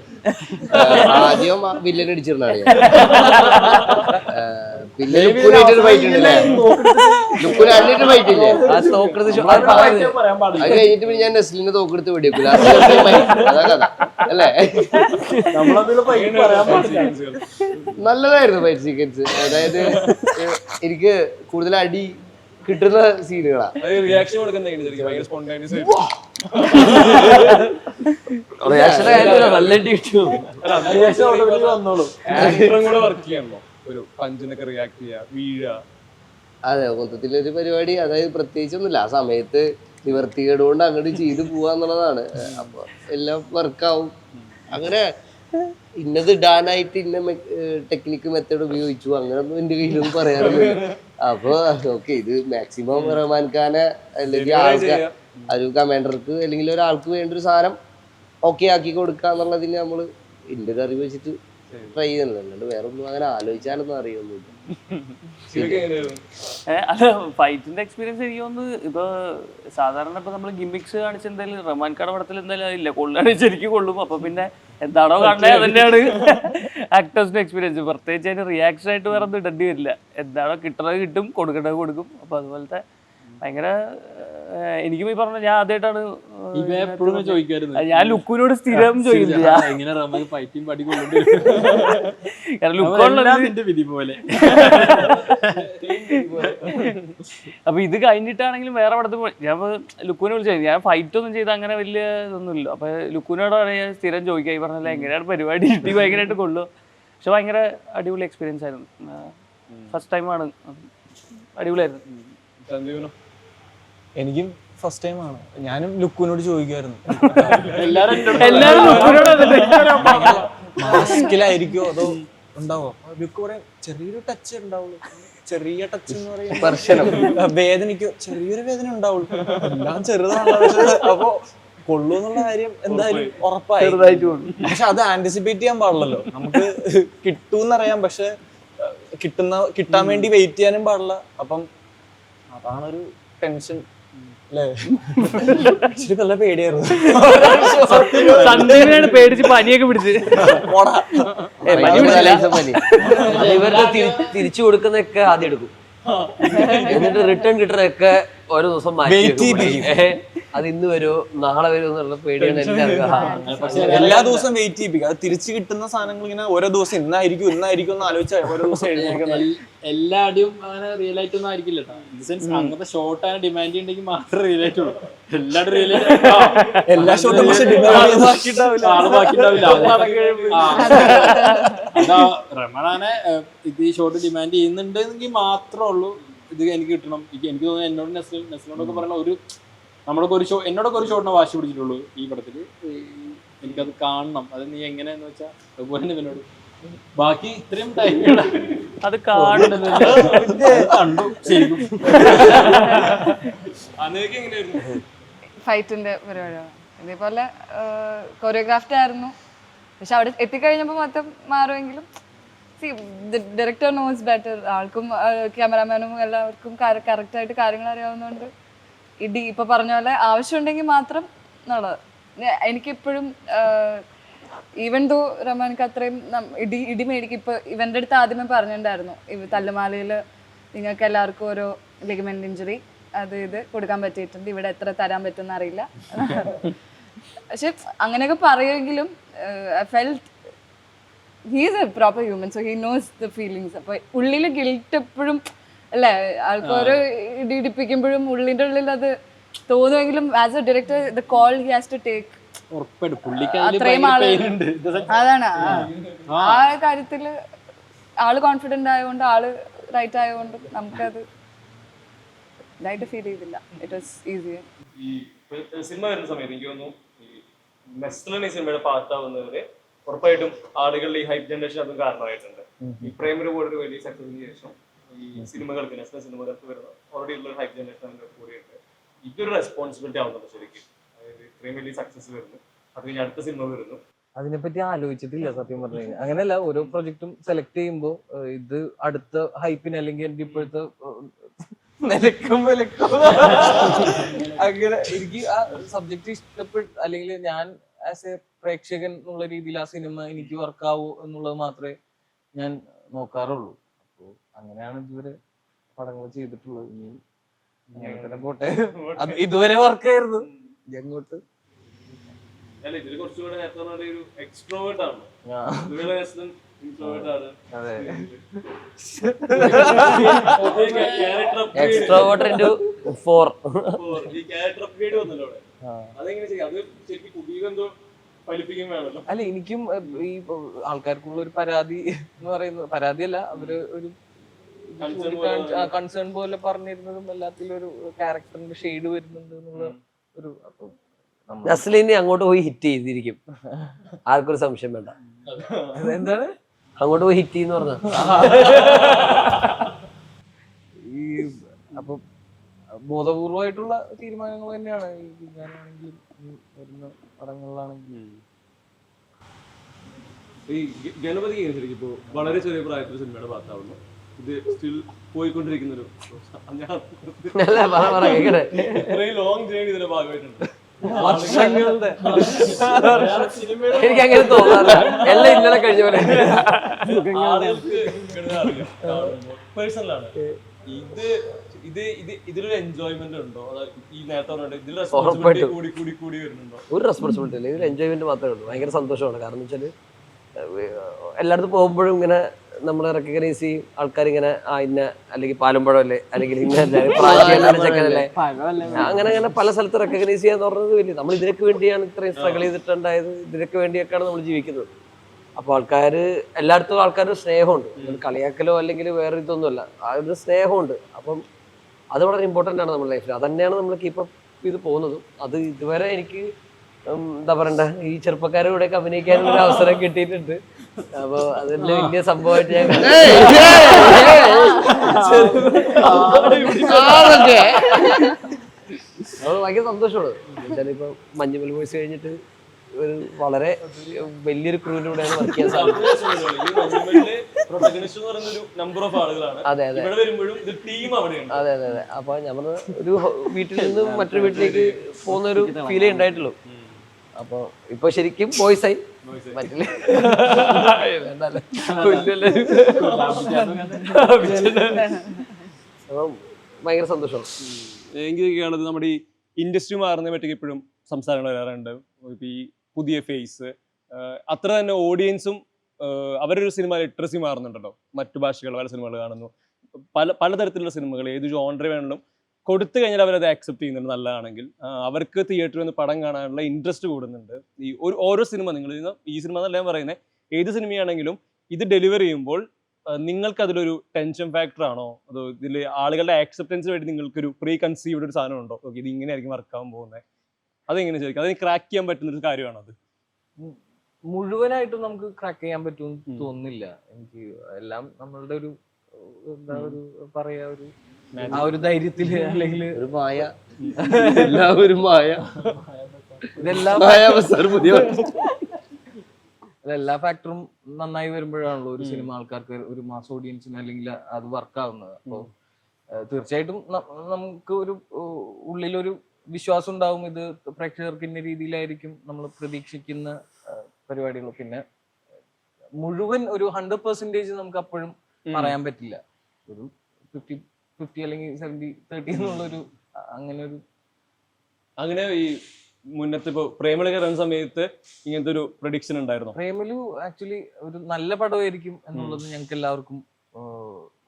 ആദ്യം വില്ലൻ അടിച്ചിരുന്നാണ് ഞാൻ, പിന്നെ ലുക്കുനായിട്ടൊരു ഫൈറ്റ് ഉണ്ടല്ലേ, ലുക്കുനായിട്ടൊരു ഫൈറ്റ് ഇല്ലേ, അത് കഴിഞ്ഞിട്ട് പിന്നെ ഞാൻ നെസ്ലിനെ തോക്കെടുത്ത് വെടിവെക്കില്ല. അതാ കഥ അല്ലേ? നല്ലതായിരുന്നു ഫൈറ്റ് സീക്വൻസ്. അതായത് എനിക്ക് കൂടുതൽ അടി കിട്ടുന്ന സീനുകളാ. റിയാക്ഷൻ കൊടുക്കുന്ന അതെ, മൊത്തത്തിലൊരു പരിപാടി. അതായത് പ്രത്യേകിച്ചൊന്നുമില്ല, ആ സമയത്ത് നിവർത്തികേട് കൊണ്ട് അങ്ങോട്ട് ചെയ്ത് പോവാന്നുള്ളതാണ്. അപ്പൊ എല്ലാം വർക്കാവും. അങ്ങനെ ഇന്നത് ഇടാനായിട്ട് ഇന്ന ടെക്നിക്ക് മെത്തേഡ് ഉപയോഗിച്ചു അങ്ങനൊന്നും എന്റെ കയ്യിലൊന്നും പറയാറില്ല. അപ്പൊ ഓക്കെ, ഇത് മാക്സിമം റഹ്മാൻ ഖാനെ അല്ലെങ്കിൽ ആൾക്കാർ ഒരു കമാൻഡർക്ക് അല്ലെങ്കിൽ ഒരാൾക്ക് വേണ്ട ഒരു സാധനം ഓക്കെ ആക്കി കൊടുക്കുക എന്നുള്ളതിന് നമ്മള് എന്റെ ഒരു അറിവ് വെച്ചിട്ട് ട്രൈ ചെയ്യുന്നുണ്ട്. അല്ലാണ്ട് വേറെ ഒന്നും അങ്ങനെ ആലോചിച്ചാലൊന്നും അറിയൊന്നുമില്ല. അല്ല, ഫൈറ്റിന്റെ എക്സ്പീരിയൻസ് എനിക്ക് തോന്നുന്നു ഇപ്പൊ സാധാരണ ഇപ്പൊ നമ്മൾ ഗിമിക്സ് കാണിച്ച എന്തായാലും റഹ്മാൻ ഖാൻ പടത്തിൽ എന്തായാലും ഇല്ല, കൊള്ളാണ് ശരിക്കും കൊള്ളും. അപ്പൊ പിന്നെ എന്താണോ കണ്ടേ അതന്നെയാണ് ആക്ടേഴ്സിന്റെ എക്സ്പീരിയൻസ്. പ്രത്യേകിച്ച് അതിന് റിയാക്ഷൻ ആയിട്ട് വേറെ ഒന്നും ഇടേണ്ടി വരില്ല. എന്താണോ കിട്ടണത് കിട്ടും, കൊടുക്കേണ്ടത് കൊടുക്കും. അപ്പൊ അതുപോലത്തെ ഭയങ്കര എനിക്കും ഈ പറഞ്ഞ ഞാൻ ആദ്യമായിട്ടാണ് ഞാൻ ലുക്കുവിനോട് സ്ഥിരം ചോദിക്കില്ല അപ്പൊ ഇത് കഴിഞ്ഞിട്ടാണെങ്കിലും വേറെ പടത്ത് പോയി ഞാൻ ലുക്കുവിനെ വിളിച്ചു. ഞാൻ ഫൈറ്റ് ഒന്നും ചെയ്ത് അങ്ങനെ വലിയ ഇതൊന്നുമില്ല. അപ്പൊ ലുക്കുവിനോടാണ് ഞാൻ സ്ഥിരം ചോദിക്കുക, ഈ പറഞ്ഞല്ലേ എങ്ങനെയാണ് പരിപാടി കിട്ടി ഭയങ്കരമായിട്ട് കൊള്ളു. പക്ഷെ ഭയങ്കര അടിപൊളി എക്സ്പീരിയൻസ് ആയിരുന്നു. ഫസ്റ്റ് ടൈമാണ്, അടിപൊളിയായിരുന്നു. എനിക്കും ഫസ്റ്റ് ടൈം ആണ്. ഞാനും ലുക്കുവിനോട് ചോദിക്കുമായിരുന്നു മാസ്കിലായിരിക്കോ അതോ ഉണ്ടാവോ ലുക്ക് പറയാൻ ചെറിയൊരു ടച്ച് ഉണ്ടാവുള്ളൂ, ചെറിയ ടച്ച് എന്ന് പറയുമ്പോൾ വേദനയ്ക്ക് ചെറിയൊരു വേദന ഉണ്ടാവുള്ളൂ, എല്ലാം ചെറുതാണല്ലോ. പക്ഷെ അപ്പൊ കൊള്ളൂ എന്നുള്ള കാര്യം എന്തായാലും ഉറപ്പായി. പക്ഷെ അത് ആന്റിസിപ്പേറ്റ് ചെയ്യാൻ പാടില്ലല്ലോ, നമുക്ക് കിട്ടൂന്നറിയാം, പക്ഷെ കിട്ടാൻ വേണ്ടി വെയിറ്റ് ചെയ്യാനും പാടില്ല. അപ്പം അതാണൊരു ടെൻഷൻ അല്ലേ. ശരി, നല്ല പേടിയായിരുന്നു. സന്ദീപിനാണ് പേടിച്ച് പനിയൊക്കെ പിടിച്ച്. ഇവരുടെ തിരിച്ചു കൊടുക്കുന്നൊക്കെ ആദ്യം എടുക്കും, എന്നിട്ട് റിട്ടേൺ കിട്ടുന്നതൊക്കെ ഓരോ ദിവസം മാറ്റി അത് ഇന്ന് വരുമോ നാളെ വരുമോ എന്നുള്ള പേടിയാണ് എല്ലാവർക്കും. എല്ലാ ദിവസവും വെയിറ്റ് ചെയ്യിപ്പിക്കുക. അത് തിരിച്ചു കിട്ടുന്ന സാധനങ്ങൾ ഇങ്ങനെ ഓരോ ദിവസം ഇന്നായിരിക്കും എന്ന് ആലോചിച്ച ഓരോ ദിവസം എഴുന്നേക്കുന്നത്. എല്ലാ അടിയും അങ്ങനെ റിയൽ ആയിട്ടൊന്നും ആയിരിക്കില്ല കേട്ടോ. ഇൻ ദ സെൻസ് അങ്ങനത്തെ ഷോർട്ട് ആണ് ഡിമാൻഡ് ഉണ്ടെങ്കിൽ മാത്രമേ റിയൽ ആയിട്ടുള്ളൂ. എല്ലാവരും റിയൽ എല്ലാ ഷോട്ടും റഹ്മാനെ ഇത് ഈ ഷോട്ട് ഡിമാൻഡ് ചെയ്യുന്നുണ്ടെങ്കിൽ മാത്രമേ ഉള്ളൂ ഇത് എനിക്ക് കിട്ടണം. എനിക്ക് തോന്നുന്നു എന്നോട് നെസ്ലിനോടൊക്കെ പറയുന്ന ഒരു നമ്മളൊക്കെ ഒരു എന്നോടൊക്കെ ഒരു ഷോട്ടിനെ വാശി പിടിച്ചിട്ടുള്ളൂ ഈ പടത്തില്. എനിക്കത് കാണണം, അത് നീ എങ്ങനെയാന്ന് വെച്ചാൽ അതുപോലെ തന്നെ ഇവനോട് ബാക്കി ഇത്രയും ടൈം അത് കാണുന്നത് കണ്ടു ശരിക്കും. ഫൈറ്റിന്റെ പരിപാടിയാണ് ഇതേപോലെ കൊറിയോഗ്രാഫ്റ്റ് ആയിരുന്നു. പക്ഷെ അവിടെ എത്തിക്കഴിഞ്ഞപ്പോൾ മൊത്തം മാറുമെങ്കിലും ഡയറക്ടർ നോസ് ബെറ്റർ. ആൾക്കും ക്യാമറാമാനും എല്ലാവർക്കും കറക്റ്റായിട്ട് കാര്യങ്ങൾ അറിയാവുന്നതുകൊണ്ട് ഇപ്പൊ പറഞ്ഞ പോലെ ആവശ്യമുണ്ടെങ്കിൽ മാത്രം എന്നുള്ളത്. എനിക്കിപ്പോഴും ഈവൻ ദോ റഹ്മാൻക്ക് അത്രയും ഇടി മേടിക്കും. ഇപ്പൊ ഇവന്റെ അടുത്ത് ആദ്യമേ പറഞ്ഞിട്ടുണ്ടായിരുന്നു, തല്ലുമാലയിൽ നിങ്ങൾക്ക് എല്ലാവർക്കും ഓരോ ലിഗമെന്റ് ഇഞ്ചുറി അത് ഇത് കൊടുക്കാൻ പറ്റിയിട്ടുണ്ട്, ഇവിടെ എത്ര തരാൻ പറ്റുമെന്ന് അറിയില്ല. പക്ഷെ അങ്ങനെയൊക്കെ പറയുമെങ്കിലും I felt he is a proper human, so he knows the feelings. അപ്പൊ ഉള്ളിൽ ഗിൽറ്റ് എപ്പോഴും അല്ലേ, ആൾക്ക് ഓരോ ഇടിപ്പിക്കുമ്പോഴും ഉള്ളിൻ്റെ ഉള്ളിൽ അത് തോന്നുമെങ്കിലും as a director the call he has to take. അത്രയും ആള് അതാണ് ആ കാര്യത്തില് ആള് കോൺഫിഡന്റ് ആയതുകൊണ്ട്, ആള് റൈറ്റ് ആയതുകൊണ്ട് നമുക്കത് ഇതായിട്ട് ഫീൽ ചെയ്തില്ല. It was easy. ഈ സിനിമ വരുന്ന സമയത്ത് എനിക്ക് തോന്നുന്നു ഈ നെസ്ലിൻ ഈ സിനിമയുടെ പാർട്ടാവുന്നവര് ഉറപ്പായിട്ടും ആളുകളുടെ ഈ ഹൈപ്പ് ജനറേഷൻ അതും കാരണമായിട്ടുണ്ട്. ഈ പ്രേമര് പോലൊരു വലിയ സക്സസിന് ശേഷം ഈ സിനിമകൾക്ക് നെസ്ലിൻ സിനിമകൾക്ക് വരുന്ന ഓൾറെഡി ഉള്ള ഹൈപ്പ് ജനറേഷൻ അതിന്റെ കൂടെയുണ്ട്. ഇതൊരു റെസ്പോൺസിബിലിറ്റി ആവുന്നുണ്ട് ശരിക്കും. അതായത് ഇത്രയും വലിയ സക്സസ് വരുന്നു, അത് കഴിഞ്ഞ് അടുത്ത സിനിമ വരുന്നു. അതിനെപ്പറ്റി ആലോചിച്ചിട്ടില്ല സത്യം പറഞ്ഞു കഴിഞ്ഞാൽ. അങ്ങനെയല്ല, ഓരോ പ്രൊജക്റ്റും സെലക്ട് ചെയ്യുമ്പോൾ ഇത് അടുത്ത ഹൈപ്പിന് അല്ലെങ്കിൽ എന്റെ ഇപ്പോഴത്തെ നിലക്കും അങ്ങനെ എനിക്ക് ആ സബ്ജക്റ്റ് ഇഷ്ടപ്പെട്ട് അല്ലെങ്കിൽ ഞാൻ ആസ് എ പ്രേക്ഷകൻ എന്നുള്ള രീതിയിൽ ആ സിനിമ എനിക്ക് വർക്കാവൂ എന്നുള്ളത് മാത്രമേ ഞാൻ നോക്കാറുള്ളൂ. അപ്പോൾ അങ്ങനെയാണ് ഇതുവരെ പടങ്ങൾ ചെയ്തിട്ടുള്ളത്. ഇനി അങ്ങനെ തന്നെ പോട്ടെ. അത് ഇതുവരെ വർക്കായിരുന്നു. അങ്ങോട്ട് അല്ല, ഇതില് കുറച്ചുകൂടെ നേരത്തെ ഒരു എക്സ്ട്രോവേർട്ട് ആണ്. അതെ, എക്സ്ട്രോവേർട്ട് ഇൻടു 4. ഈ ക്യാരക്ടർ അപ്ഗ്രേഡ് വന്നല്ലോ അവിടെ. അതെങ്ങനെ ചെയ്യും? അത് ശരിക്കും പുതിയ എന്തോ ഫലിപ്പിക്കാൻ വേണമല്ലോ. അല്ല, എനിക്കും ഈ ആൾക്കാർക്കുള്ള ഒരു പരാതി എന്ന് പറയുന്നത്, പരാതിയല്ല, അവര് ഒരു കൺസേൺ പോലെ പറഞ്ഞിരുന്നതും എല്ലാത്തിലും ഒരു ക്യാരക്ടറിന്റെ ഷെയ്ഡ് വരുന്നുണ്ട് എന്നുള്ള ഒരു. അപ്പൊ നസ്ലിനെ അങ്ങോട്ട് പോയി ഹിറ്റ് ചെയ്തിരിക്കും, ആർക്കൊരു സംശയം വേണ്ട. എന്താണ് അങ്ങോട്ട് പോയി ഹിറ്റ് എന്ന് പറഞ്ഞ ഈ അപ്പൊ ബോധപൂർവമായിട്ടുള്ള തീരുമാനങ്ങൾ തന്നെയാണ് ഈ വിജ്ഞാനാണെങ്കിലും വരുന്ന പടങ്ങളിലാണെങ്കിലും. ഈ ഗണപതി ശരിക്കും ഇപ്പോ വളരെ ചെറിയ പ്രായത്തിൽ സിനിമയുടെ ഭാഗത്താവുന്നു. ഇത് സ്റ്റിൽ പോയിക്കൊണ്ടിരിക്കുന്ന ഒരു ഇത്രയും ലോങ് ജേണി ഇതിന്റെ ഭാഗമായിട്ടുണ്ട്. വർഷങ്ങളുടെ എനിക്ക് അങ്ങനെ തോന്നാറില്ല, എല്ലാം ഇന്നലെ കഴിഞ്ഞ പോലെ. പേഴ്സണലാണ് ഇതിലൊരു എൻജോയ്മെന്റ് ഉണ്ടോ? ഈ നേരത്തെ ഇതിൽ റെസ്പോൺസിബിലിറ്റി കൂടി വരുന്നുണ്ടോ? ഒരു റെസ്പോൺസിബിലിറ്റി ഇല്ല, ഇതിൽ എൻജോയ്മെന്റ് മാത്രമേ ഉള്ളൂ. ഭയങ്കര സന്തോഷമാണ്. കാരണം വെച്ചാൽ എല്ലായിടത്തും പോകുമ്പോഴും ഇങ്ങനെ നമ്മൾ റെക്കഗ്നൈസ് ചെയ്യും ആൾക്കാരിങ്ങനെ ഇന്ന അല്ലെങ്കിൽ പാലമ്പഴം അല്ലേ അല്ലെങ്കിൽ ചെക്കനല്ലേ അങ്ങനെ അങ്ങനെ പല സ്ഥലത്ത് റെക്കഗ്നൈസ് ചെയ്യാന്ന് പറഞ്ഞത് വലിയ. നമ്മൾ ഇതിനൊക്കെ വേണ്ടിയാണ് ഇത്രയും സ്ട്രഗിൾ ചെയ്തിട്ടുണ്ടായത്, ഇതിനൊക്കെ വേണ്ടിയൊക്കെയാണ് നമ്മൾ ജീവിക്കുന്നത്. അപ്പോൾ എല്ലായിടത്തും ആൾക്കാരുടെ സ്നേഹമുണ്ട്. കളിയാക്കലോ അല്ലെങ്കിൽ വേറെ ഇതൊന്നുമല്ല, ആ ഒരു സ്നേഹമുണ്ട്. അപ്പം അത് വളരെ ഇമ്പോർട്ടൻ്റ് ആണ് നമ്മുടെ ലൈഫിൽ. അത് തന്നെയാണ് നമ്മൾ കീപ്പപ്പ് ചെയ്ത് പോകുന്നതും. അത് ഇതുവരെ എനിക്ക് എന്താ പറയണ്ട, ഈ ചെറുപ്പക്കാരുടെ കൂടെയൊക്കെ അഭിനയിക്കാനുള്ള ഒരു അവസരം കിട്ടിയിട്ടുണ്ട്. അപ്പൊ അതെല്ലാം വലിയ സംഭവമായിട്ട് ഞാൻ അത് ഭയങ്കര സന്തോഷമാണ്. ഇപ്പൊ മഞ്ഞുമൽ ബോയ്സ് കഴിഞ്ഞിട്ട് ഒരു വളരെ വലിയൊരു ക്രൂവിലൂടെയാണ് വർക്ക് ചെയ്യാൻ സാധിച്ചത്. അതെ അതെ അതെ അതെ അതെ. അപ്പൊ നമ്മൾ ഒരു വീട്ടിൽ നിന്ന് മറ്റൊരു വീട്ടിലേക്ക് പോകുന്ന ഒരു ഫീലേ ഉണ്ടായിട്ടുള്ളൂ. അപ്പൊ ഇപ്പൊ ശരിക്കും ബോയ്സ് ആയി പറ്റില്ല. അപ്പം ഭയങ്കര സന്തോഷമാണ്. എനിക്കൊക്കെയാണത് നമ്മുടെ ഈ ഇൻഡസ്ട്രി മാറുന്നതിനെ പറ്റി ഇപ്പോഴും സംസാരങ്ങൾ വരാറുണ്ട്. ഇപ്പം ഈ പുതിയ ഫേസ് അത്ര തന്നെ ഓഡിയൻസും അവരൊരു സിനിമ ലിറ്ററസി മാറുന്നുണ്ടല്ലോ. മറ്റു ഭാഷകൾ പല സിനിമകൾ കാണുന്നു, പലതരത്തിലുള്ള സിനിമകൾ ഏത് ജോൺറി വേണമെങ്കിലും കൊടുത്തു കഴിഞ്ഞാൽ അവരത് ആക്സെപ്റ്റ് ചെയ്യുന്നുണ്ട്. നല്ലതാണെങ്കിൽ അവർക്ക് തിയേറ്ററിൽ നിന്ന് പടം കാണാനുള്ള ഇൻട്രസ്റ്റ് കൂടുന്നുണ്ട്. ഈ ഓരോ സിനിമ നിങ്ങൾ ഈ സിനിമ എന്നല്ല ഞാൻ പറയുന്നത്, ഏത് സിനിമയാണെങ്കിലും ഇത് ഡെലിവർ ചെയ്യുമ്പോൾ നിങ്ങൾക്ക് അതിലൊരു ടെൻഷൻ ഫാക്ടർ ആണോ, അതോ ഇതിൽ ആളുകളുടെ ആക്സെപ്റ്റൻസിന് വേണ്ടി നിങ്ങൾക്കൊരു പ്രീ കൺസീവ്ഡ് ഒരു സാധനം ഉണ്ടോ? ഓക്കെ, ഇത് ഇങ്ങനെയായിരിക്കും വർക്കാകാൻ പോകുന്നത്, അതെങ്ങനെ ചോദിക്കാം? അതിന് ക്രാക്ക് ചെയ്യാൻ പറ്റുന്ന ഒരു കാര്യമാണോ അത്? മുഴുവനായിട്ടും നമുക്ക് ക്രാക്ക് ചെയ്യാൻ പറ്റുമെന്ന് തോന്നുന്നില്ല എനിക്ക്. എല്ലാം നമ്മളുടെ ഒരു എന്താ ഒരു പറയാ ഒരു ആ ഒരു ധൈര്യത്തില് അല്ലെങ്കിൽ ഒരു മായ, എല്ലാവരും മായ, ഇതെല്ലാം എല്ലാ ഫാക്ടറും നന്നായി വരുമ്പോഴാണല്ലോ ഒരു സിനിമ ആൾക്കാർക്ക് ഒരു മാസ് ഓഡിയൻസിന് അല്ലെങ്കിൽ അത് വർക്കാവുന്നത്. അപ്പോൾ തീർച്ചയായിട്ടും നമുക്ക് ഒരു ഉള്ളിലൊരു വിശ്വാസം ഉണ്ടാവും, ഇത് പ്രേക്ഷകർക്ക് ഇന്ന രീതിയിലായിരിക്കും നമ്മൾ പ്രതീക്ഷിക്കുന്ന പരിപാടികൾ. പിന്നെ മുഴുവൻ ഒരു 100% നമുക്ക് അപ്പോഴും പറയാൻ പറ്റില്ല. ഒരു 50 അല്ലെങ്കിൽ 70-30 എന്നുള്ളൊരു അങ്ങനെ ഈ മുന്നത്തെ ഇപ്പൊ പ്രേമലു കയറുന്ന സമയത്ത് ഇങ്ങനത്തെ ഒരു പ്രഡിക്ഷൻ ഉണ്ടായിരുന്നു? പ്രേമലു ആക്ച്വലി ഒരു നല്ല പടമായിരിക്കും എന്നുള്ളത് ഞങ്ങൾക്ക് എല്ലാവർക്കും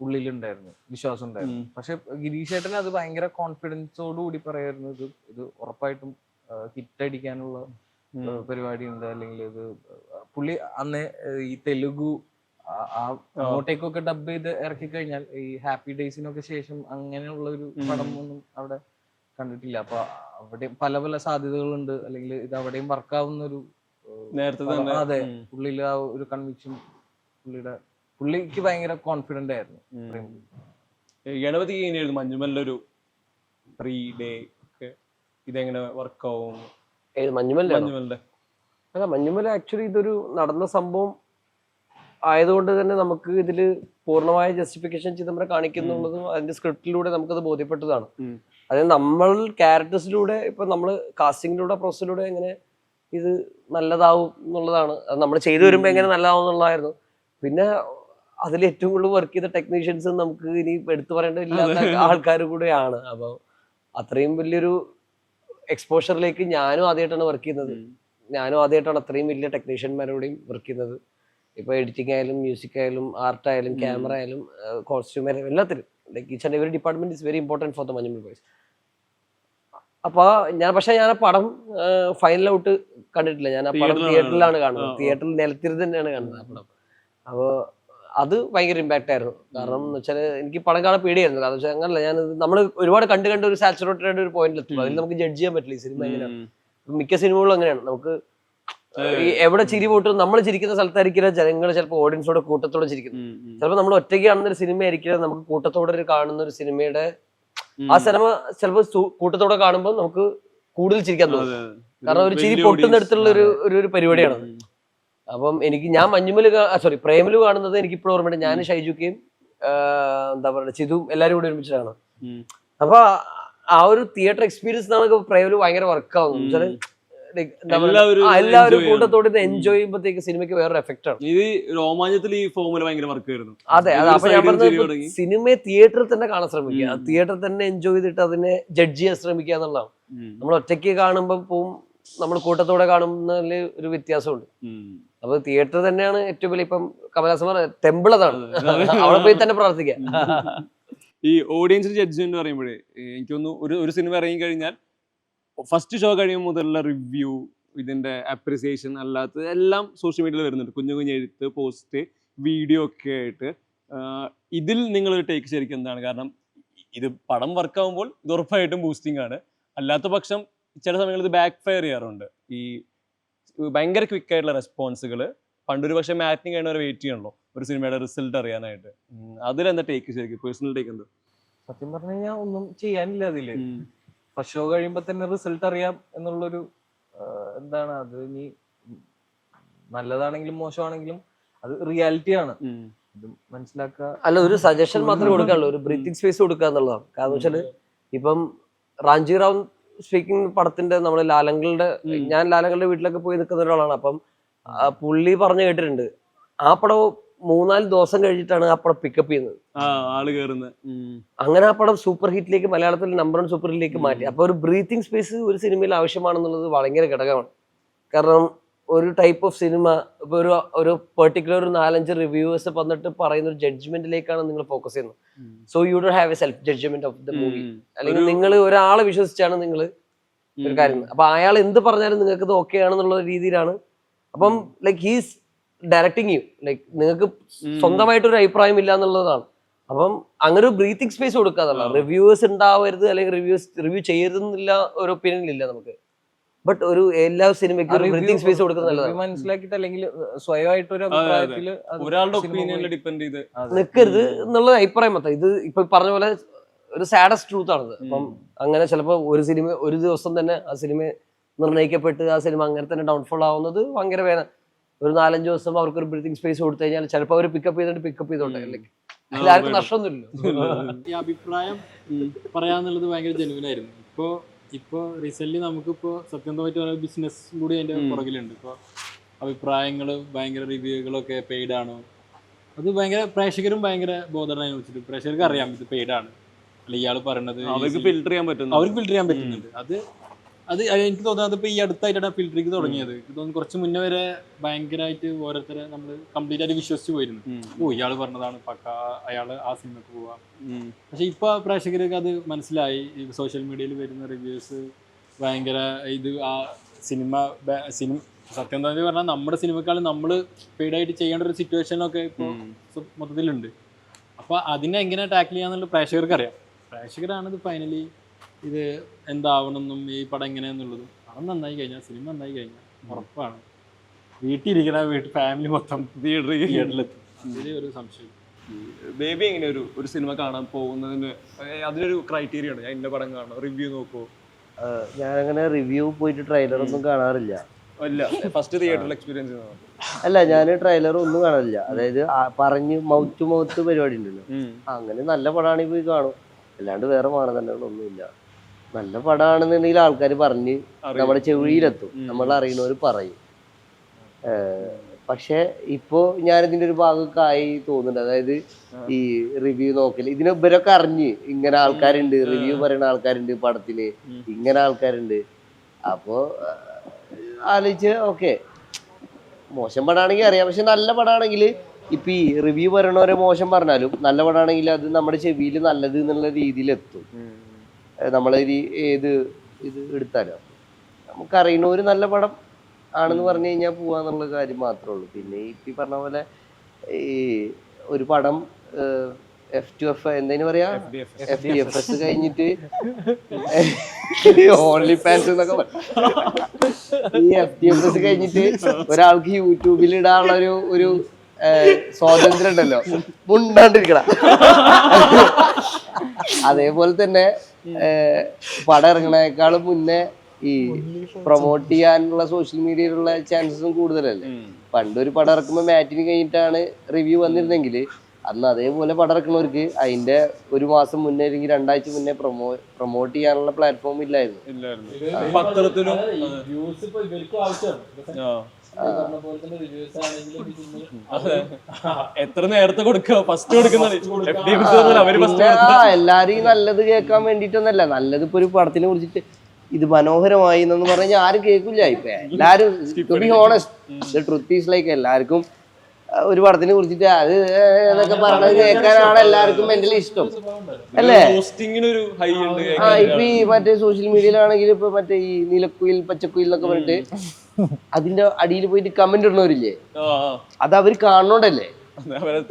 ഉള്ളിലുണ്ടായിരുന്നു, വിശ്വാസം ഉണ്ടായിരുന്നു. പക്ഷെ ഗിരീഷ് ഏട്ടൻ അത് ഭയങ്കര കോൺഫിഡൻസോടുകൂടി പറയായിരുന്നു, ഇത് ഉറപ്പായിട്ടും ഹിറ്റ് അടിക്കാനുള്ള പരിപാടി ഉണ്ട്. അല്ലെങ്കിൽ ഇത് പുള്ളി അന്ന് ഈ തെലുഗു അങ്ങോട്ടേക്കൊക്കെ ഡബ് ചെയ്ത് ഇറക്കി കഴിഞ്ഞാൽ ഈ ഹാപ്പി ഡേയ്സിനൊക്കെ ശേഷം അങ്ങനെയുള്ള ഒരു പടം ഒന്നും അവിടെ കണ്ടിട്ടില്ല. അപ്പൊ അവിടെ പല പല സാധ്യതകളുണ്ട്, അല്ലെങ്കിൽ ഇത് അവിടെയും വർക്കാവുന്ന ഒരു നേരത്തെ അതെ പുള്ളിയിൽ ആ ഒരു കൺവിക്ഷൻ പുള്ളിക്ക് ഭയങ്കര കോൺഫിഡന്റ് ആയിരുന്നു. ഗണപതി എങ്ങനെയായിരുന്നു മഞ്ഞുമല്ലൊരു പ്രീ ഡേ ഒക്കെ ഇതെങ്ങനെ വർക്കാവും? മഞ്ഞുമല്ല അല്ല, മഞ്ഞുമല ആക്ച്വലി ഇതൊരു നടന്ന സംഭവം ആയതുകൊണ്ട് തന്നെ നമുക്ക് ഇതില് പൂർണ്ണമായ ജസ്റ്റിഫിക്കേഷൻ ചിദംബരം കാണിക്കുന്നുള്ളതും അതിന്റെ സ്ക്രിപ്റ്റിലൂടെ നമുക്കത് ബോധ്യപ്പെട്ടതാണ്. അതായത് നമ്മൾ ക്യാരക്ടേഴ്സിലൂടെ ഇപ്പൊ നമ്മൾ കാസ്റ്റിങ്ങിലൂടെ പ്രോസസ്സിലൂടെ എങ്ങനെ ഇത് നല്ലതാവും എന്നുള്ളതാണ്. അത് നമ്മൾ ചെയ്തു വരുമ്പോൾ എങ്ങനെ നല്ലതാവും എന്നുള്ളതായിരുന്നു. പിന്നെ അതിൽ ഏറ്റവും കൂടുതൽ വർക്ക് ചെയ്ത ടെക്നീഷ്യൻസ് നമുക്ക് ഇനി എടുത്തു പറയേണ്ടതില്ലാത്ത ആൾക്കാർ കൂടെയാണ്. അപ്പോൾ അത്രയും വലിയൊരു എക്സ്പോഷറിലേക്ക് ഞാനും ആദ്യമായിട്ടാണ് വർക്ക് ചെയ്യുന്നത്. ഞാനും ആദ്യമായിട്ടാണ് അത്രയും വലിയ ടെക്നീഷ്യന്മാരോടെയും വർക്ക് ചെയ്യുന്നത്. ഇപ്പൊ എഡിറ്റിംഗ് ആയാലും മ്യൂസിക് ആയാലും ആർട്ട് ആയാലും ക്യാമറ ആയാലും കോസ്റ്റ്യൂം ആയാലും എല്ലാത്തിലും like each and every department is very important for the Manjummel boys. അപ്പോൾ ഞാൻ ആ പടം ഫൈനൽ ഔട്ട് കണ്ടിട്ടില്ല. ഞാൻ ആ പടം തിയേറ്ററിലാണ് കാണുന്നത്. തിയേറ്ററിൽ നിലത്തിരുന്ന് തന്നെയാണ് കാണുന്നത് ആ പടം. അപ്പോൾ അത് ഭയങ്കര ഇമ്പാക്റ്റ് ആയിരുന്നു. കാരണം എന്ന് വെച്ചാൽ എനിക്ക് പടം കാണാൻ പേടിയായിരുന്നു. കാരണം വെച്ചാൽ അങ്ങനല്ല, ഞാൻ നമ്മൾ ഒരുപാട് കണ്ട് ഒരു സാച്ചുറേറ്റഡ് ഒരു പോയിന്റിൽ എത്തും. അതിൽ നമുക്ക് ജഡ്ജ് ചെയ്യാൻ പറ്റില്ല ഈ സിനിമ എങ്ങനെയാണ്. മിക്ക സിനിമകളും അങ്ങനെയാണ്. നമുക്ക് എവിടെ ചിരി പോയിട്ട് നമ്മൾ ചിരിക്കുന്ന സ്ഥലത്തായിരിക്കില്ല ജനങ്ങൾ ചിലപ്പോൾ ഓഡിയൻസോടെ കൂട്ടത്തോടെ ചിരിക്കുന്നത്. ചിലപ്പോൾ നമ്മൾ ഒറ്റയ്ക്ക് കാണുന്ന ഒരു സിനിമ ആയിരിക്കില്ല നമുക്ക് കൂട്ടത്തോടെ കാണുന്ന ഒരു സിനിമയുടെ ആ സിനിമ ചിലപ്പോൾ കൂട്ടത്തോടെ കാണുമ്പോൾ നമുക്ക് കൂടുതൽ ചിരിക്കാൻ തോന്നും. കാരണം ഒരു ചിരി പൊട്ടുന്നിടത്തുള്ള ഒരു പരിപാടിയാണ്. അപ്പം ഞാൻ പ്രേമലു കാണുന്നത് എനിക്ക് ഇപ്പോഴും ഓർമ്മയുണ്ട്. ഞാൻ ഷൈജുക്കയും എന്താ പറയുക ചിതുവും എല്ലാവരും കൂടി ഒരുമിച്ചാണ്. അപ്പൊ ആ ഒരു തിയേറ്റർ എക്സ്പീരിയൻസ് പ്രേമലു ഭയങ്കര വർക്കാവുന്നു. എല്ലാവരും കൂട്ടത്തോടെ എൻജോയ് ചെയ്യുമ്പോഴത്തേക്ക് സിനിമയ്ക്ക് വേറൊരു എഫക്റ്റ് ആണ്. ഇത് രോമാഞ്ചത്തിൽ ഈ ഫോമുല ഭയങ്കര വർക്ക് ആയിരുന്നു. അതെ അതെ. അപ്പൊ ഞാൻ പറഞ്ഞത് സിനിമയെ തിയേറ്ററിൽ തന്നെ കാണാൻ ശ്രമിക്കുക, തിയേറ്ററിൽ തന്നെ എൻജോയ് ചെയ്തിട്ട് അതിനെ ജഡ്ജ് ചെയ്യാൻ ശ്രമിക്കുക എന്നുള്ളതാണ്. നമ്മൾ ഒറ്റയ്ക്ക് കാണുമ്പോൾ പോവും, നമ്മൾ കൂട്ടത്തോടെ കാണുന്നതിൽ ഒരു വ്യത്യാസമുണ്ട്. അപ്പൊ തിയേറ്റർ തന്നെയാണ് ഏറ്റവും വലിയ. ഇപ്പം കമലഹാസൻ പറഞ്ഞ ടെമ്പിൾ അതാണ്, അവിടെ പോയി തന്നെ പ്രാർത്ഥിക്കാം. ഈ ഓഡിയൻസിന് ജഡ്ജ്മെന്റ് പറയുമ്പോഴേ എനിക്കൊന്ന് ഒരു സിനിമ ഇറങ്ങി കഴിഞ്ഞാൽ ഫസ്റ്റ് ഷോ കഴിയുമ്പോൾ മുതലുള്ള റിവ്യൂ, ഇതിന്റെ അപ്രിസിയേഷൻ അല്ലാത്തത് എല്ലാം സോഷ്യൽ മീഡിയയിൽ വരുന്നുണ്ട്. കുഞ്ഞു എഴുത്ത്, പോസ്റ്റ്, വീഡിയോ ഒക്കെ ആയിട്ട്. ഇതിൽ നിങ്ങളൊരു ടേക്ക് ശരിക്കും എന്താണ്? കാരണം ഇത് പടം വർക്കാവുമ്പോൾ ഇത് ഉറപ്പായിട്ടും ബൂസ്റ്റിംഗ് ആണ്. അല്ലാത്ത പക്ഷം ചില സമയങ്ങളിൽ ഇത് ബാക്ക് ഫയർ ചെയ്യാറുണ്ട്. ഈ ഭയങ്കര ക്വിക്ക് ആയിട്ടുള്ള റെസ്പോൺസുകൾ പണ്ടൊരു പക്ഷേ മാറ്റിനി കഴിഞ്ഞവരെ വെയിറ്റ് ചെയ്യണല്ലോ ഒരു സിനിമയുടെ റിസൾട്ട് അറിയാനായിട്ട്. അതിലെന്താ ടേക്ക് ശരിക്കും പേഴ്സണൽ ടേക്ക് എന്താ? സത്യം പറഞ്ഞു കഴിഞ്ഞാൽ ഒന്നും ചെയ്യാനില്ല അതില്. ഫസ്റ്റ് ഷോ കഴിയുമ്പോ തന്നെ റിസൾട്ട് അറിയാം എന്നുള്ളൊരു എന്താണ് അത്. ഇനി നല്ലതാണെങ്കിലും മോശമാണെങ്കിലും അത് റിയാലിറ്റി ആണ്, ഇത് മനസ്സിലാക്കുക. അല്ല, ഒരു സജഷൻ മാത്രമേ കൊടുക്കാനുള്ളൂ, ഒരു ബ്രീത്തിങ് സ്പേസ് കൊടുക്കുക എന്നുള്ളതാണ്. കാരണം വെച്ചാല് ഇപ്പം റാംജി റാവു സ്പീക്കിംഗ് പടത്തിന്റെ നമ്മള് ഞാൻ ലാലങ്ങളുടെ വീട്ടിലൊക്കെ പോയി നിൽക്കുന്ന ഒരാളാണ്. അപ്പം പുള്ളി പറഞ്ഞു കേട്ടിട്ടുണ്ട് ആ പടം 3-4 ദിവസം കഴിഞ്ഞിട്ടാണ് ആ പടം പിക്കപ്പ് ചെയ്യുന്നത്, ആള് കയറുന്നത്. അങ്ങനെ ആ പടം സൂപ്പർ ഹിറ്റിലേക്ക്, മലയാളത്തിൽ നമ്പർ 1 സൂപ്പർ ഹിറ്റിലേക്ക് മാറ്റി. അപ്പൊ ഒരു ബ്രീത്തിങ് സ്പേസ് ഒരു സിനിമയിൽ ആവശ്യമാണെന്നുള്ളത് ഭയങ്കര ഘടകമാണ്. കാരണം ഒരു ടൈപ്പ് ഓഫ് സിനിമ ഇപ്പൊ ഒരു പെർട്ടിക്കുലർ ഒരു 4-5 റിവ്യൂവേഴ്സ് വന്നിട്ട് പറയുന്ന ഒരു ജഡ്ജ്മെന്റിലേക്കാണ് നിങ്ങൾ ഫോക്കസ് ചെയ്യുന്നത്. So you don't have a self judgment of the movie. അല്ലെങ്കിൽ നിങ്ങൾ ഒരാളെ വിശ്വസിച്ചാണ് നിങ്ങൾ ഒരു കാര്യം, അപ്പൊ അയാൾ എന്ത് പറഞ്ഞാലും നിങ്ങൾക്ക് ഇത് ഓക്കെ ആണെന്നുള്ള രീതിയിലാണ്. അപ്പം like he's directing you, like നിങ്ങൾക്ക് സ്വന്തമായിട്ടൊരു അഭിപ്രായം ഇല്ല എന്നുള്ളതാണ്. അപ്പം അങ്ങനെ ഒരു ബ്രീത്തിങ് സ്പേസ് കൊടുക്കാന്നുള്ള, റിവ്യൂവേഴ്സ് ഉണ്ടാവരുത് അല്ലെങ്കിൽ റിവ്യൂ ചെയ്യരുതെന്നില്ല ഒരു ഒപ്പീനിയൻ ഇല്ല നമുക്ക്. ബട്ട് ഒരു എല്ലാ സിനിമയ്ക്കും ഒരു ബ്രീത്തിങ് സ്പേസ് കൊടുക്കുന്നത് മനസ്സിലാക്കിയിട്ട് അല്ലെങ്കിൽ സ്വയമായിട്ടൊരു അഭിപ്രായത്തില് ഒരാളുടെ ഒപ്പീനിയനിൽ ഡിപ്പെൻഡ് ചെയ്ത് നിൽക്കരുത് എന്നുള്ള അഭിപ്രായം മാത്രം. ഇത് ഇപ്പൊ പറഞ്ഞ പോലെ ഒരു സാഡസ്റ്റ് ട്രൂത്ത് ആണത്. അപ്പം അങ്ങനെ ചിലപ്പോൾ ഒരു സിനിമ ഒരു ദിവസം തന്നെ ആ സിനിമ നിർണ്ണയിക്കപ്പെട്ട് ആ സിനിമ അങ്ങനെ തന്നെ ഡൗൺഫോൾ ആവുന്നത് ഭയങ്കര വേദന. ഒരു 4-5 ദിവസം അവർക്ക് ഒരു ബ്രീത്തിങ് സ്പേസ് കൊടുത്തു കഴിഞ്ഞാൽ ചിലപ്പോൾ അവർ പിക്കപ്പ് ചെയ്തോട്ടെ, അല്ലെങ്കിൽ എല്ലാവർക്കും നഷ്ടമൊന്നുമില്ലല്ലോ. ഈ അഭിപ്രായം പറയാന്നുള്ളത് ഭയങ്കര ജെനുവിൻ ആയിരുന്നു. ഇപ്പോൾ റീസെന്റ് നമുക്കിപ്പോൾ സത്യം തോന്നിട്ട് ബിസിനസ് കൂടി അതിന്റെ പുറകിലുണ്ട്. ഇപ്പോൾ അഭിപ്രായങ്ങൾ ഭയങ്കര റിവ്യൂകളൊക്കെ പെയ്ഡാണോ, അത് ഭയങ്കര പ്രേക്ഷകരും ഭയങ്കര ബോധറായി വെച്ചിട്ട് പ്രേക്ഷകർക്ക് അറിയാം ഇത് പെയ്ഡാണ്, അല്ല ഇയാൾ പറയണത് അവർക്ക് ഫിൽട്ടർ ചെയ്യാൻ പറ്റുന്നുണ്ട്. അത് എനിക്ക് തോന്നുന്നത് ഇപ്പൊ ഈ അടുത്തായിട്ടാണ് ഫിൽട്ടറിങ് തുടങ്ങിയത്. എനിക്ക് തോന്നുന്നു കുറച്ച് മുന്നേ വരെ ഭയങ്കരമായിട്ട് ഓരോരുത്തരെ നമ്മൾ കംപ്ലീറ്റ് ആയിട്ട് വിശ്വസിച്ച് പോയിരുന്നു. ഇയാള് പറഞ്ഞതാണ് പക്ക, അയാള് ആ സിനിമക്ക് പോവാം. പക്ഷെ ഇപ്പൊ പ്രേക്ഷകർക്ക് അത് മനസ്സിലായി. സോഷ്യൽ മീഡിയയിൽ വരുന്ന റിവ്യൂസ് ഭയങ്കര ഇത് ആ സിനിമ സത്യം തോന്നി പറഞ്ഞാൽ നമ്മുടെ സിനിമക്കാളും നമ്മൾ പെയ്ഡായിട്ട് ചെയ്യേണ്ട ഒരു സിറ്റുവേഷനൊക്കെ ഇപ്പോൾ മൊത്തത്തിലുണ്ട്. അപ്പൊ അതിനെ എങ്ങനെ ടാക്കിൾ ചെയ്യാന്നുള്ള പ്രേക്ഷകർക്ക് അറിയാം. പ്രേക്ഷകരാണ് ഇത് ഫൈനലി ഇത് എന്താവണമെന്നും ഈ പടം എങ്ങനെയാന്നുള്ളതും. പടം നന്നായി കഴിഞ്ഞാൽ, സിനിമ നന്നായി കഴിഞ്ഞാൽ ഉറപ്പാണ് വീട്ടിലിരിക്കുന്ന ഫാമിലി മൊത്തം തിയേറ്ററിലെത്തും. അതിൽ ഒരു സംശയം. ബേബി എങ്ങനെ ഒരു സിനിമ കാണാൻ പോകുന്നതിന് അതിനൊരു ക്രൈറ്റീരിയ ഉണ്ട്? ഞാൻ ഇന്ന പടം കാണണം, റിവ്യൂ നോക്കുമോ? ഞാനങ്ങനെ റിവ്യൂ പോയിട്ട് ട്രെയിലർ ഒന്നും കാണാറില്ല. അല്ല, ഫസ്റ്റ് തിയേറ്ററിൽ എക്സ്പീരിയൻസ് അല്ല, ഞാൻ ട്രെയിലർ ഒന്നും കാണാറില്ല. അതായത് പറഞ്ഞ് മൗത്ത് ടു മൗത്ത് പരിപാടി ഉണ്ടല്ലോ, അങ്ങനെ നല്ല പടമാണെങ്കിൽ പോയി കാണും. അല്ലാണ്ട് വേറെ മാനദണ്ഡങ്ങളൊന്നുമില്ല. നല്ല പടമാണെന്നുണ്ടെങ്കിൽ ആൾക്കാർ പറഞ്ഞ് നമ്മുടെ ചെവിയിലെത്തും, നമ്മൾ അറിയണവർ പറയും. പക്ഷെ ഇപ്പോ ഞാനിതിന്റെ ഒരു ഭാഗമൊക്കെ ആയി തോന്നുന്നുണ്ട്. അതായത് ഈ റിവ്യൂ നോക്കല്, ഇതിനൊക്കെ അറിഞ്ഞ് ഇങ്ങനെ ആൾക്കാരുണ്ട്, റിവ്യൂ പറയുന്ന ആൾക്കാരുണ്ട് പടത്തിന്, ഇങ്ങനെ ആൾക്കാരുണ്ട്. അപ്പോ ആലോചിച്ച് ഓക്കെ, മോശം പടമാണെങ്കിൽ അറിയാം. പക്ഷെ നല്ല പടമാണെങ്കിൽ ഇപ്പൊ ഈ റിവ്യൂ പറയണവരെ മോശം പറഞ്ഞാലും നല്ല പടമാണെങ്കിൽ അത് നമ്മുടെ ചെവിയിൽ നല്ലത് എന്നുള്ള രീതിയിലെത്തും. നമ്മളെ ഏത് ഇത് എടുത്താലോ നമുക്കറിയണ ഒരു നല്ല പടം ആണെന്ന് പറഞ്ഞു കഴിഞ്ഞാൽ പോവാന്നുള്ള കാര്യം മാത്രമേ ഉള്ളൂ. പിന്നെ ഈ പറഞ്ഞ പോലെ ഈ ഒരു പടം F2F എന്തേലും പറയാ, FDFS കഴിഞ്ഞിട്ട് ഓൺലി ഫാൻസ് എന്നൊക്കെ ഈ FDFS കഴിഞ്ഞിട്ട് ഒരാൾക്ക് യൂട്യൂബിൽ ഇടാനുള്ള ഒരു സ്വാതന്ത്ര്യം ഉണ്ടല്ലോ, മുണ്ടാണ്ടിരിക്കണ. അതേപോലെ തന്നെ പടം ഇറങ്ങണേക്കാളും മുന്നേ ഈ പ്രൊമോട്ട് ചെയ്യാനുള്ള സോഷ്യൽ മീഡിയയിലുള്ള ചാൻസസും കൂടുതലല്ലേ. പണ്ടൊരു പടം ഇറക്കുമ്പോൾ മാറ്റിന് കഴിഞ്ഞിട്ടാണ് റിവ്യൂ വന്നിരുന്നെങ്കിൽ അന്ന് അതേപോലെ പടം ഇറക്കുന്നവർക്ക് അതിന്റെ ഒരു മാസം മുന്നേ അല്ലെങ്കിൽ 2 ആഴ്ച മുന്നേ പ്രൊമോട്ട് ചെയ്യാനുള്ള പ്ലാറ്റ്ഫോം ഇല്ലായിരുന്നു. പത്രത്തിലും എത്ര നേരത്തെ കൊടുക്കുക, ഫസ്റ്റ് കൊടുക്കുന്നത് എല്ലാരും നല്ലത് കേൾക്കാൻ വേണ്ടിട്ടൊന്നല്ല. നല്ലത് ഇപ്പൊ ഒരു പടത്തിനെ കുറിച്ചിട്ട് ഇത് മനോഹരമായി എന്നൊന്നും പറഞ്ഞാൽ ആരും കേൾക്കില്ല. ഇപ്പൊ എല്ലാരും to be honest, truth is like എല്ലാവർക്കും ഒരു പടത്തിനെ കുറിച്ചിട്ട് അത് എന്നൊക്കെ പറയണത് കേൾക്കാനാണ് എല്ലാവർക്കും മെന്റലി ഇഷ്ടം അല്ലേ. ഇപ്പൊ ഈ മറ്റേ സോഷ്യൽ മീഡിയയിലാണെങ്കിൽ ഇപ്പൊ മറ്റേ ഈ നീലക്കുയിൽ പച്ചക്കുയിൽ എന്നൊക്കെ പറഞ്ഞിട്ട് അതിന്റെ അടിയിൽ പോയിട്ട് കമന്റ് ഇടണവരില്ലേ, അത് അവർ കാണണോണ്ടല്ലേ,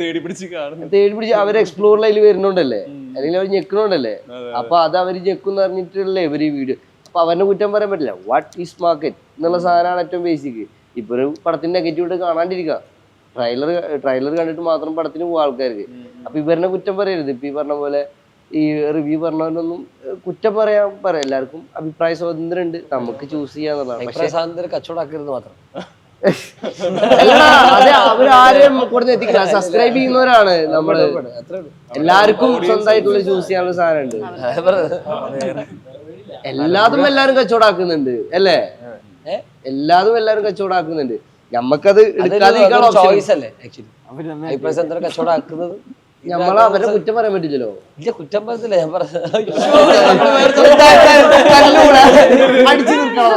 തേടി പിടിച്ച് അവർ എക്സ്പ്ലോർ അതിൽ വരുന്നോണ്ടല്ലേ, അല്ലെങ്കിൽ അവർ ഞെക്കണോണ്ടല്ലേ. അപ്പൊ അത് അവർ ഞെക്കും പറഞ്ഞിട്ടല്ലേ ഇവര് ഈ വീഡിയോ. അപ്പൊ അവരുടെ കുറ്റം പറയാൻ പറ്റില്ല. വാട്ട് ഈസ് മാർക്കറ്റ് എന്നുള്ള സാധനമാണ് ഏറ്റവും ബേസിക്. ഇപ്പൊ ഒരു പടത്തിന്റെ നെഗറ്റീവ് കാണാണ്ടിരിക്കുക, ട്രെയിലർ കണ്ടിട്ട് മാത്രം പടത്തിന് പോകും ആൾക്കാർക്ക്. അപ്പൊ ഇവരെ കുറ്റം പറയരുത്. ഇപ്പൊ ഈ പറഞ്ഞ പോലെ ഈ റിവ്യൂ പറഞ്ഞവരൊന്നും കുറ്റം പറയാം. എല്ലാവർക്കും അഭിപ്രായ സ്വാതന്ത്ര്യം ഉണ്ട്, നമുക്ക് ചൂസ് ചെയ്യാന്നുള്ളതാണ്. പക്ഷേ കച്ചവടമാക്കരുത് മാത്രം. അതെ, അവരാരെയും കൊടുത്ത് എത്തിക്കില്ല. സബ്സ്ക്രൈബ് ചെയ്യുന്നവരാണ് നമ്മള്. എല്ലാവർക്കും സ്വന്തമായിട്ടുള്ള ചൂസ് ചെയ്യാനുള്ള സാധനം ഉണ്ട്. എല്ലാരും കച്ചവടാക്കുന്നുണ്ട് അല്ലേ? എല്ലാരും കച്ചവടാക്കുന്നുണ്ട്. നമ്മക്കത് ചോയ്സ് അല്ലേ ആക്ച്വലി അഭിപ്രായ സ്വാതന്ത്ര്യം കച്ചവടമാക്കുന്നത്. നമ്മള് അവരെ കുറ്റം പറയാൻ പറ്റില്ലല്ലോ. ഇല്ല, കുറ്റം പറയത്തില്ല. ഞാൻ അടിച്ചു നിർക്കണം.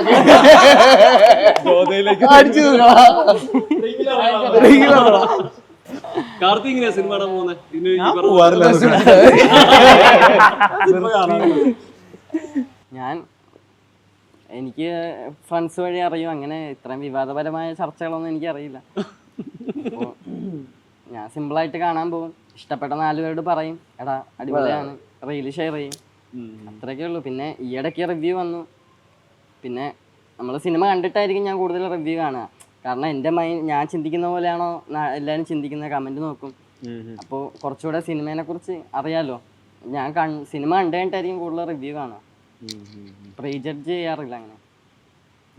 കാർത്തിക് ഇങ്ങനെയാ സിനിമ കാണാൻ പോകുന്നത്? എനിക്ക് ഫ്രണ്ട്സ് വഴി അറിയും. അങ്ങനെ ഇത്രയും വിവാദപരമായ ചർച്ചകളൊന്നും എനിക്കറിയില്ല. അപ്പോൾ ഞാൻ സിമ്പിളായിട്ട് കാണാൻ പോകും. ഇഷ്ടപ്പെട്ട 4 പേരോട് പറയും, എടാ അടിപൊളിയാണ്, റീല് ഷെയർ ചെയ്യും, അത്രയൊക്കെ ഉള്ളൂ. പിന്നെ ഈയിടയ്ക്ക് റിവ്യൂ വന്നു. പിന്നെ നമ്മൾ സിനിമ കണ്ടിട്ടായിരിക്കും ഞാൻ കൂടുതൽ റിവ്യൂ കാണുക. കാരണം എൻ്റെ ഞാൻ ചിന്തിക്കുന്ന പോലെയാണോ എല്ലാവരും ചിന്തിക്കുന്ന കമൻറ്റ് നോക്കും. അപ്പോൾ കുറച്ചുകൂടെ സിനിമേനെ കുറിച്ച് അറിയാലോ. ഞാൻ സിനിമ കണ്ടു കഴിഞ്ഞിട്ടായിരിക്കും കൂടുതൽ റിവ്യൂ കാണുക. പ്രീ ജഡ്ജ് ചെയ്യാറില്ല അങ്ങനെ.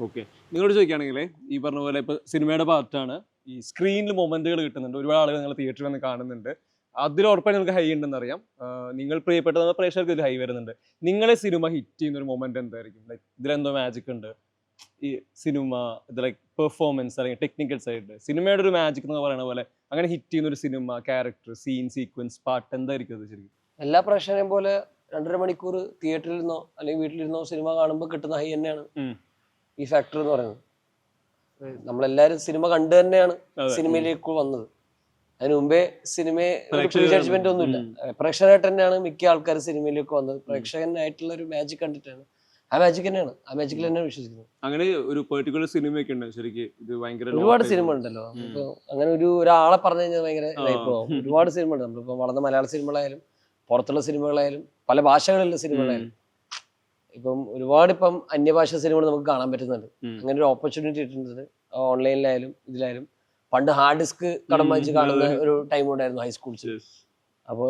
ഓക്കെ, നിങ്ങളോട് ചോദിക്കുകയാണെങ്കിൽ ഈ പറഞ്ഞ പോലെ ഇപ്പോൾ സിനിമയുടെ പാർട്ടാണ്, ഈ സ്ക്രീനിൽ മൊമെന്റുകൾ കിട്ടുന്നുണ്ട്. ഒരുപാട് ആളുകൾ നിങ്ങൾ തിയേറ്ററിൽ വന്ന് കാണുന്നുണ്ട്. അതിൽ ഉറപ്പായി നിങ്ങൾക്ക് ഹൈ ഉണ്ടെന്ന് അറിയാം. നിങ്ങൾ പ്രിയപ്പെട്ട പ്രേക്ഷകർക്ക് ഇതിൽ ഹൈ വരുന്നുണ്ട്. നിങ്ങളെ സിനിമ ഹിറ്റ് ചെയ്യുന്ന ഒരു മൊമെന്റ് എന്തായിരിക്കും? ലൈക്ക് ഇതിലെന്തോ മാജിക് ഉണ്ട് ഈ സിനിമ, ഇത് ലൈക്ക് പെർഫോമൻസ് അല്ലെങ്കിൽ ടെക്നിക്കൽ സൈഡ്, സിനിമയുടെ ഒരു മാജിക് എന്ന് പറയുന്ന പോലെ അങ്ങനെ ഹിറ്റ് ചെയ്യുന്ന ഒരു സിനിമ, ക്യാരക്ടർ, സീൻ, സീക്വൻസ്, പാട്ട് എന്തായിരിക്കും അത് ശരിക്കും? എല്ലാ പ്രേക്ഷകരെയും പോലെ 2.5 മണിക്കൂർ തിയേറ്ററിലിരുന്നോ അല്ലെങ്കിൽ വീട്ടിലിരുന്നോ സിനിമ കാണുമ്പോൾ കിട്ടുന്ന ഹൈ തന്നെയാണ് ഈ ഫാക്ടർ എന്ന് പറയുന്നത്. നമ്മളെല്ലാരും സിനിമ കണ്ടു തന്നെയാണ് സിനിമയിലേക്ക് വന്നത്. അതിന് മുമ്പേ സിനിമയെ ജഡ്ജ്മെന്റ് ഒന്നുമില്ല, പ്രേക്ഷകനായിട്ട് തന്നെയാണ് മിക്ക ആൾക്കാർ സിനിമയിലേക്ക് വന്നത്. പ്രേക്ഷകനായിട്ടുള്ള ഒരു മാജിക് കണ്ടിട്ടാണ്. ആ മാജിക് തന്നെയാണ്, ആ മാജിക്കിൽ തന്നെയാണ് വിശ്വസിക്കുന്നത്. അങ്ങനെ ഒരു പെർട്ടിക്കുലർ സിനിമയൊക്കെ ഉണ്ട് ശരിക്കും? ഇത് ഭയങ്കര ഒരുപാട് സിനിമ ഉണ്ടല്ലോ. ഇപ്പൊ അങ്ങനെ ഒരാളെ പറഞ്ഞു കഴിഞ്ഞാൽ ഭയങ്കര ഒരുപാട് സിനിമ ഉണ്ട്. നമ്മളിപ്പോ വളർന്ന മലയാള സിനിമകളായാലും പുറത്തുള്ള സിനിമകളായാലും പല ഭാഷകളിലുള്ള സിനിമകളായാലും ഇപ്പം ഒരുപാട് അന്യഭാഷ സിനിമകൾ നമുക്ക് കാണാൻ പറ്റുന്നുണ്ട്. അങ്ങനെ ഒരു ഓപ്പർച്യൂണിറ്റി കിട്ടുന്നത് ഓൺലൈനിലായാലും ഇതിലായാലും. പണ്ട് ഹാർഡ് ഡിസ്ക് കടം വാങ്ങിച്ച് കാണുന്ന ഒരു ടൈം ഉണ്ടായിരുന്നു ഹൈസ്കൂൾസ്. അപ്പോൾ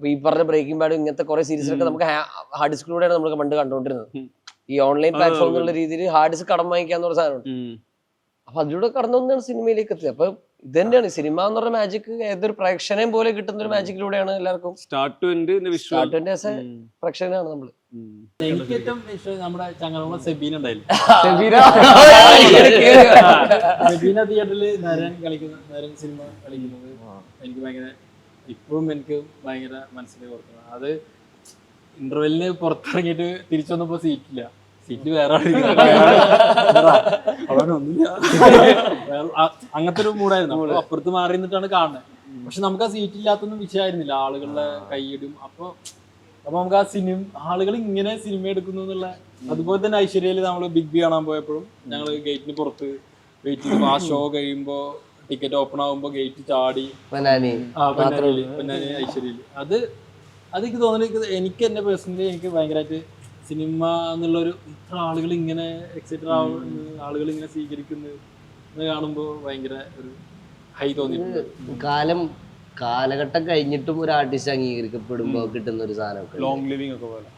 ഈ പറഞ്ഞ ബ്രേക്കിംഗ് ബാഡ് ഇങ്ങനത്തെ കുറെ സീരീസിലൊക്കെ നമുക്ക് ഹാർഡ് ഡിസ്കിലൂടെയാണ് നമ്മൾ പണ്ട് കണ്ടുകൊണ്ടിരുന്നത്. ഈ ഓൺലൈൻ പ്ലാറ്റ്ഫോം എന്നുള്ള രീതിയിൽ ഹാർഡ് ഡിസ്ക് കടം വാങ്ങിക്കാന്ന് പറഞ്ഞ സാധനമുണ്ട്. അപ്പൊ അതിലൂടെ കടന്നു വന്നാണ് സിനിമയിലേക്ക് എത്തിയത്. അപ്പൊ ഇത് തന്നെയാണ് സിനിമ എന്ന് പറഞ്ഞ മാജിക്. ഏതൊരു പ്രേക്ഷകനെയും പോലെ കിട്ടുന്ന ഒരു മാജിക്കിലൂടെയാണ് എല്ലാവർക്കും സ്റ്റാർട്ട് ടു എൻഡ് പ്രേക്ഷകനാണ് നമ്മള്. എനിക്ക് ഏറ്റവും ഇഷ്ടം നമ്മുടെ ചങ്ങരകുളം സെബീന ഉണ്ടായില്ല. സെബീന തിയേറ്ററിൽ നരൻ സിനിമ കളിക്കുന്നത് എനിക്ക് ഭയങ്കര, ഇപ്പോഴും എനിക്ക് ഭയങ്കര മനസ്സിൽ ഓർക്കുന്നത്. അത് ഇന്റർവെല്ലിന് പുറത്തിറങ്ങിയിട്ട് തിരിച്ചു വന്നപ്പോ സീറ്റില്ല, സീറ്റ് വേറെ ഒന്നുമില്ല, അങ്ങനത്തെ ഒരു മൂടായിരുന്നു. അപ്പൊ അപ്പുറത്ത് മാറി നിന്നിട്ടാണ് കാണുന്നത്. പക്ഷെ നമുക്ക് ആ സീറ്റ് ഇല്ലാത്തൊന്നും വിഷയമായിരുന്നില്ല, ആളുകളുടെ കൈയിടും. അപ്പൊ നമുക്ക് ആ ആളുകൾ ഇങ്ങനെ സിനിമ എടുക്കുന്നു എന്നുള്ള. അതുപോലെ തന്നെ ഐശ്വര്യയില് നമ്മള് ബിഗ് ബി കാണാൻ പോയപ്പോഴും ഞങ്ങള് ഗേറ്റിന് പുറത്ത് വെയിറ്റ് ചെയ്തു. ആ ഷോ കഴിയുമ്പോ ടിക്കറ്റ് ഓപ്പൺ ആകുമ്പോ ഗേറ്റ് ചാടി പൊന്നാനി ഐശ്വര്യയില്. അത് എനിക്ക് തോന്നുന്നത്, എനിക്ക് എന്നെ പേഴ്സണലി എനിക്ക് ഭയങ്കരമായിട്ട് സിനിമ എന്നുള്ളൊരു ഇത്ര ആളുകൾ ഇങ്ങനെ എക്സൈറ്റഡ് ആളുകൾ ഇങ്ങനെ സ്വീകരിക്കുന്നത് കാണുമ്പോൾ ഭയങ്കര ഒരു ഹൈ തോന്നിയിട്ടുണ്ട്. കാലഘട്ടം കഴിഞ്ഞിട്ടും ഒരു ആർട്ടിസ്റ്റ് അംഗീകരിക്കപ്പെടുമ്പോ കിട്ടുന്ന ഒരു സാധനം ലോങ് ലിവിംഗ് ഒക്കെ പോലെ.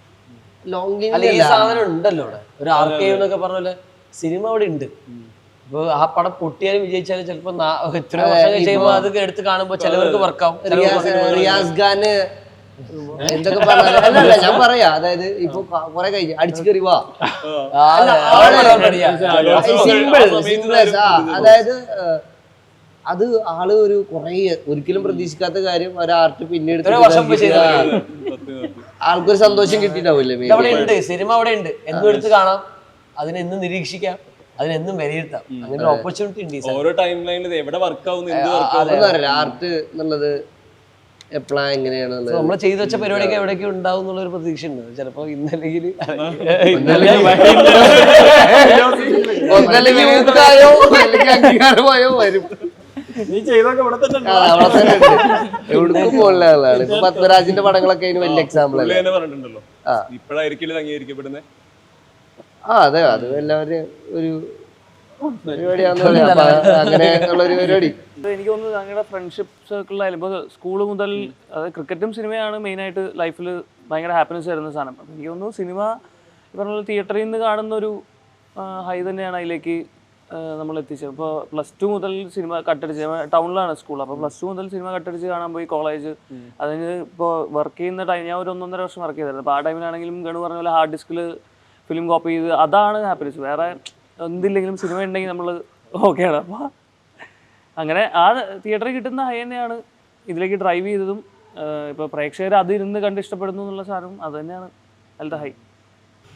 ഈ സാധനം ഉണ്ടല്ലോ അവിടെ ഒരു ആർക്കൈവ് എന്നൊക്കെ പറഞ്ഞ പോലെ സിനിമ അവിടെ ഉണ്ട്. ഇപ്പൊ ആ പടം പൊട്ടിയാലും വിജയിച്ചാലും ചിലപ്പോ എത്ര വർഷം കഴിയുമ്പോ അത് എടുത്ത് കാണുമ്പോ ചിലവർക്ക് വർക്കാവും. റിയാസ് ഖാന് എന്തൊക്കെ പറഞ്ഞാൽ ഞാൻ പറയാ, അതായത് ഇപ്പൊ കൊറേ കഴിഞ്ഞ് അടിച്ചു കയറി വാ, സിമ്പിൾ. അതായത് അത് ആള് ഒരു കൊറേ ഒരിക്കലും പ്രതീക്ഷിക്കാത്ത കാര്യം ഒരാർട്ട് പിന്നീട് ആൾക്കൊരു സന്തോഷം കിട്ടിയിട്ടാവില്ലേ. അവിടെ ഉണ്ട് സിനിമ, അവിടെ ഉണ്ട്, എന്നും എടുത്ത് കാണാം, അതിനെന്നും നിരീക്ഷിക്കാം, അതിനെന്നും വിലയിരുത്താം. അങ്ങനെ ഒരു ഓപ്പർച്യൂണിറ്റി ഉണ്ട്. ഓരോ ടൈം ലൈനിൽ എവിടെ വർക്കാവുന്നു ആർട്ട് എന്നുള്ളത് എപ്പോഴാ എങ്ങനെയാണുള്ളത്. നമ്മൾ ചെയ്തു വെച്ച പരിപാടിയൊക്കെ എവിടെയൊക്കെ ഉണ്ടാവും എന്നുള്ളൊരു പ്രതീക്ഷ ഉണ്ട്. ചിലപ്പോ ഇന്നല്ലെങ്കിൽ അംഗീകാരമായോ വരും. എവിടേക്കും പോകുന്ന ആളാണ്. ഇപ്പൊ പത്മരാജിന്റെ പടങ്ങളൊക്കെ അതിന് വലിയ എക്സാമ്പിൾ അല്ലേ. ഇപ്പോഴായിരിക്കും അംഗീകരിക്കപ്പെടുന്നത്. അതെ, അത് എല്ലാവരും ഒരു പരിപാടിയാണെന്ന് പറയാം. അപ്പൊ അങ്ങനെ ഉള്ള ഒരു പരിപാടി. എനിക്ക് തോന്നുന്നു ഞങ്ങളുടെ ഫ്രണ്ട്ഷിപ്പ് സർക്കിളിലായാലും ഇപ്പോൾ സ്കൂൾ മുതൽ അതായത് ക്രിക്കറ്റും സിനിമയാണ് മെയിനായിട്ട് ലൈഫിൽ ഭയങ്കര ഹാപ്പിനെസ് തരുന്ന സാധനം. അപ്പം എനിക്ക് തോന്നുന്നു സിനിമ പറഞ്ഞ തിയേറ്ററിൽ നിന്ന് കാണുന്ന ഒരു ഹൈ തന്നെയാണ് അതിലേക്ക് നമ്മൾ എത്തിച്ചത്. ഇപ്പോൾ +2 മുതൽ സിനിമ കട്ടടിച്ച് ടൗണിലാണ് സ്കൂൾ. അപ്പോൾ +2 മുതൽ സിനിമ കട്ടടിച്ച് കാണാൻ പോയി, കോളേജ്. അതിന് ഇപ്പോൾ വർക്ക് ചെയ്യുന്ന ടൈം ഞാൻ ഒരു 1.5 വർഷം വർക്ക് ചെയ്തായിരുന്നു. അപ്പോൾ ആ ടൈമിലാണെങ്കിലും ഗണു പറഞ്ഞ പോലെ ഹാർഡ് ഡിസ്കിൽ ഫിലിം കോപ്പി ചെയ്ത് അതാണ് ഹാപ്പിനെസ്. വേറെ എന്തില്ലെങ്കിലും സിനിമ ഉണ്ടെങ്കിൽ നമ്മൾ ഓക്കെയാണ്. അപ്പോൾ അങ്ങനെ ആ തിയേറ്ററിൽ കിട്ടുന്ന ഹൈ തന്നെയാണ് ഇതിലേക്ക് ഡ്രൈവ് ചെയ്തതും. ഇപ്പോൾ പ്രേക്ഷകർ അത് ഇരുന്ന് കണ്ട് ഇഷ്ടപ്പെടുന്നു എന്നുള്ള സാധനം അത് തന്നെയാണ് അതിലത്തെ ഹൈ.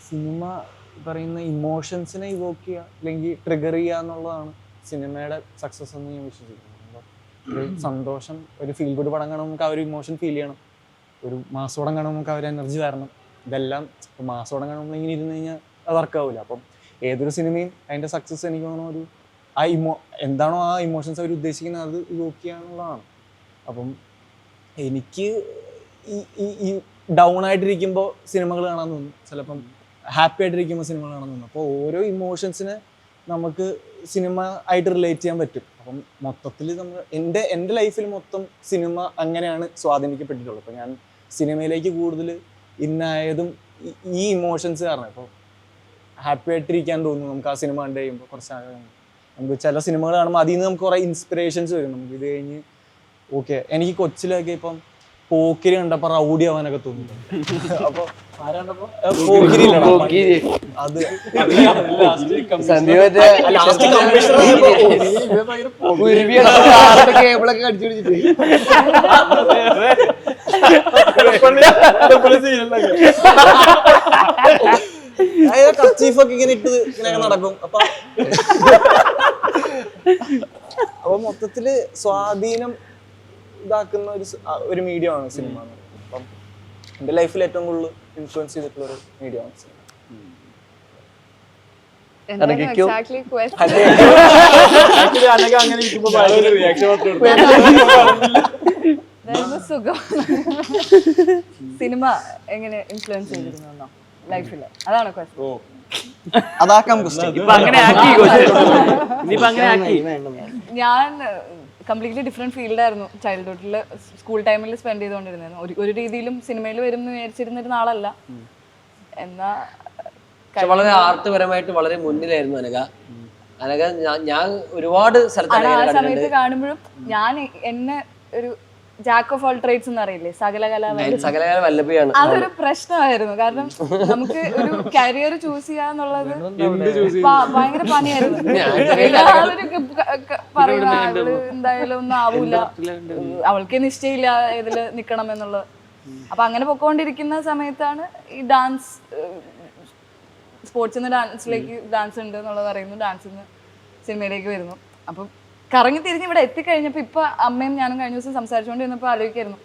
സിനിമ പറയുന്ന ഇമോഷൻസിനെ ഇവോക്ക് ചെയ്യുക അല്ലെങ്കിൽ ട്രിഗർ ചെയ്യുക എന്നുള്ളതാണ് സിനിമയുടെ സക്സസ് എന്ന് ഞാൻ വിശ്വസിക്കുന്നു. ഒരു സന്തോഷം, ഒരു ഫീൽ ഗുഡ് പടം കാണുമ്പോൾ നമുക്ക് ആ ഒരു ഇമോഷൻ ഫീൽ ചെയ്യണം. ഒരു മാസോടം കാണുമ്പോൾ നമുക്ക് ആ ഒരു എനർജി വരണം. ഇതെല്ലാം ഇപ്പോൾ മാസോടം കാണുമ്പോൾ ഇങ്ങനെ ഇരുന്ന് കഴിഞ്ഞാൽ അത് വർക്കാവില്ല. അപ്പം ഏതൊരു സിനിമയും അതിൻ്റെ സക്സസ് എനിക്ക് തോന്നുന്നു ഒരു എന്താണോ ആ ഇമോഷൻസ് അവർ ഉദ്ദേശിക്കുന്നത് അത് ഇവോക്ക് ചെയ്യുക എന്നുള്ളതാണ്. അപ്പം എനിക്ക് ഈ ഡൗൺ ആയിട്ടിരിക്കുമ്പോൾ സിനിമകൾ കാണാൻ തോന്നും, ചിലപ്പം ഹാപ്പി ആയിട്ടിരിക്കുമ്പോൾ സിനിമകൾ കാണാൻ തോന്നും. അപ്പോൾ ഓരോ ഇമോഷൻസിനെ നമുക്ക് സിനിമ ആയിട്ട് റിലേറ്റ് ചെയ്യാൻ പറ്റും. അപ്പം മൊത്തത്തിൽ നമ്മൾ എൻ്റെ ലൈഫിൽ മൊത്തം സിനിമ അങ്ങനെയാണ് സ്വാധീനിക്കപ്പെട്ടിട്ടുള്ളത്. അപ്പോൾ ഞാൻ സിനിമയിലേക്ക് കൂടുതൽ ഇന്നായതും ഈ ഇമോഷൻസ് കാരണം. ഇപ്പോൾ ഹാപ്പി ആയിട്ടിരിക്കാൻ തോന്നുന്നു നമുക്ക് ആ സിനിമ കണ്ടു കഴിയുമ്പോൾ. കുറച്ച് നമുക്ക് ചില സിനിമകൾ കാണുമ്പോൾ അതിൽ നിന്ന് നമുക്ക് കുറേ ഇൻസ്പിറേഷൻസ് വരും. നമുക്ക് ഇത് കഴിഞ്ഞ് ഓക്കെ എനിക്ക് കൊച്ചിലൊക്കെ ഇപ്പം പോക്കിരി കണ്ടപ്പോൾ റൗഡി ആവാനൊക്കെ തോന്നുന്നു. അപ്പോൾ അത് കേബിളൊക്കെ കടിച്ചു പിടിച്ചിട്ട് കർച്ചീഫൊക്കെ ഇങ്ങനെ ഇട്ട് ഇങ്ങനെയൊക്കെ നടക്കും. അപ്പൊ മൊത്തത്തില് സ്വാധീനം ഇതാക്കുന്ന ഒരു മീഡിയ ആണ് സിനിമ. അപ്പം എൻ്റെ ലൈഫിൽ ഏറ്റവും കൂടുതൽ ഇൻഫ്ലുവൻസ് ചെയ്തിട്ടുള്ള ഒരു മീഡിയ ആണ് സിനിമ. സിനിമ എങ്ങനെ ഇൻഫ്ലുവൻസ് ചെയ്തിരുന്നോ ലൈഫില്? അതാണ് ക്വസ്റ്റ്യൻ. ഞാൻ കംപ്ലീറ്റ്ലി ഡിഫറെന്റ് ഫീൽഡായിരുന്നു ചൈൽഡ്ഹുഡിൽ, സ്കൂൾ ടൈമിൽ സ്പെൻഡ് ചെയ്തുകൊണ്ടിരുന്നത്. ഒരു രീതിയിലും സിനിമയിൽ വരും എന്ന് വിചാരിച്ചിരുന്നൊരു ആളല്ല. എന്നാ വളരെ ആർട്ട്പരമായിട്ട് വളരെ മുന്നിലായിരുന്നു അനഘ. ഞാൻ ഒരുപാട് ആ സമയത്ത് കാണുമ്പോഴും ഞാൻ എന്നെ ഒരു ജാക്ക് ഓഫ് ഓൾ ട്രേഡ്സ് എന്ന് അറിയില്ലേ, സകലകല വല്ലഭയാണ്. അതൊരു പ്രശ്നമായിരുന്നു. കാരണം നമുക്ക് ഒരു കരിയർ ചൂസ് ചെയ്യാന്നുള്ളത് ഭയങ്കര പണിയായിരുന്നു. എല്ലാവരും പറയുന്ന അവള് എന്തായാലും ഒന്നും ആവൂല, അവൾക്ക് നിശ്ചയമില്ല ഇതില് നിക്കണം എന്നുള്ളത്. അപ്പൊ അങ്ങനെ പൊക്കോണ്ടിരിക്കുന്ന സമയത്താണ് ഈ ഡാൻസ്, സ്പോർട്സിൽ നിന്ന് ഡാൻസിലേക്ക് ഡാൻസ് ഉണ്ട് എന്നുള്ളത് അറിയുന്നു, ഡാൻസിൽ നിന്ന് സിനിമയിലേക്ക് വരുന്നു. അപ്പം കറങ്ങി തിരിഞ്ഞ് ഇവിടെ എത്തിക്കഴിഞ്ഞപ്പോൾ ഇപ്പം അമ്മയും ഞാനും കഴിഞ്ഞ ദിവസം സംസാരിച്ചുകൊണ്ടിരുന്നപ്പോൾ ആലോചിക്കായിരുന്നു,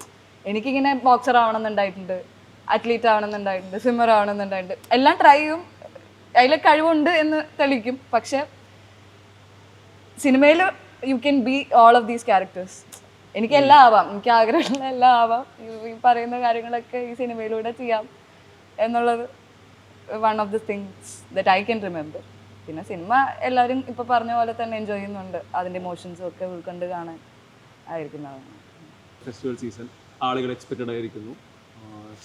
എനിക്കിങ്ങനെ ബോക്സർ ആവണമെന്നുണ്ടായിട്ടുണ്ട്, അത്ലീറ്റ് ആവണമെന്നുണ്ടായിട്ടുണ്ട്, സ്വിമ്മർ ആവണമെന്നുണ്ടായിട്ടുണ്ട്. എല്ലാം ട്രൈ ചെയ്യും, അതിലെ കഴിവുണ്ട് എന്ന് തെളിയിക്കും. പക്ഷെ സിനിമയിൽ you can be all of these characters. എനിക്ക് എല്ലാം ആവാം, എനിക്ക് ആഗ്രഹമുള്ള എല്ലാം ആവാം. ഈ പറയുന്ന കാര്യങ്ങളൊക്കെ ഈ സിനിമയിലൂടെ ചെയ്യാം എന്നുള്ളത് one of the things that I can remember. പിന്നെ സിനിമ എല്ലാവരും ഇപ്പൊ പറഞ്ഞ പോലെ തന്നെ എൻജോയ് ചെയ്യുന്നുണ്ട്, അതിന്റെ ഇമോഷൻസും ഒക്കെ ഉൾക്കൊണ്ട് കാണാൻ ആയിരിക്കുന്നതാണ്. ഫെസ്റ്റിവൽ സീസൺ ആളുകൾ എക്സ്പെക്റ്റഡ് ആയിരിക്കുന്നു.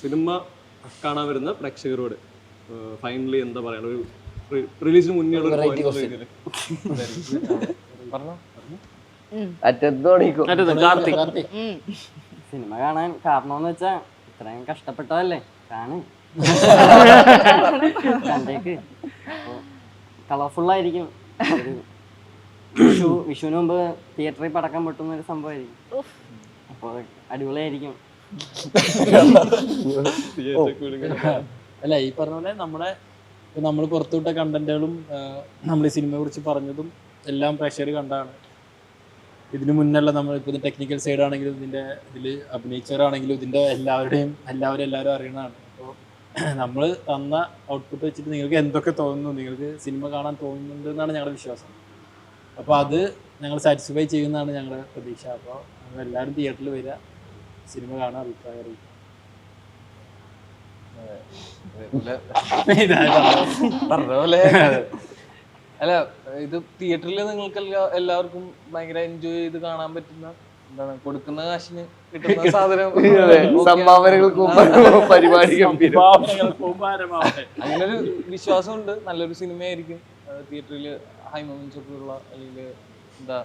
സിനിമ കാണാൻ വരുന്ന പ്രേക്ഷകരോട് ഫൈനലി എന്താ പറയുക, ഒരു റിലീസിന് മുന്നേ സിനിമ കാണാൻ കാരണമെന്ന് വെച്ചാ ഇത്രയും കഷ്ടപ്പെട്ടതല്ലേ കാണും, കണ്ടേക്ക്. കളർഫുള്ളായിരിക്കും. വിഷുവിന് മുമ്പ് തിയേറ്ററിൽ പടക്കാൻ പറ്റുന്ന ഒരു സംഭവമായിരിക്കും. അപ്പോൾ അടിപൊളിയായിരിക്കും. അല്ല, ഈ പറഞ്ഞ പോലെ നമ്മൾ പുറത്തുവിട്ട കണ്ടന്റുകളും നമ്മൾ ഈ സിനിമയെ കുറിച്ച് പറഞ്ഞതും എല്ലാം പ്രേക്ഷകർ കണ്ടാണ്. ഇതിന് മുന്നുള്ള നമ്മൾ ഇപ്പോൾ ടെക്നിക്കൽ സൈഡ് ആണെങ്കിലും ഇതിൽ അഭിനയിച്ചവരാണെങ്കിലും എല്ലാവരും അറിയണതാണ്. അപ്പോൾ നമ്മൾ തന്ന ഔട്ട്പുട്ട് വെച്ചിട്ട് നിങ്ങൾക്ക് എന്തൊക്കെ തോന്നുന്നു, നിങ്ങൾക്ക് സിനിമ കാണാൻ തോന്നുന്നുണ്ട് എന്നാണ് ഞങ്ങളുടെ വിശ്വാസം. അപ്പോൾ അത് ഞങ്ങൾ സാറ്റിസ്ഫൈ ചെയ്യുന്നതാണ് ഞങ്ങളുടെ പ്രതീക്ഷ. അപ്പോൾ നിങ്ങൾ എല്ലാവരും തിയേറ്ററിൽ വരിക, സിനിമ കാണാൻ അഭിപ്രായം അറിയിക്കുക. പറഞ്ഞ പോലെ അല്ല ഇത് തിയേറ്ററിൽ നിങ്ങൾക്ക് എല്ലാവർക്കും ഭയങ്കര എൻജോയ് ചെയ്ത് കാണാൻ പറ്റുന്ന എന്താണ് കൊടുക്കുന്ന കാശിന് കിട്ടുന്ന സാധനം സംഭാവനകൾക്കും പരിപാടി ഗംഭീരം. അങ്ങനൊരു വിശ്വാസമുണ്ട്. നല്ലൊരു സിനിമയായിരിക്കും. തിയേറ്ററിൽ ഹൈ മൊമെന്റ്സ് ഒക്കെ ഉള്ള അല്ലെങ്കിൽ എന്താ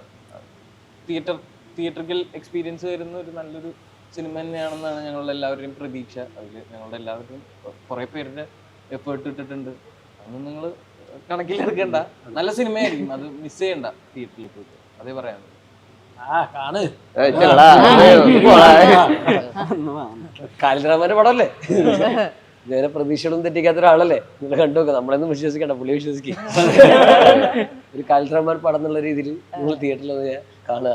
തിയേറ്ററിക്കൽ എക്സ്പീരിയൻസ് വരുന്ന ഒരു നല്ലൊരു സിനിമ തന്നെയാണെന്നാണ് ഞങ്ങളുടെ എല്ലാവരുടെയും പ്രതീക്ഷ. അതിൽ ഞങ്ങളുടെ എല്ലാവരുടെയും കുറേ പേരുടെ എഫേർട്ട് ഇട്ടിട്ടുണ്ട്. അതൊന്നും നിങ്ങൾ കണക്കിലെടുക്കണ്ട. നല്ല സിനിമയായിരിക്കും. അത് മിസ് ചെയ്യണ്ട തിയേറ്ററിൽ പോയിട്ട്. അതേ പറയാനുള്ളൂ. കാലിദ്രാമന്റെ പടമല്ലേ, ഇതുവരെ പ്രതീക്ഷകളൊന്നും തെറ്റിക്കാത്ത ഒരാളല്ലേ. നിങ്ങൾ കണ്ടു നോക്കുക, നമ്മളൊന്നും വിശ്വസിക്കണ്ട, പുള്ളി വിശ്വസിക്കും. ഒരു കാലിദ്രാമൻ പടം എന്നുള്ള രീതിയിൽ നിങ്ങൾ തിയേറ്ററിൽ കാണുക,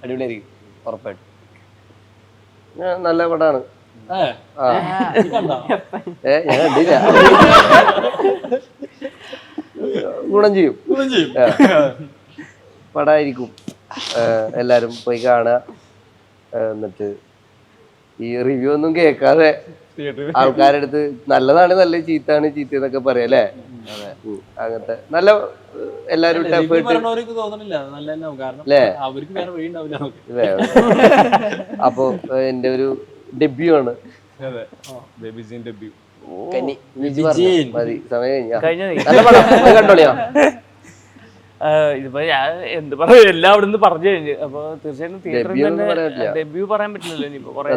അടിപൊളിയായിരിക്കും ഉറപ്പായിട്ടും. നല്ല പടാണ്. ഞാൻ കണ്ടില്ല. ഗുണം ചെയ്യും പടായിരിക്കും. എല്ലാരും പോയി കാണുക. എന്നിട്ട് ഈ റിവ്യൂ ഒന്നും കേൾക്കാതെ ആൾക്കാരുടെ അടുത്ത് നല്ലതാണ് നല്ല ചീത്താണ് ചീത്ത എന്നൊക്കെ പറയാം അല്ലേ. അങ്ങനത്തെ നല്ല എല്ലാരും അല്ലേ. അപ്പൊ എന്റെ ഒരു ഡെബ്യൂ ആണ്. മതി, സമയം കഴിഞ്ഞാ നല്ല പടം കണ്ടോളിയോ. ഇതിപ്പോ ഞാൻ എന്ത് പറയാ, എല്ലാം അവിടെ നിന്ന് പറഞ്ഞു കഴിഞ്ഞു. അപ്പൊ തീർച്ചയായിട്ടും തിയേറ്ററിൽ തന്നെ ഡെബ്യൂ പറയാൻ പറ്റില്ലല്ലോ. ഇനിയിപ്പോ കൊറേ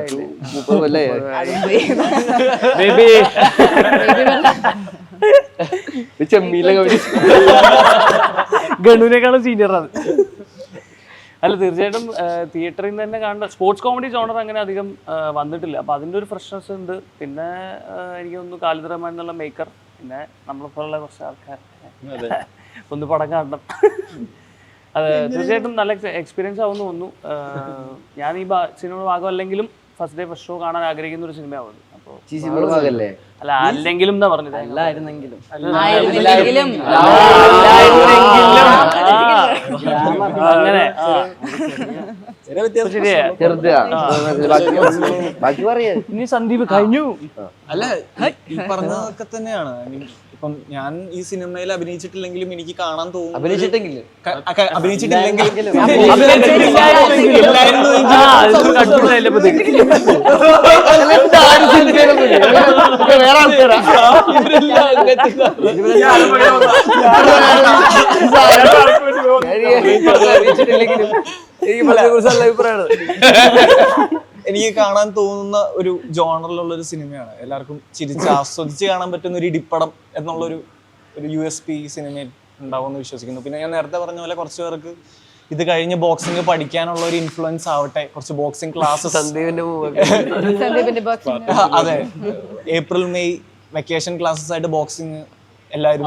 ഗണുവിനേക്കാളും സീനിയറാണ്. അല്ല, തീർച്ചയായിട്ടും തിയേറ്ററിൽ നിന്ന് തന്നെ കാണുന്ന സ്പോർട്സ് കോമഡി ജോണർ അങ്ങനെ അധികം വന്നിട്ടില്ല. അപ്പൊ അതിന്റെ ഒരു ഫ്രഷ്നെസ് ഉണ്ട്. പിന്നെ എനിക്ക് തോന്നുന്നു ഖാലിദ് റഹ്മാൻ എന്നുള്ള മേക്കർ, പിന്നെ നമ്മളെപ്പോലുള്ള കുറച്ച് ആൾക്കാർ ഒന്ന് പടം കാണണം. അത് തീർച്ചയായിട്ടും നല്ല എക്സ്പീരിയൻസ് ആവുമെന്ന് തോന്നുന്നു. ഞാൻ ഈ സിനിമയുടെ ഭാഗമല്ലെങ്കിലും ഫസ്റ്റ് ഡേ ഫസ്റ്റ് ഷോ കാണാൻ ആഗ്രഹിക്കുന്ന ഒരു സിനിമയാവുന്നത്. അപ്പോൾ അല്ല, അല്ലെങ്കിലും എന്താ പറഞ്ഞത്, അല്ലായിരുന്നെങ്കിലും അങ്ങനെ ഇനി സന്ദീപ് കഴിഞ്ഞു. അല്ല, ഈ പറഞ്ഞതൊക്കെ തന്നെയാണ്. ഇപ്പം ഞാൻ ഈ സിനിമയിൽ അഭിനയിച്ചിട്ടില്ലെങ്കിലും എനിക്ക് കാണാൻ തോന്നുന്നു. അഭിനയിച്ചിട്ടില്ലെങ്കിലും എനിക്ക് കാണാൻ തോന്നുന്ന ഒരു ജോണറിലുള്ള ഒരു സിനിമയാണ്. എല്ലാവർക്കും ചിരിച്ച് ആസ്വദിച്ച് കാണാൻ പറ്റുന്ന ഒരു ഇടിപ്പടം എന്നുള്ളൊരു USP സിനിമയിൽ ഉണ്ടാവുമെന്ന് വിശ്വസിക്കുന്നു. പിന്നെ ഞാൻ നേരത്തെ പറഞ്ഞ പോലെ കുറച്ച് പേർക്ക് ഇത് കഴിഞ്ഞ് ബോക്സിംഗ് പഠിക്കാനുള്ള ഒരു ഇൻഫ്ലുവൻസ് ആവട്ടെ. കുറച്ച് ബോക്സിംഗ് ക്ലാസ്സസ്, അതെ, ഏപ്രിൽ മെയ് വെക്കേഷൻ ക്ലാസ്സസ് ആയിട്ട് ബോക്സിംഗ് എല്ലാവരും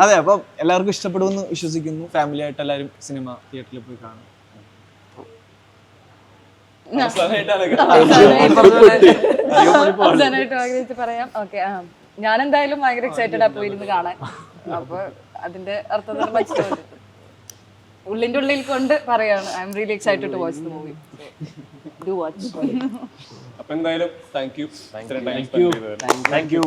അതെ. അപ്പൊ എല്ലാവർക്കും ഇഷ്ടപ്പെടുമെന്ന് വിശ്വസിക്കുന്നു. ഫാമിലി ആയിട്ട് എല്ലാവരും സിനിമ തിയേറ്ററിൽ പോയി കാണും. പറയാം. ഓക്കെ, ഞാൻ എന്തായാലും ഭയങ്കര എക്സൈറ്റഡ് ആ പോയിരുന്ന് കാണാൻ. അപ്പൊ അതിന്റെ അർത്ഥം മനസ്സിലാവും. ഉള്ളിന്റെ ഉള്ളിൽ കൊണ്ട് പറയാണ്, I'm really excited to watch the movie. Do watch. അപ്പൊ എന്തായാലും താങ്ക് യു.